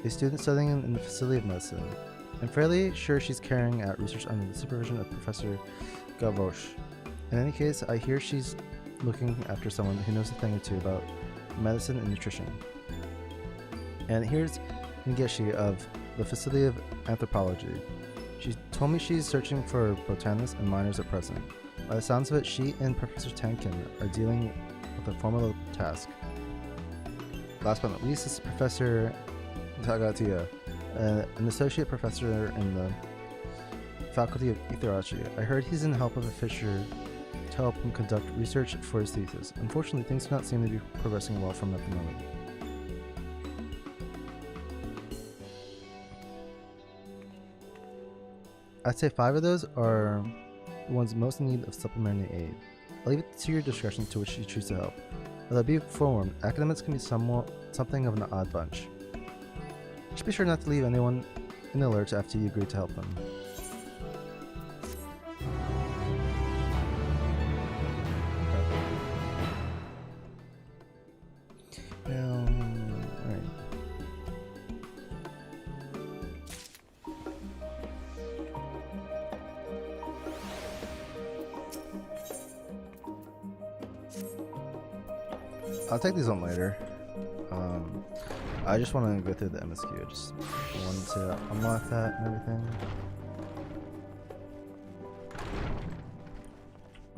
a student studying in the Facility of Medicine. I'm fairly sure she's carrying out research under the supervision of Professor Gavosh. In any case, I hear she's looking after someone who knows a thing or two about medicine and nutrition. And here's Ngeshi of the Facility of Anthropology. She told me she's searching for botanists and miners at present. By the sounds of it, she and Professor Tankin are dealing with a formal task. Last but not least is Professor Tagatia, an associate professor in the Faculty of Etherology. I heard he's in the help of a Fisher to help him conduct research for his thesis. Unfortunately, things do not seem to be progressing well for him at the moment. I'd say 5 of those are the ones most in need of supplementary aid. I'll leave it to your discretion to which you choose to help. Although be forewarned, academics can be something of an odd bunch. Just be sure not to leave anyone in the lurch after you agree to help them. Alright. I'll take these on later. I just want to go through the MSQ. I just wanted to unlock that and everything.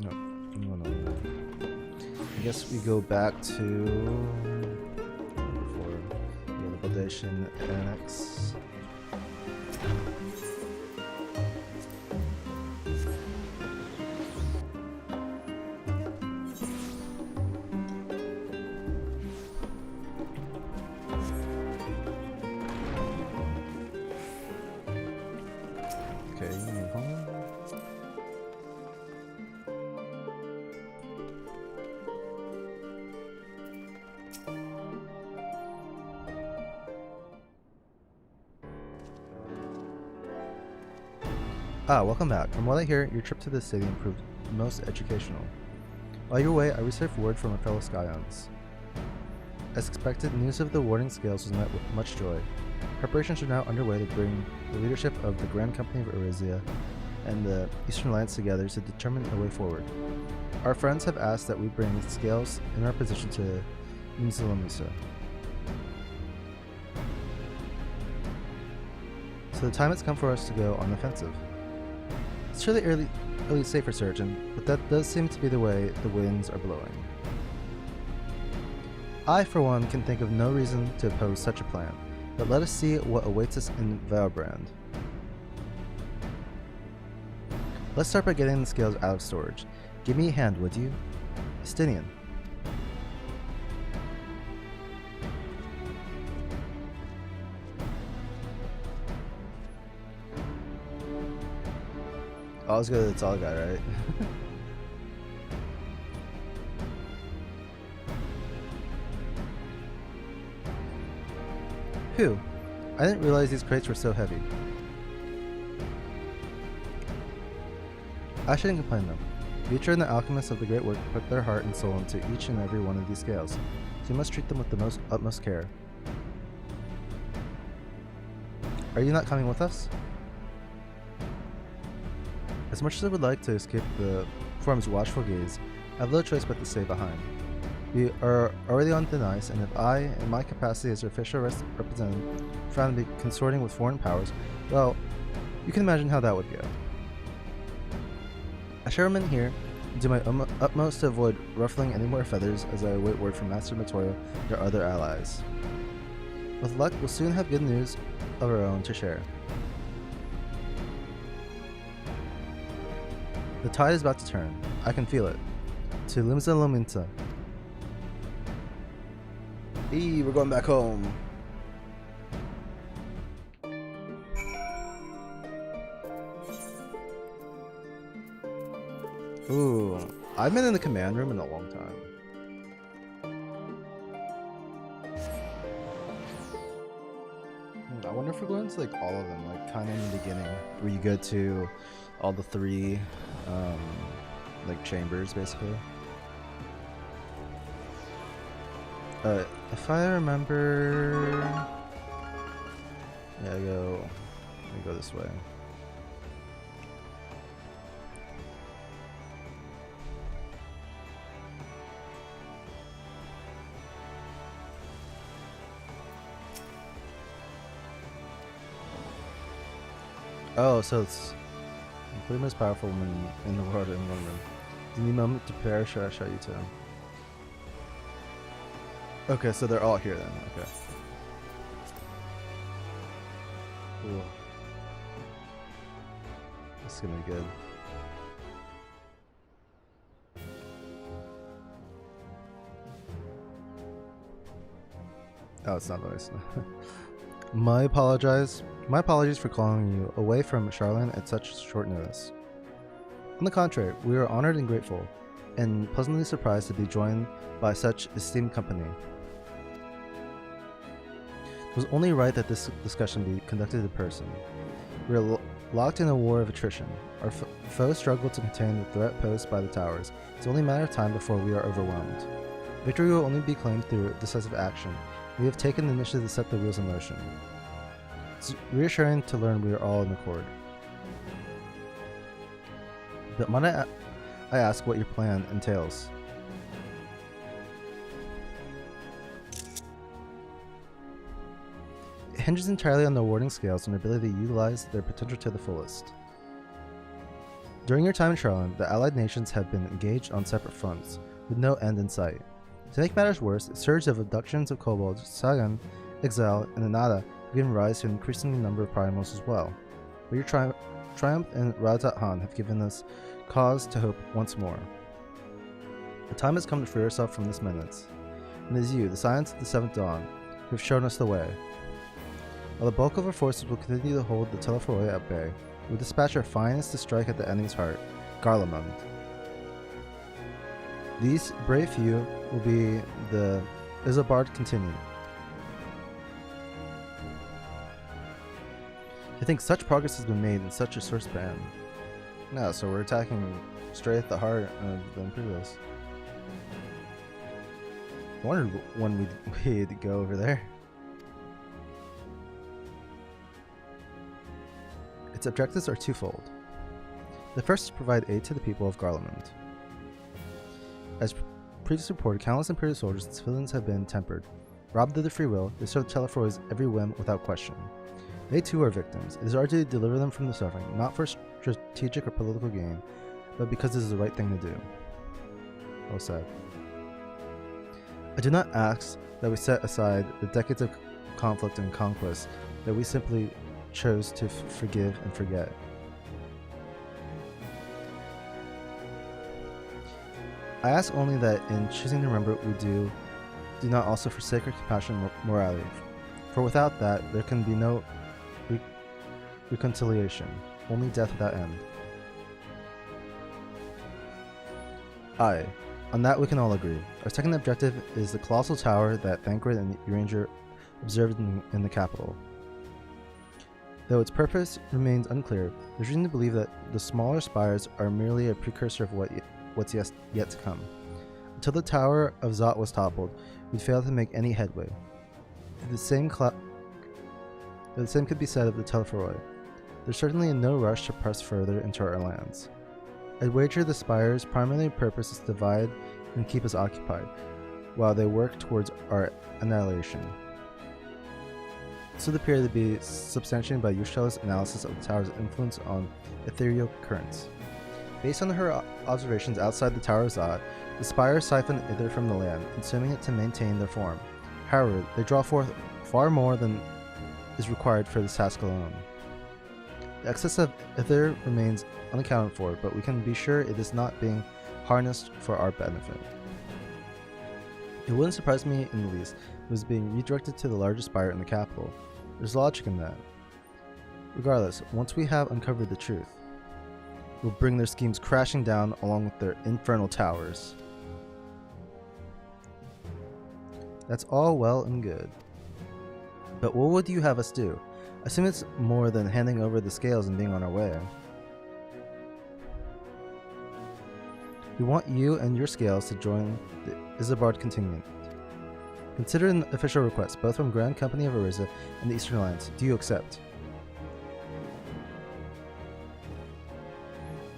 No, I guess we go back to before the Validation Annex. Welcome back. From what I hear, your trip to the city proved most educational. While you were away, I received word from my fellow Scions. As expected, news of the Warding Scales was met with much joy. Preparations are now underway to bring the leadership of the Grand Company of Eurasia and the Eastern Alliance together to determine a way forward. Our friends have asked that we bring Scales in our position to Minzalamusa. So the time has come for us to go on the offensive. It's surely early safe for certain, but that does seem to be the way the winds are blowing. I, for one, can think of no reason to oppose such a plan, but let us see what awaits us in Valbrand. Let's start by getting the Scales out of storage. Give me a hand, would you? Estinian. All's good, it's all guy, right? Phew, I didn't realize these crates were so heavy. I shouldn't complain though. Vitra and the alchemists of the Great Work put their heart and soul into each and every one of these scales, so you must treat them with the utmost care. Are you not coming with us? As much as I would like to escape the Form's watchful gaze, I have little choice but to stay behind. We are already on thin ice, and if I, in my capacity as your official representative, found to be consorting with foreign powers, well, you can imagine how that would go. I shall remain here and do my utmost to avoid ruffling any more feathers as I await word from Master Matoya and our other allies. With luck, we'll soon have good news of our own to share. The tide is about to turn. I can feel it. To Limsa Lominsa. Hey, we're going back home. Ooh, I've been in the command room in a long time. I wonder if we're going to like all of them, like kind of in the beginning, where you go to all the 3 like chambers basically. If I remember, yeah, I go this way. Oh, so it's the most powerful woman in the world in one room. Do you need a moment to prepare, or should I show you to him? Okay, so they're all here then, okay. Ooh. This is gonna be good. Oh, it's not nice. My apologies for calling you away from Charlene at such short notice. On the contrary, we are honored and grateful, and pleasantly surprised to be joined by such esteemed company. It was only right that this discussion be conducted in person. We are locked in a war of attrition. Our foes struggle to contain the threat posed by the towers. It's only a matter of time before we are overwhelmed. Victory will only be claimed through decisive action. We have taken the initiative to set the wheels in motion. It's reassuring to learn we are all in accord. But might I ask what your plan entails? It hinges entirely on the awarding scales and their ability to utilize their potential to the fullest. During your time in Charlene, the allied nations have been engaged on separate fronts, with no end in sight. To make matters worse, a surge of abductions of kobolds, Sagan, Exile, and Anada have given rise to an increasing number of primals as well. But your triumph and Razat Han have given us cause to hope once more. The time has come to free ourselves from this menace, and it is you, the Scions of the Seventh Dawn, who have shown us the way. While the bulk of our forces will continue to hold the Telephoroi at bay, we will dispatch our finest to strike at the enemy's heart, Garlemund. These brave few will be the Isambard Continued. I think such progress has been made in such a short span. No, so we're attacking straight at the heart of the Imperials. I wondered when we'd go over there. Its objectives are twofold. The first is to provide aid to the people of Garlemund. As previously reported, countless Imperial soldiers and civilians have been tempered. Robbed of their free will, they serve the Telefroi's every whim without question. They too are victims. It is our duty to deliver them from the suffering, not for strategic or political gain, but because this is the right thing to do. Well said. I do not ask that we set aside the decades of conflict and conquest that we simply chose to forgive and forget. I ask only that in choosing to remember what we do not also forsake our compassion and morality, for without that there can be no reconciliation, only death without end. Aye, on that we can all agree. Our second objective is the colossal tower that Thancred and Ranger observed in the capital. Though its purpose remains unclear, there's reason to believe that the smaller spires are merely a precursor of what's yet to come. Until the Tower of Zot was toppled, we'd failed to make any headway. The same could be said of the Telephoroi. There's certainly no rush to press further into our lands. I'd wager the Spire's primary purpose is to divide and keep us occupied, while they work towards our annihilation. This would appear to be substantiated by Yushela's analysis of the tower's influence on ethereal currents. Based on her observations outside the Tower of Zod, the Spires siphon ether from the land, consuming it to maintain their form. However, they draw forth far more than is required for this task alone. The excess of ether remains unaccounted for, but we can be sure it is not being harnessed for our benefit. It wouldn't surprise me in the least if it was being redirected to the largest spire in the capital. There's logic in that. Regardless, once we have uncovered the truth, we'll bring their schemes crashing down along with their infernal towers. That's all well and good. But what would you have us do? I assume it's more than handing over the scales and being on our way. We want you and your scales to join the Isambard contingent. Consider an official request, both from Grand Company of Ariza and the Eastern Alliance. Do you accept?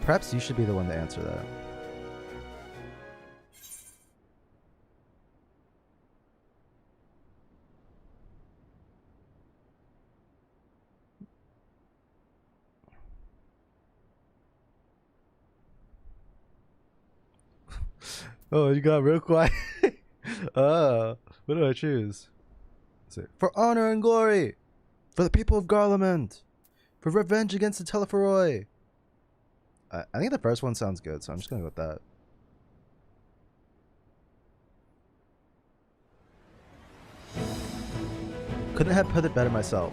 Perhaps you should be the one to answer that. Oh, you got real quiet. What do I choose? Let's see. For honor and glory! For the people of Garlemald! For revenge against the Telephoroi! I think the first one sounds good, so I'm just gonna go with that. Couldn't have put it better myself.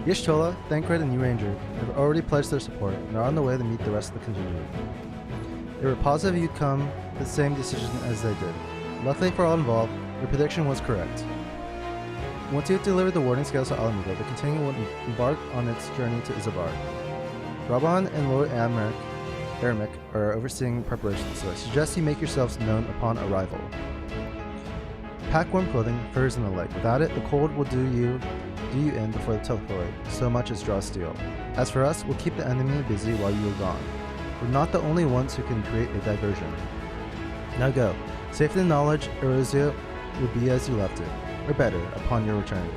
Y'shtola, Thancred, and Ranger have already pledged their support and are on the way to meet the rest of the contingent. They were positive you'd come to the same decision as they did. Luckily for all involved, your prediction was correct. Once you have delivered the warning scales to Alameda, the contingent will embark on its journey to Isambard. Raban and Lord Eremic are overseeing preparations, so I suggest you make yourselves known upon arrival. Pack warm clothing, furs, and the like. Without it, the cold will do you in before the Telephoroi, so much as draw steel. As for us, we'll keep the enemy busy while you are gone. We're not the only ones who can create a diversion. Now go. Safe in the knowledge Eorzea will be as you left it, or better, upon your return.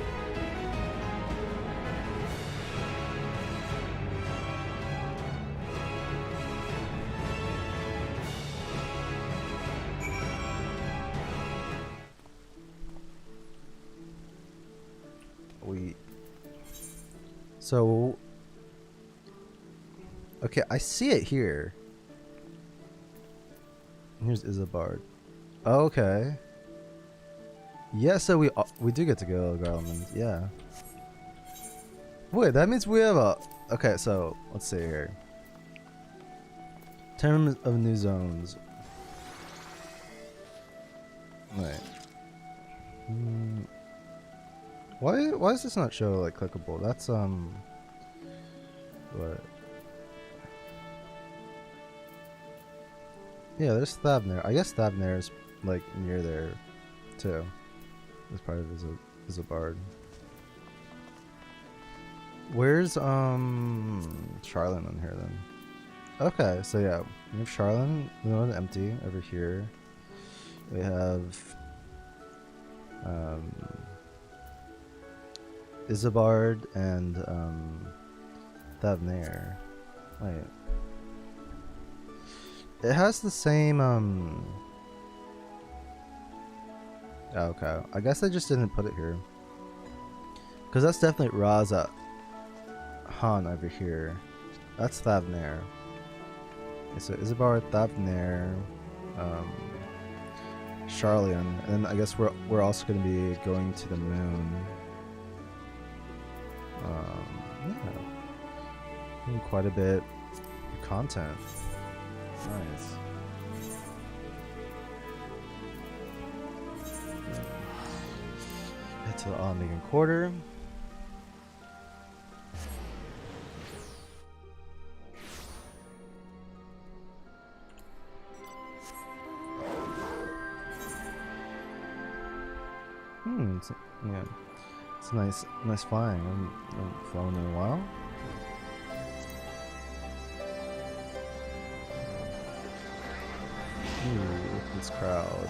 So, okay, I see it here. Here's Isambard. Okay. Yeah, so we do get to go to Garlemald. Yeah. Wait, that means we have a. Okay, so let's see here. Terms of new zones. Wait. Why does this not show like clickable? That's what? Yeah, there's Thavnair. I guess Thavnair is like near there too. As part of Isambard. Where's Charlene on here then? Okay, so yeah, we have Charlene, we know it's empty over here. We have Isambard and Thavnair. Wait. It has the same okay. I guess I just didn't put it here. Cause that's definitely Raza Han over here. That's Thavnair. Okay, so Isambard, Thavnair, Charlene, and I guess we're also gonna be going to the moon. Yeah. And quite a bit of content. Nice. Head to the Omega Quarter. Yeah. It's nice flying. I haven't flown in a while. Ooh, look at this crowd.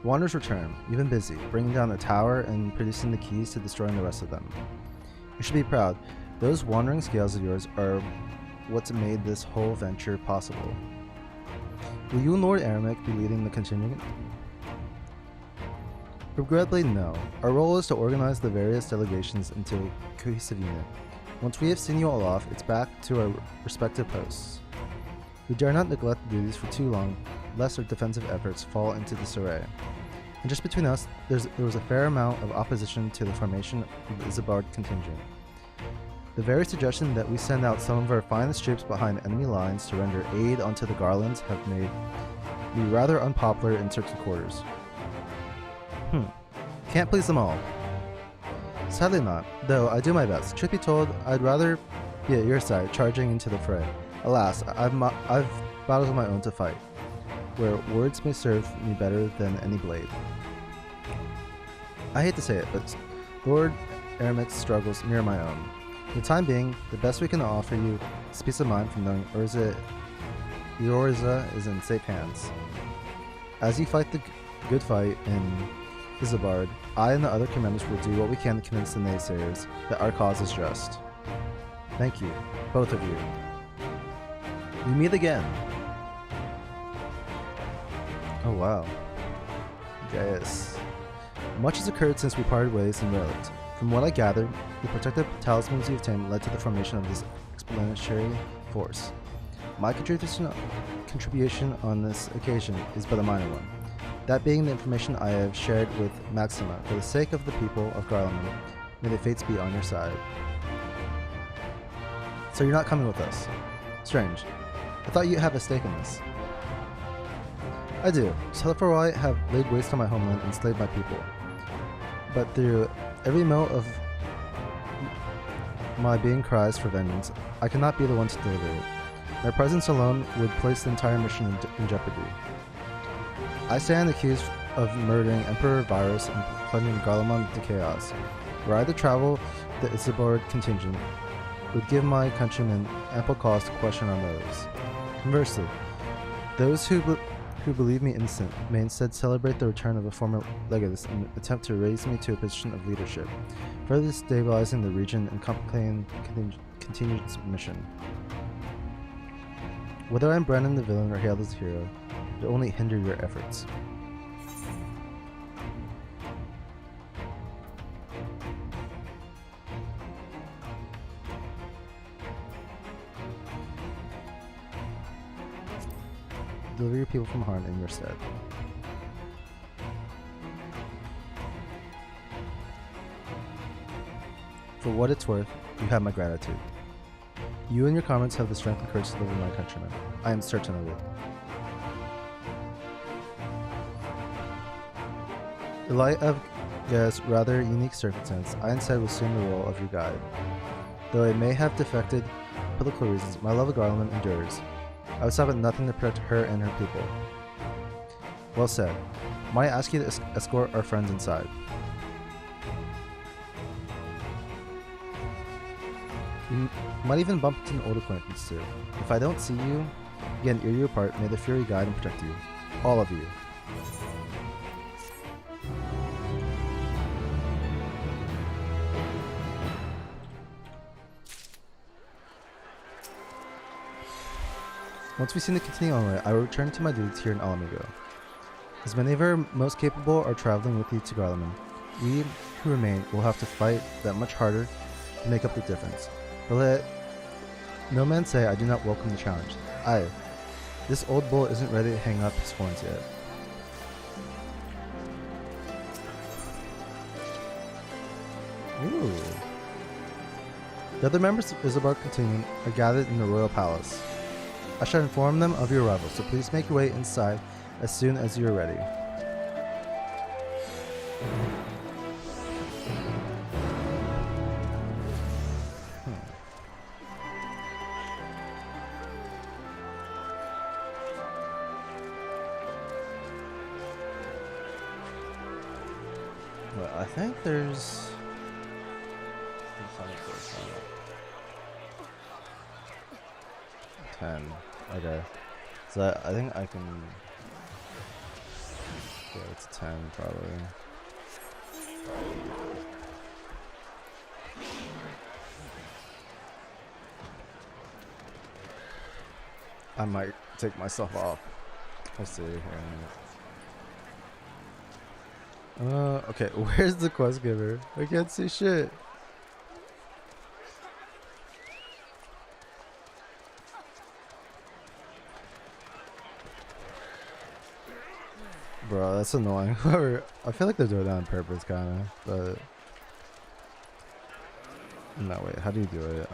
Wanderers return. You've been busy, bringing down the tower and producing the keys to destroying the rest of them. You should be proud. Those wandering scales of yours are what's made this whole venture possible. Will you and Lord Eremic be leading the contingent? Regrettably, no. Our role is to organize the various delegations into a cohesive unit. Once we have seen you all off, it's back to our respective posts. We dare not neglect the duties for too long, lest our defensive efforts fall into disarray. And just between us, there was a fair amount of opposition to the formation of the Isambard contingent. The very suggestion that we send out some of our finest troops behind enemy lines to render aid onto the Garlands have made me rather unpopular in certain quarters. Can't please them all. Sadly not, though I do my best. Truth be told, I'd rather be at your side, charging into the fray. Alas, I've battles of my own to fight, where words may serve me better than any blade. I hate to say it, but Lord Eremic's struggles mirror my own. For the time being, the best we can offer you is peace of mind from knowing Eorzea is in safe hands. As you fight the good fight in Isambard, I and the other commanders will do what we can to convince the naysayers that our cause is just. Thank you, both of you. We meet again. Oh wow. Yes. Much has occurred since we parted ways in Relict. From what I gathered, the protective talismans you obtained led to the formation of this explanatory force. My contribution on this occasion is but a minor one. That being the information I have shared with Maxima for the sake of the people of Garlemald. May the fates be on your side. So you're not coming with us. Strange. I thought you'd have a stake in this. I do. Telfer I have laid waste on my homeland and enslaved my people. But through every mote of my being cries for vengeance, I cannot be the one to deliver it. My presence alone would place the entire mission in jeopardy. I stand accused of murdering Emperor Virus and plunging Garlemald into chaos. Were I to travel the Isambard contingent, would give my countrymen ample cause to question our motives. Conversely, those who believe me innocent may instead celebrate the return of a former legatus and attempt to raise me to a position of leadership, further destabilizing the region and complicating continued submission. Whether I'm Brennan the villain or hailed as a hero, it will only hinder your efforts. Deliver your people from harm in your stead. For what it's worth, you have my gratitude. You and your comrades have the strength and courage to deliver my countrymen. I am certain of it. In light of Gaea's rather unique circumstance, I instead will assume the role of your guide. Though I may have defected for political reasons, my love of Garlemald endures. I would stop at nothing to protect her and her people. Well said. Might I ask you to escort our friends inside? You might even bump into an old acquaintance too. If I don't see you, again, ear you apart, may the Fury guide and protect you. All of you. Once we seem to continue onward, I will return to my duties here in Alamigo. As many of our most capable are traveling with you to Garlemald, we who remain will have to fight that much harder to make up the difference. But let no man say I do not welcome the challenge. Aye, this old bull isn't ready to hang up his horns yet. Ooh. The other members of Isambard contingent are gathered in the royal palace. I shall inform them of your arrival, so please make your way inside as soon as you are ready. Well, I think there's... 10. Okay. So I think I can... Yeah, it's 10 probably. I might take myself off. We'll see here in a minute. Okay, where's the quest giver? I can't see shit. Bro, that's annoying. I feel like they're doing that on purpose, kind of, but... No, wait, how do you do it?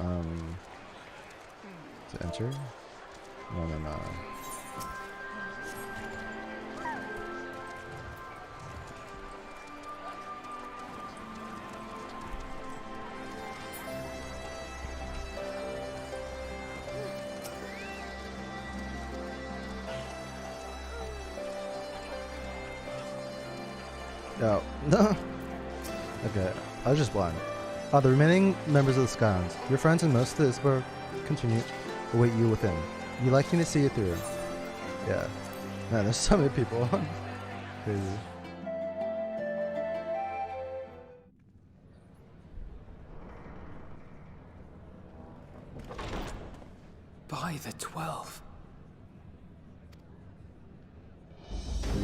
To enter? No. Oh, no. Okay, I was just blind. The remaining members of the Skylands, your friends and most of the Isambard continue await you within. You like me to see you through. Yeah. Man, there's so many people. Crazy. By the 12.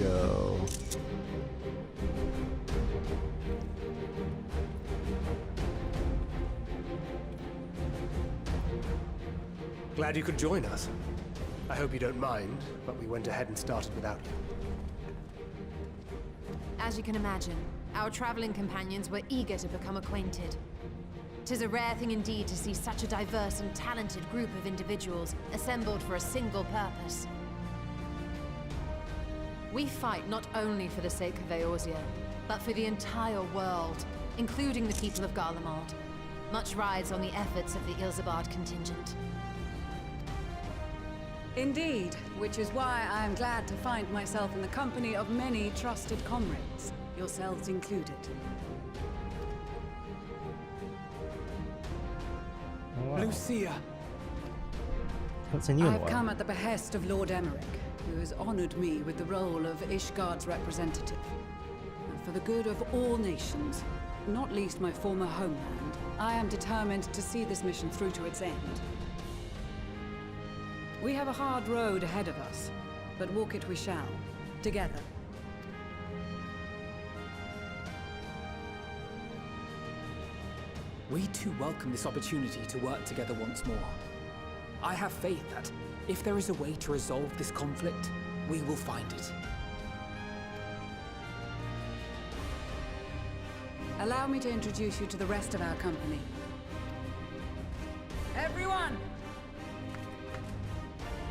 Yo. Glad you could join us. I hope you don't mind, but we went ahead and started without you. As you can imagine, our traveling companions were eager to become acquainted. 'Tis a rare thing indeed to see such a diverse and talented group of individuals assembled for a single purpose. We fight not only for the sake of Eorzea, but for the entire world, including the people of Garlemald. Much rides on the efforts of the Ilsabard contingent. Indeed, which is why I am glad to find myself in the company of many trusted comrades, yourselves included. Oh, wow. Lucia! Haven't seen you in a I've while. come at the behest of Lord Emmerich, who has honored me with the role of Ishgard's representative. And for the good of all nations, not least my former homeland, I am determined to see this mission through to its end. We have a hard road ahead of us, but walk it we shall, together. We too welcome this opportunity to work together once more. I have faith that, if there is a way to resolve this conflict, we will find it. Allow me to introduce you to the rest of our company. Everyone!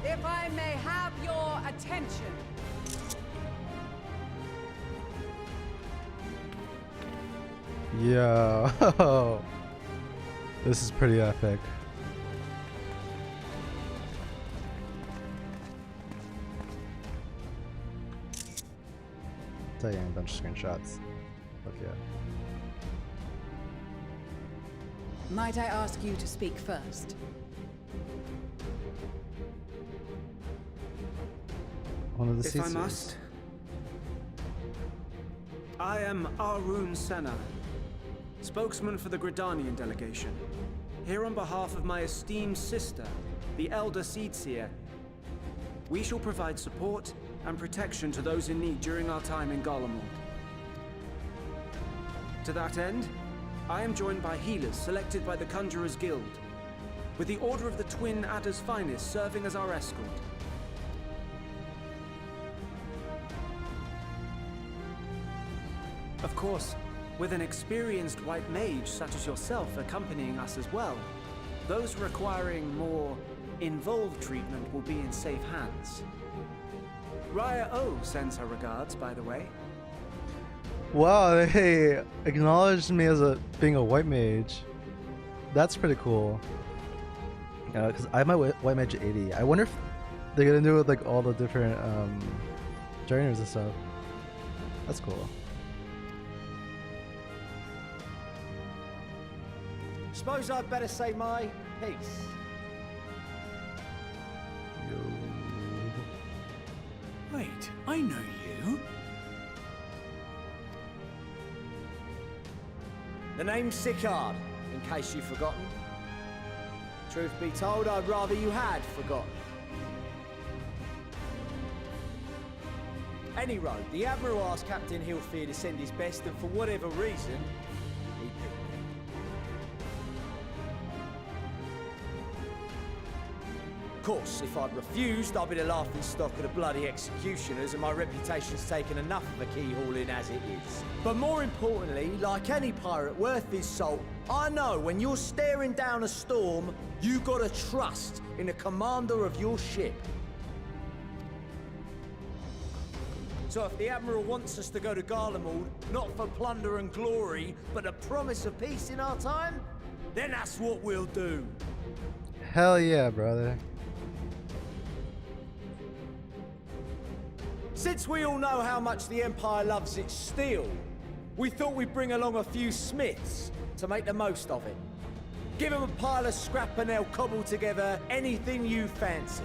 If I may have your attention. Yo. This is pretty epic. Taking a bunch of screenshots. Fuck yeah. Might I ask you to speak first? One of the If seats I must. I am Arun Senna, spokesman for the Gridanian delegation, here on behalf of my esteemed sister, the Elder Seedseer. We shall provide support and protection to those in need during our time in Garlemald. To that end, I am joined by healers selected by the Conjurers Guild, with the Order of the Twin Adder's Finest serving as our escort. Of course, with an experienced white mage such as yourself accompanying us as well, those requiring more involved treatment will be in safe hands. Raya O sends her regards, by the way. Wow, they acknowledged me as being a white mage. That's pretty cool. Because I have my white mage at 80. I wonder if they're gonna do it with like all the different joiners and stuff. That's cool. Suppose I'd better say my piece. Wait, I know you. The name's Sickard, in case you've forgotten. Truth be told, I'd rather you had forgotten. Any road, the Admiral asked Captain Hillfear to send his best, and for whatever reason, he didn't. Of course, if I'd refused, I'd be the laughing stock of the bloody executioners, and my reputation's taken enough of a keyhauling as it is. But more importantly, like any pirate worth his salt, I know when you're staring down a storm, you gotta trust in the commander of your ship. So if the Admiral wants us to go to Garlemald, not for plunder and glory, but a promise of peace in our time, then that's what we'll do. Hell yeah, brother. Since we all know how much the Empire loves its steel, we thought we'd bring along a few smiths to make the most of it. Give them a pile of scrap and they'll cobble together anything you fancy.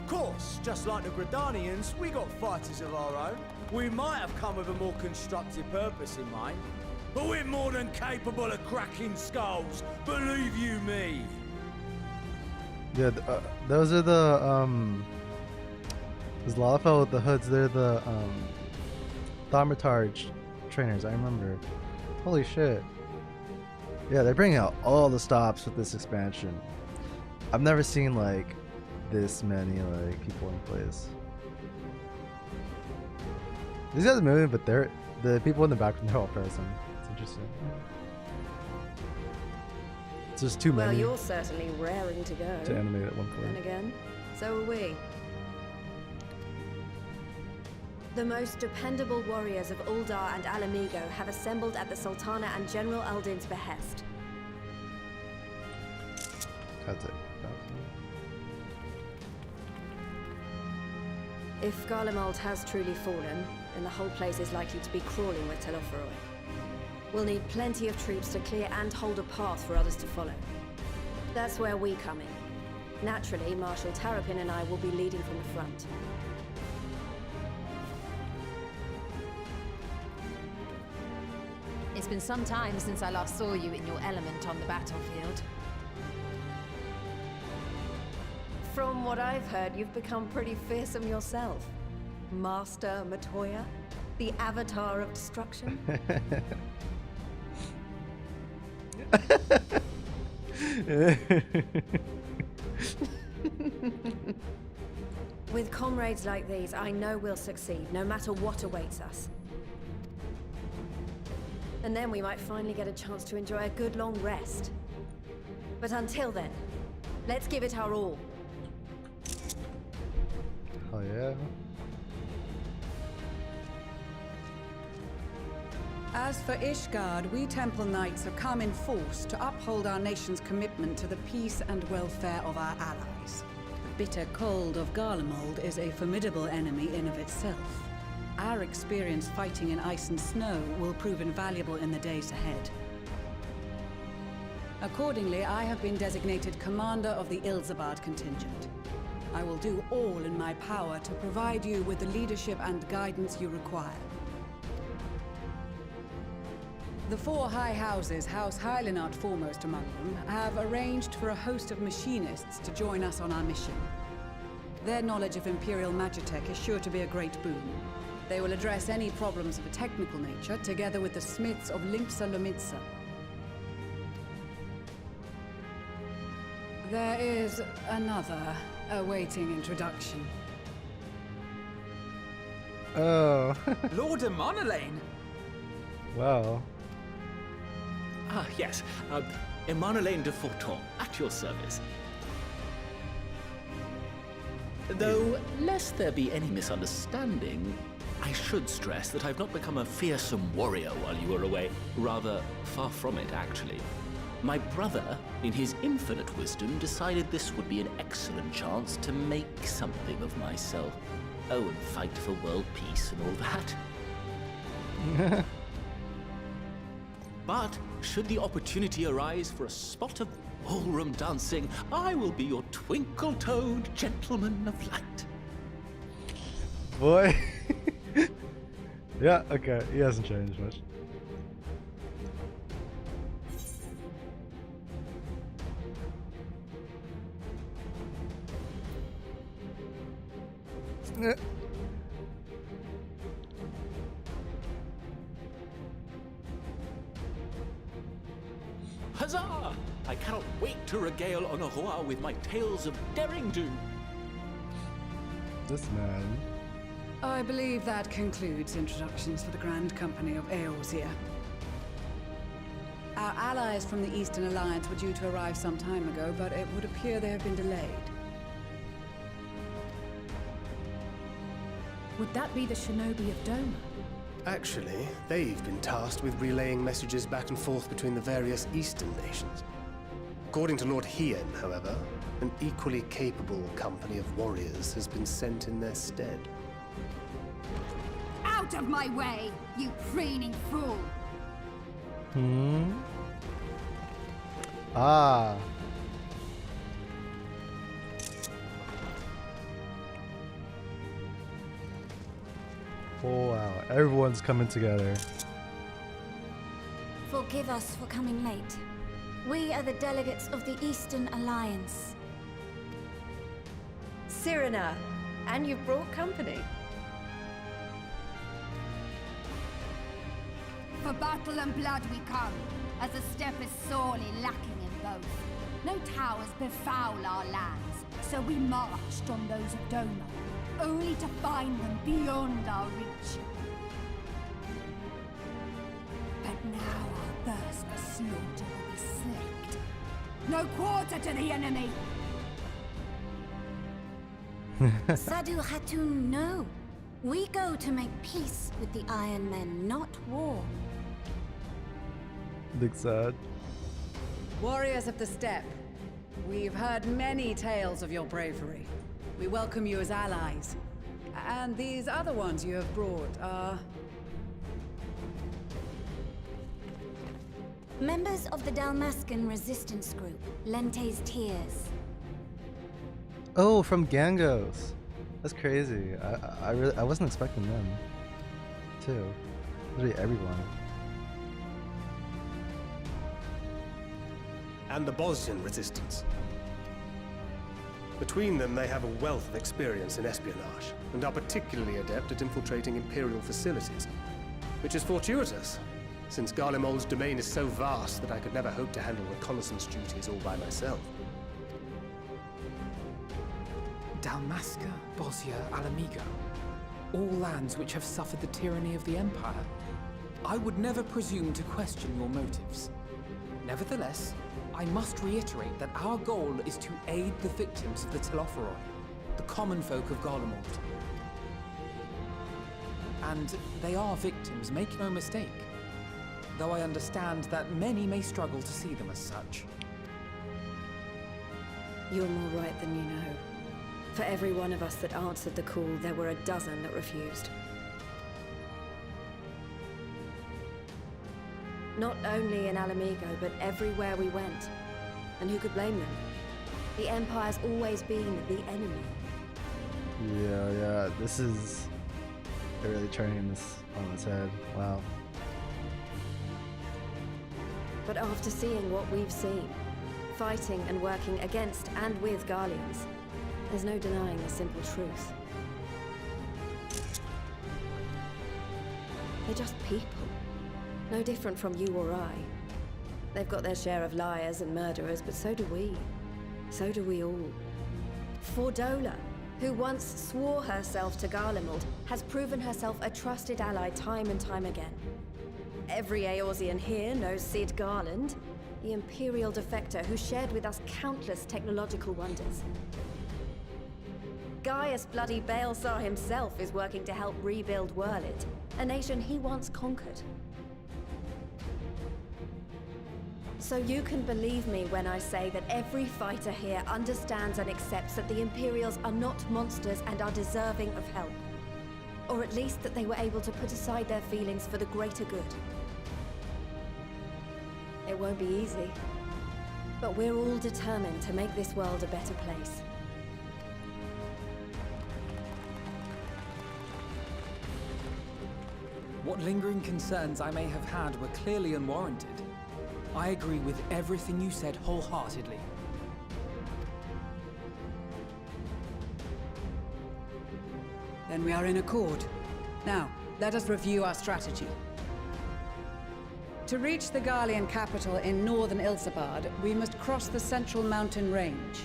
course, just like the Gridanians, we got fighters of our own. We might have come with a more constructive purpose in mind, but we're more than capable of cracking skulls, believe you me. Yeah, those are the there's Lalafell with the hoods. They're the Thaumatarge trainers. I remember. Holy shit. Yeah, they're bringing out all the stops with this expansion. I've never seen like this many like people in place. These guys are moving, but the people in the back, they're all frozen. It's interesting. It's just too many. Well, you're certainly raring to go. To animate at one point. And again, so are we. The most dependable warriors of Uldar and Alamigo have assembled at the Sultana and General Aldin's behest. That's it. If Garlemald has truly fallen, then the whole place is likely to be crawling with Telophoroi. We'll need plenty of troops to clear and hold a path for others to follow. That's where we come in. Naturally, Marshal Tarapin and I will be leading from the front. It's been some time since I last saw you in your element on the battlefield. From what I've heard, you've become pretty fearsome yourself. Master Matoya, the avatar of destruction. With comrades like these, I know we'll succeed, no matter what awaits us. And then we might finally get a chance to enjoy a good long rest. But until then, let's give it our all. Oh yeah. As for Ishgard, we Temple Knights have come in force to uphold our nation's commitment to the peace and welfare of our allies. The bitter cold of Garlemald is a formidable enemy in of itself. Our experience fighting in ice and snow will prove invaluable in the days ahead. Accordingly, I have been designated commander of the Ilzabard contingent. I will do all in my power to provide you with the leadership and guidance you require. The four high houses, House Hylinart foremost among them, have arranged for a host of machinists to join us on our mission. Their knowledge of Imperial Magitech is sure to be a great boon. They will address any problems of a technical nature, together with the smiths of Limpsa Lomitsa. There is another awaiting introduction. Oh. Lord Emanolain! Wow. Ah, yes. Emanolain de Forton, at your service. Though, lest there be any misunderstanding, I should stress that I've not become a fearsome warrior while you were away. Rather, far from it, actually. My brother, in his infinite wisdom, decided this would be an excellent chance to make something of myself. Oh, and fight for world peace and all that. But, should the opportunity arise for a spot of ballroom dancing, I will be your twinkle-toed gentleman of light. Boy. Yeah, okay. He hasn't changed much. Huzzah! I cannot wait to regale Honoroa with my tales of daring do. This man. I believe that concludes introductions for the Grand Company of Eorzea. Our allies from the Eastern Alliance were due to arrive some time ago, but it would appear they have been delayed. Would that be the Shinobi of Doma? Actually, they've been tasked with relaying messages back and forth between the various Eastern nations. According to Lord Hien, however, an equally capable company of warriors has been sent in their stead. Out of my way, you preening fool! Ah. Oh wow, everyone's coming together. Forgive us for coming late. We are the delegates of the Eastern Alliance. Cyrena, and you've brought company. For battle and blood we come, as the steppe is sorely lacking in both. No towers befoul our lands, so we marched on those of Doma, only to find them beyond our reach. But now our thirst for slaughter will be slaked. No quarter to the enemy! Sadu Hatun, no. We go to make peace with the Iron Men, not war. Big sad. Warriors of the steppe, we've heard many tales of your bravery. We welcome you as allies. And these other ones you have brought are... Members of the Dalmascan resistance group, Lente's Tears. Oh, from Gangos. That's crazy. I wasn't expecting them. Too. Literally everyone. And the Bosnian resistance. Between them, they have a wealth of experience in espionage, and are particularly adept at infiltrating Imperial facilities. Which is fortuitous, since Garlemald's domain is so vast that I could never hope to handle reconnaissance duties all by myself. Dalmasca, Bosnia, Alamigo. All lands which have suffered the tyranny of the Empire. I would never presume to question your motives. Nevertheless, I must reiterate that our goal is to aid the victims of the Telophoroi, the common folk of Garlemald. And they are victims, make no mistake. Though I understand that many may struggle to see them as such. You're more right than you know. For every one of us that answered the call, there were a dozen that refused. Not only in Alamigo, but everywhere we went. And who could blame them? The Empire's always been the enemy. Yeah, this is... They're really turning this on its head. Wow. But after seeing what we've seen, fighting and working against and with Garleans, there's no denying the simple truth. They're just people. No different from you or I. They've got their share of liars and murderers, but so do we. So do we all. Fordola, who once swore herself to Garlemald, has proven herself a trusted ally time and time again. Every Eorzean here knows Cid Garland, the Imperial defector who shared with us countless technological wonders. Gaius bloody Baelsar himself is working to help rebuild Wurlid, a nation he once conquered. So you can believe me when I say that every fighter here understands and accepts that the Imperials are not monsters and are deserving of help. Or at least that they were able to put aside their feelings for the greater good. It won't be easy, but we're all determined to make this world a better place. What lingering concerns I may have had were clearly unwarranted. I agree with everything you said wholeheartedly. Then we are in accord. Now, let us review our strategy. To reach the Garlean capital in northern Ilsabard, we must cross the central mountain range.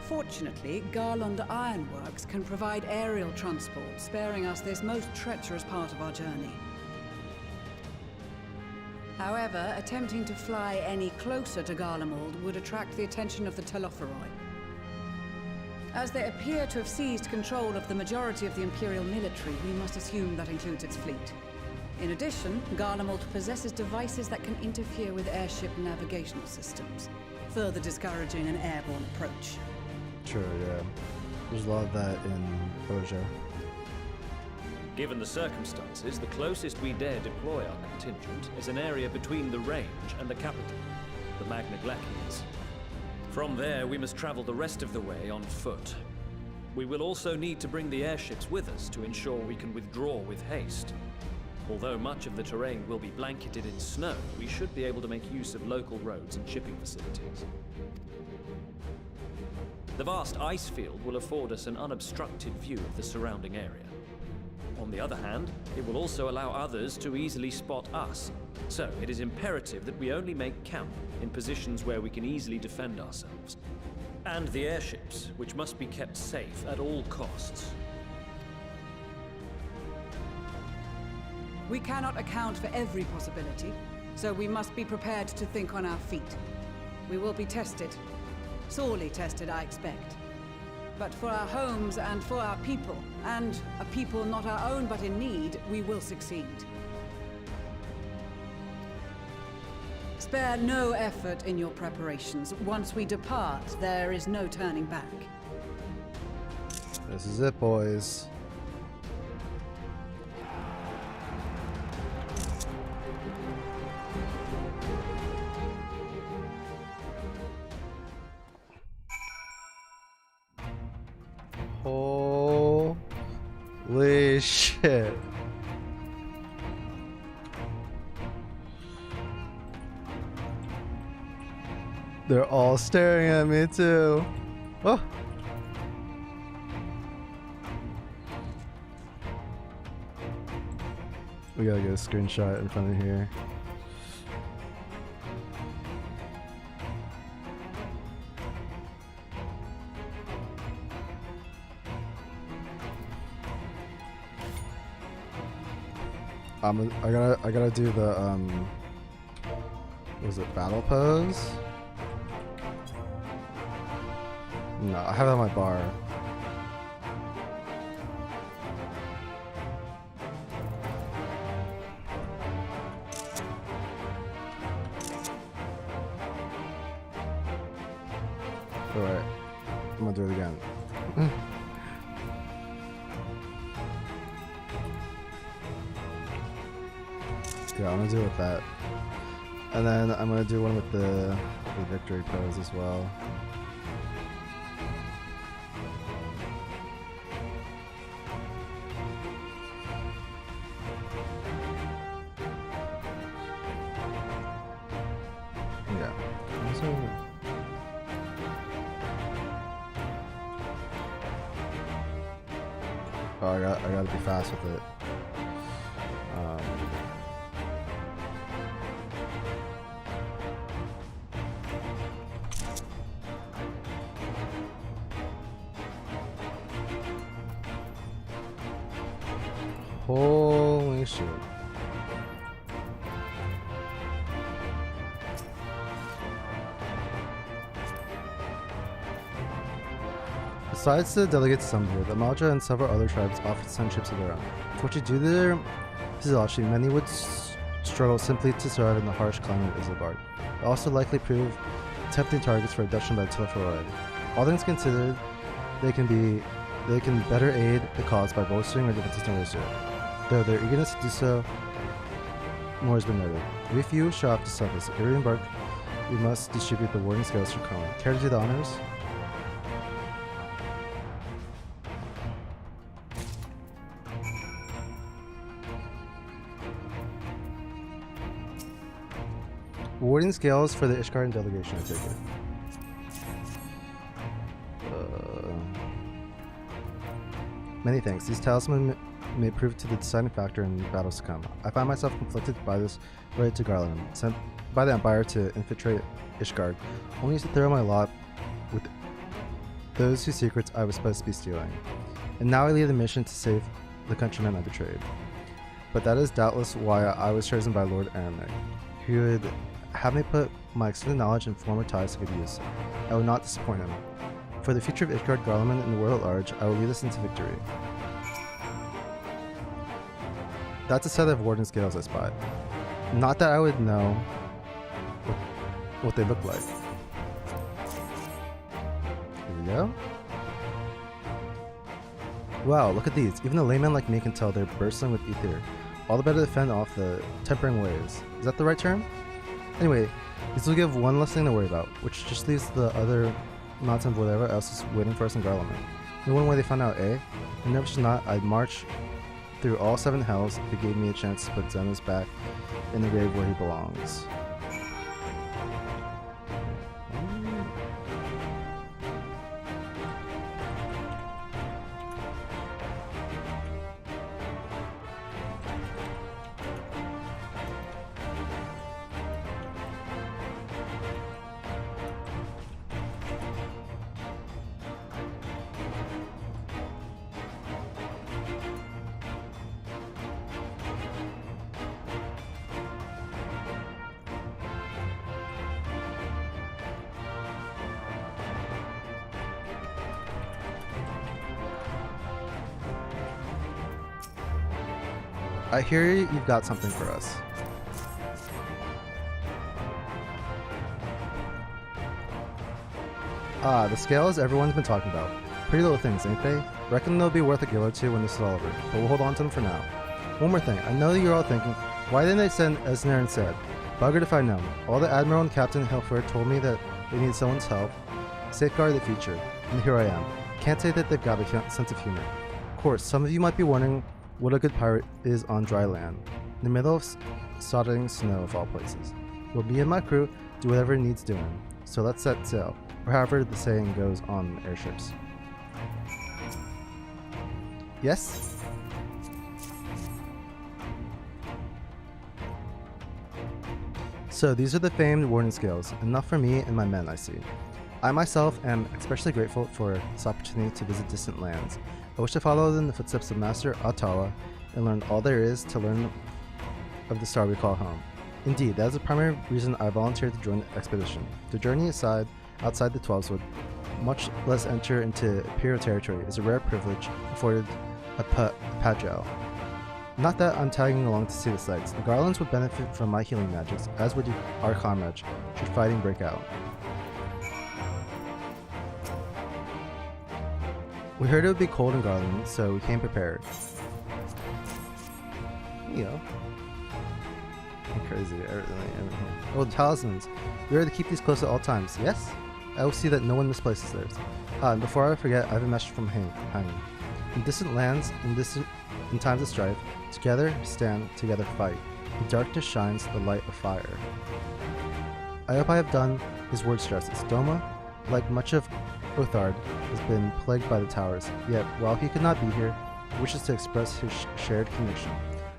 Fortunately, Garlond Ironworks can provide aerial transport, sparing us this most treacherous part of our journey. However, attempting to fly any closer to Garlemald would attract the attention of the Telophoroi. As they appear to have seized control of the majority of the Imperial military, we must assume that includes its fleet. In addition, Garlemald possesses devices that can interfere with airship navigational systems, further discouraging an airborne approach. Sure, yeah. There's a lot of that in Boja. Given the circumstances, the closest we dare deploy our contingent is an area between the range and the capital, the Magna Glaciers. From there, we must travel the rest of the way on foot. We will also need to bring the airships with us to ensure we can withdraw with haste. Although much of the terrain will be blanketed in snow, we should be able to make use of local roads and shipping facilities. The vast ice field will afford us an unobstructed view of the surrounding area. On the other hand, it will also allow others to easily spot us. So, it is imperative that we only make camp in positions where we can easily defend ourselves. And the airships, which must be kept safe at all costs. We cannot account for every possibility, so we must be prepared to think on our feet. We will be tested. Sorely tested, I expect. But for our homes and for our people, and a people not our own but in need, we will succeed. Spare no effort in your preparations. Once we depart, there is no turning back. This is it, boys. Holy shit. They're all staring at me too. Oh. We gotta get a screenshot in front of here. I gotta do the what was it, battle pose? No, I have it on my bar. Alright, I'm gonna do it again. Yeah, I'm gonna do it with that. And then I'm gonna do one with the victory pose as well. Yeah. Oh, I gotta be fast with it. Holy shit. Besides the delegates summoned, the Malja and several other tribes often send ships of their own. Unfortunately, due to their physiology, many would struggle simply to survive in the harsh climate of Isengard. They also likely prove tempting targets for abduction by the Telephorid. All things considered, they can better aid the cause by bolstering our defenses and reserve. Though their eagerness to do so, more has been noted. We few shall have to suffice. If we embark, we must distribute the warding scales for Cohen. Care to do the honors? Warding scales for the Ishgard delegation, I take it. Many thanks. These talismans may prove to the deciding factor in battles to come. I find myself conflicted by this right to Garland, sent by the Empire to infiltrate Ishgard, only to throw my lot with those whose secrets I was supposed to be stealing. And now I lead the mission to save the countrymen I betrayed. But that is doubtless why I was chosen by Lord Aramnic, who would have me put my extended knowledge and former ties to good use. I will not disappoint him. For the future of Ishgard, Garlemald, and the world at large, I will lead us into victory. That's a set of warden scales I spot. Not that I would know what they look like. Here we go. Wow, look at these. Even a layman like me can tell they're bursting with ether. All the better to fend off the tempering waves. Is that the right term? Anyway, these will give one less thing to worry about, which just leaves the other mountain of whatever else is waiting for us in Garlemald. No one way they found out, eh? And nervous or not, I'd march through all 7 hells if it gave me a chance to put Xenos back in the grave where he belongs. I hear you've got something for us. Ah, the scales everyone's been talking about. Pretty little things, ain't they? Reckon they'll be worth a gill or two when this is all over, but we'll hold on to them for now. One more thing, I know that you're all thinking, why didn't they send Esner instead? Buggered if I know. All the Admiral and Captain Hilfer told me that they need someone's help. Safeguard the future, and here I am. Can't say that they've got a sense of humor. Of course, some of you might be wondering what a good pirate is on dry land, in the middle of sodding snow of all places. Well, me and my crew do whatever needs doing, so let's set sail, or however the saying goes on airships. Yes? So these are the famed warning scales, enough for me and my men, I see. I myself am especially grateful for this opportunity to visit distant lands. I wish to follow in the footsteps of Master Atawa and learn all there is to learn of the star we call home. Indeed, that is the primary reason I volunteered to join the expedition. The journey outside the 12s would, much less enter into Imperial territory, is a rare privilege afforded a Pajel. Not that I'm tagging along to see the sights. The Garlands would benefit from my healing magics, as would our comrades, should fighting break out. We heard it would be cold in Garland, so we came prepared. You know. Crazy, everything. Oh, the talismans. We are to keep these close at all times, yes? I will see that no one misplaces theirs. And before I forget, I have a message from Hanging. In distant lands, in times of strife, together stand, together fight. In darkness shines the light of fire. I hope I have done his word justice. Doma, like much of Othard, has been plagued by the towers, yet while he could not be here, he wishes to express his shared conviction.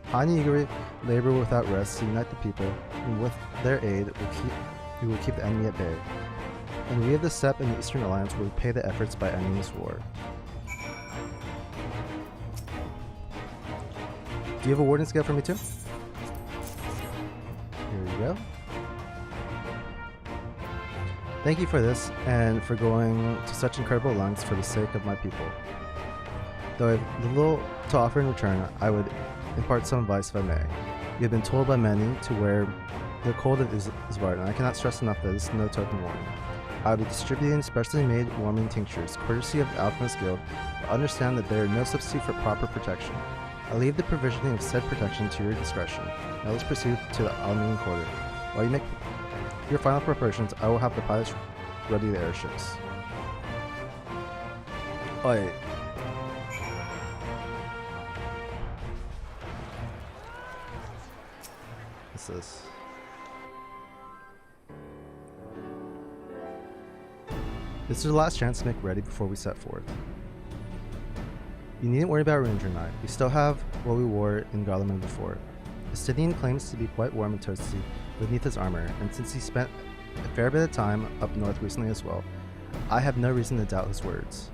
Han and Igor labor without rest to unite the people, and with their aid, we will keep the enemy at bay. And we of the Steppe and the Eastern Alliance will repay the efforts by ending this war. Do you have a warning scale for me too? Here we go. Thank you for this, and for going to such incredible lengths for the sake of my people. Though I have little to offer in return, I would impart some advice if I may. You have been told by many to wear the cold of Isvard, and I cannot stress enough that this is no token warning. I will be distributing specially made warming tinctures, courtesy of the Alchemist Guild, but understand that there are no substitute for proper protection. I leave the provisioning of said protection to your discretion. Now let's proceed to the Almine Quarter. While you make your final preparations, I will have the pilots ready the airships. Oi. What's this? This is the last chance to make ready before we set forth. You needn't worry about ranger night. We still have what we wore in Garlemald before. The Scythian claims to be quite warm and toasty beneath his armor, and since he spent a fair bit of time up north recently as well, I have no reason to doubt his words.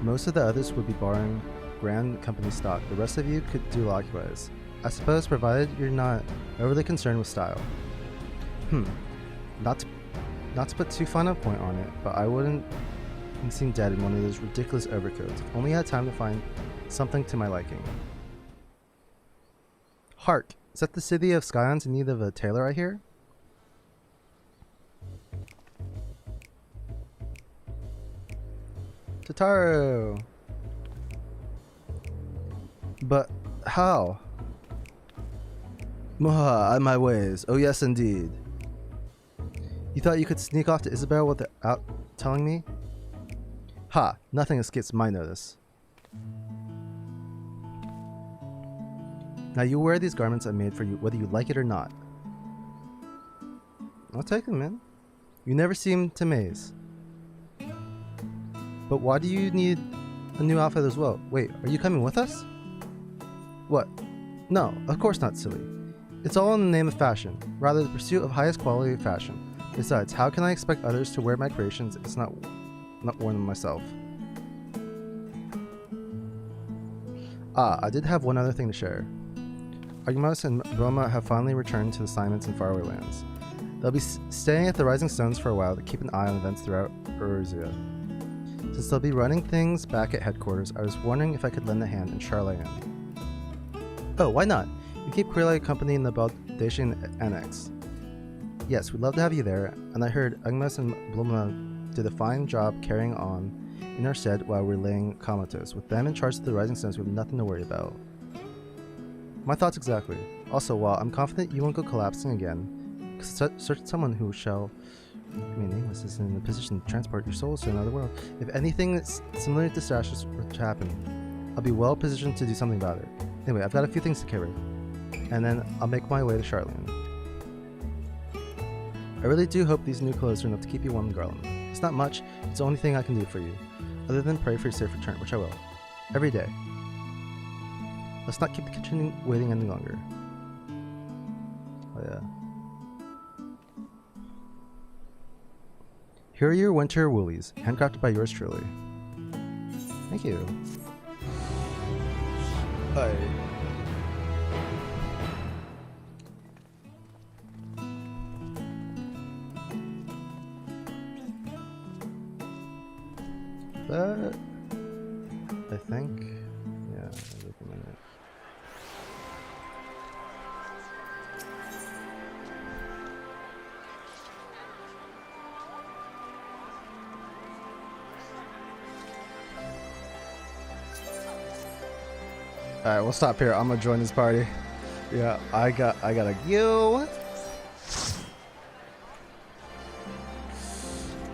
Most of the others would be borrowing Grand Company stock. The rest of you could do likewise. I suppose, provided you're not overly concerned with style. Not to put too fine a point on it, but I wouldn't seem dead in one of those ridiculous overcoats. If only I had time to find something to my liking. Hark! Is that the city of Scions in need of a tailor, I hear? Tataru! But how? Muha, on my ways. Oh yes, indeed. You thought you could sneak off to Isabel without telling me? Ha! Nothing escapes my notice. Now you wear these garments I made for you, whether you like it or not. I'll take them, man. You never seem to amaze. But why do you need a new outfit as well? Wait, are you coming with us? What? No, of course not, silly. It's all in the name of fashion, rather the pursuit of highest quality fashion. Besides, how can I expect others to wear my creations if it's not worn them myself? Ah, I did have one other thing to share. Agamos and Roma have finally returned to assignments in faraway lands. They'll be staying at the Rising Stones for a while to keep an eye on events throughout Eruzia. Since they'll be running things back at headquarters, I was wondering if I could lend a hand in Charlayan. Oh, why not? You keep Queerlight company in the Baldatian Annex. Yes, we'd love to have you there, and I heard Agamos and Blumna did a fine job carrying on in our stead while we're laying comatose. With them in charge of the Rising Stones, we have nothing to worry about. My thoughts exactly. Also, while I'm confident you won't go collapsing again, search someone who shall remain nameless is in a position to transport your souls to another world. If anything similar to disastrous were to happen, I'll be well positioned to do something about it. Anyway, I've got a few things to carry, and then I'll make my way to Charlayan. I really do hope these new clothes are enough to keep you warm, Garland. It's not much, it's the only thing I can do for you, other than pray for your safe return, which I will. Every day. Let's not keep the kitchen waiting any longer. Oh yeah. Here are your winter woolies, handcrafted by yours truly. Thank you. Bye. That, I think, yeah, wait a minute. Alright, we'll stop here. I'm gonna join this party. Yeah, I gotta go.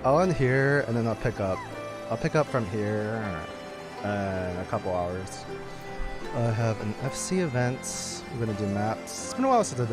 I'll end here and then I'll pick up. I'll pick up from here in a couple hours. I have an FC event. We're gonna do maps. It's been a while since I did